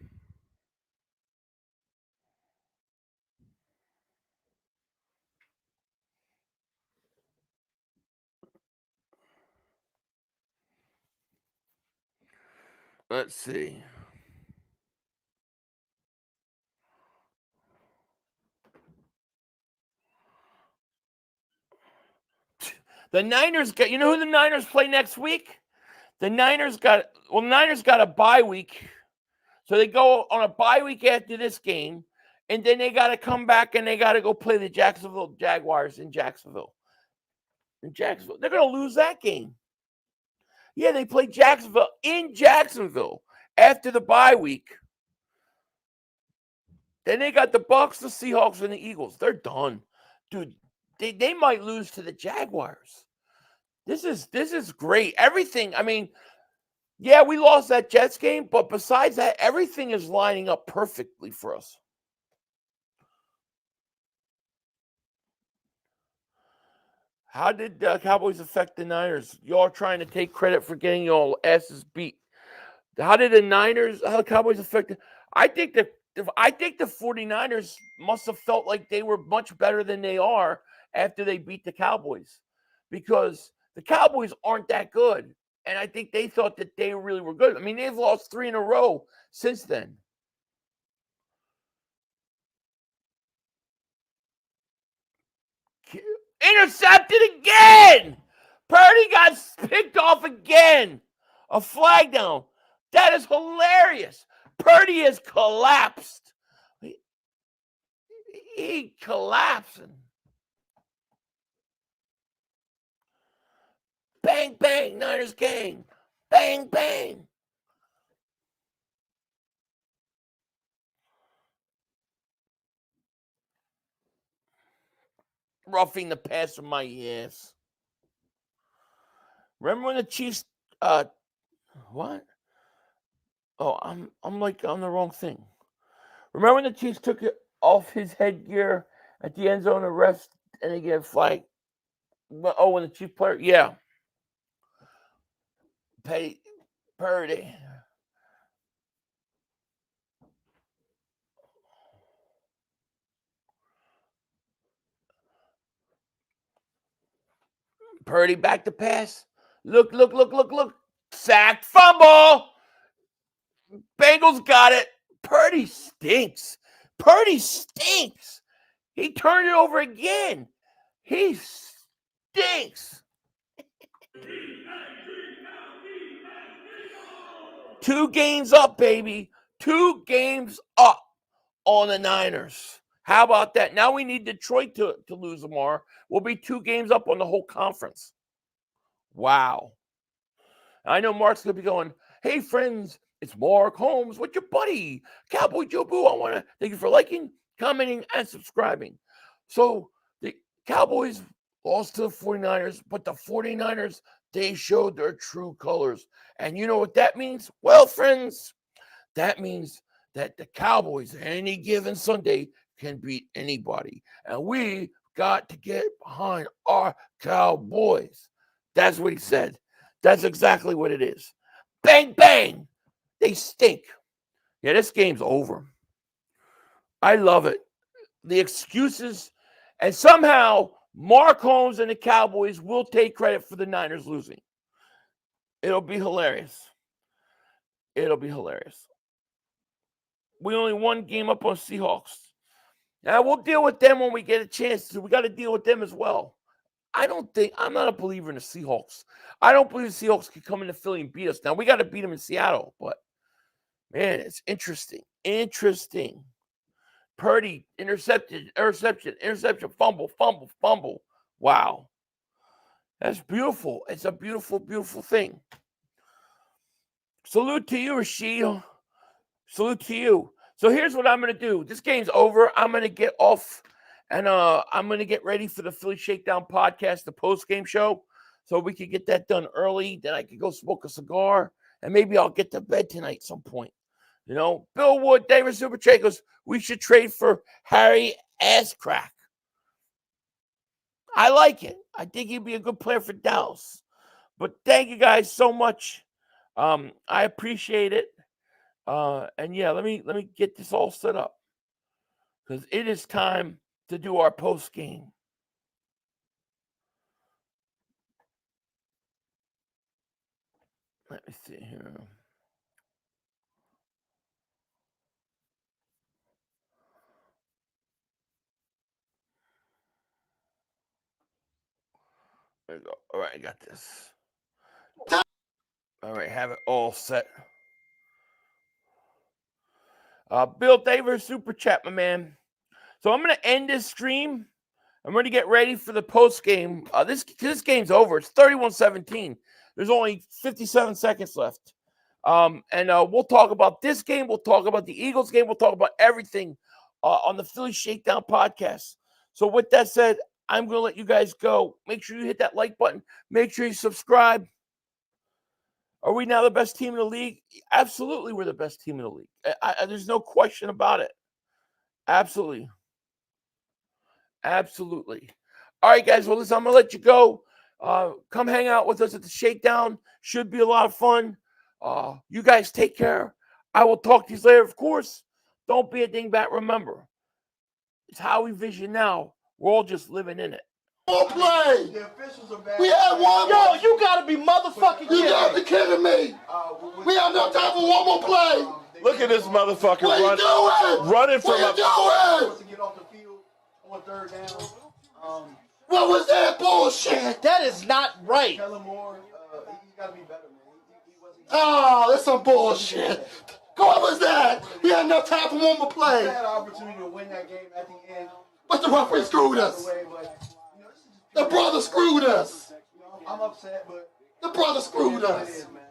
Let's see. The Niners got, you know who the Niners play next week? The Niners got a bye week. So they go on a bye week after this game, and then they got to come back and they got to go play the Jacksonville Jaguars in Jacksonville. They're going to lose that game. Yeah, they play Jacksonville in Jacksonville after the bye week. Then they got the Bucs, the Seahawks, and the Eagles. They're done. Dude, they might lose to the Jaguars. This is great. Everything, I mean, Yeah, we lost that Jets game, but besides that, everything is lining up perfectly for us. How did the Cowboys affect the Niners? Y'all trying to take credit for getting y'all asses beat. How did the Cowboys affect it? I think the 49ers must have felt like they were much better than they are after they beat the Cowboys, because the Cowboys aren't that good. And I think they thought that they really were good. I mean, they've lost 3 in a row since then. Intercepted again. Purdy got picked off again. A flag down. That is hilarious. Purdy has collapsed. He collapsing. Bang, bang, Niners gang. Bang, bang. Roughing the passer, my ass. Remember when the Chiefs what? Oh, I'm like on the wrong thing. Remember when the Chiefs took it off his headgear at the end zone, the refs, and they get a flag? Oh, when the Chief player, yeah. Purdy. Purdy back to pass. Look. Sack, fumble. Bengals got it. Purdy stinks. He turned it over again. He stinks. 2 games up, baby. 2 games up on the Niners. How about that? Now we need Detroit to lose tomorrow. We'll be 2 games up on the whole conference. Wow. I know Mark's going to be going, hey, friends, it's Mark Holmes with your buddy, Cowboy Joe Boo. I want to thank you for liking, commenting, and subscribing. So the Cowboys lost to the 49ers, but the 49ers, they showed their true colors. And you know what that means? Well, friends, that means that the Cowboys, any given Sunday, can beat anybody. And we got to get behind our Cowboys. That's what he said. That's exactly what it is. Bang, bang. They stink. Yeah, this game's over. I love it. The excuses. And somehow, Mark Holmes and the Cowboys will take credit for the Niners losing. It'll be hilarious. We only 1 game up on Seahawks. Now, we'll deal with them when we get a chance to. We got to deal with them as well. I'm not a believer in the Seahawks. I don't believe the Seahawks can come into Philly and beat us. Now, we got to beat them in Seattle, but, man, it's interesting. Purdy, interception, fumble. Wow. That's beautiful. It's a beautiful, beautiful thing. Salute to you, Rashid. Salute to you. So here's what I'm going to do. This game's over. I'm going to get off, and I'm going to get ready for the Philly Shakedown podcast, the post-game show, so we can get that done early. Then I can go smoke a cigar, and maybe I'll get to bed tonight at some point. You know, Bill Wood, David Super goes, we should trade for Harry Asscrack. I like it. I think he'd be a good player for Dallas. But thank you guys so much. I appreciate it. And yeah, let me get this all set up, because it is time to do our post game. Let me see here. There we go. All right, I got this. All right, have it all set. Bill Davis, super chat, my man. So I'm going to end this stream. I'm going to get ready for the post game. This game's over. It's 31-17. There's only 57 seconds left. And we'll talk about this game. We'll talk about the Eagles game. We'll talk about everything on the Philly Shakedown podcast. So with that said, I'm going to let you guys go. Make sure you hit that like button. Make sure you subscribe. Are we now the best team in the league? Absolutely, we're the best team in the league. There's no question about it. Absolutely. Absolutely. All right, guys. Well, listen, I'm going to let you go. Come hang out with us at the Shakedown. Should be a lot of fun. You guys take care. I will talk to you later, of course. Don't be a dingbat. Remember, it's how we vision now. We're all just living in it. More play. The officials are bad. We had one. Yo, you gotta be motherfucking You kidding gotta me. be kidding me. We have no time for one more play. Look at this motherfucker What are you doing? running from What are you doing? To get off the field on third down. What was that bullshit? That is not right. Kellen Moore, he's got to be better, man. He wasn't. Oh, that's some bullshit. What was that? We had no time for one more He play. had an opportunity to win that game at the end. But the referee screwed us. Way, but, you know, this is just The brother screwed us. I'm upset, but The brother screwed it us. is, man.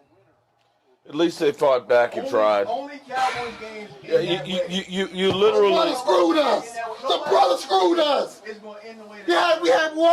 At least they fought back and tried. Only Cowboys games. Yeah, you The literally. brother screwed us. The brother screwed us. It's going to end the way We had one.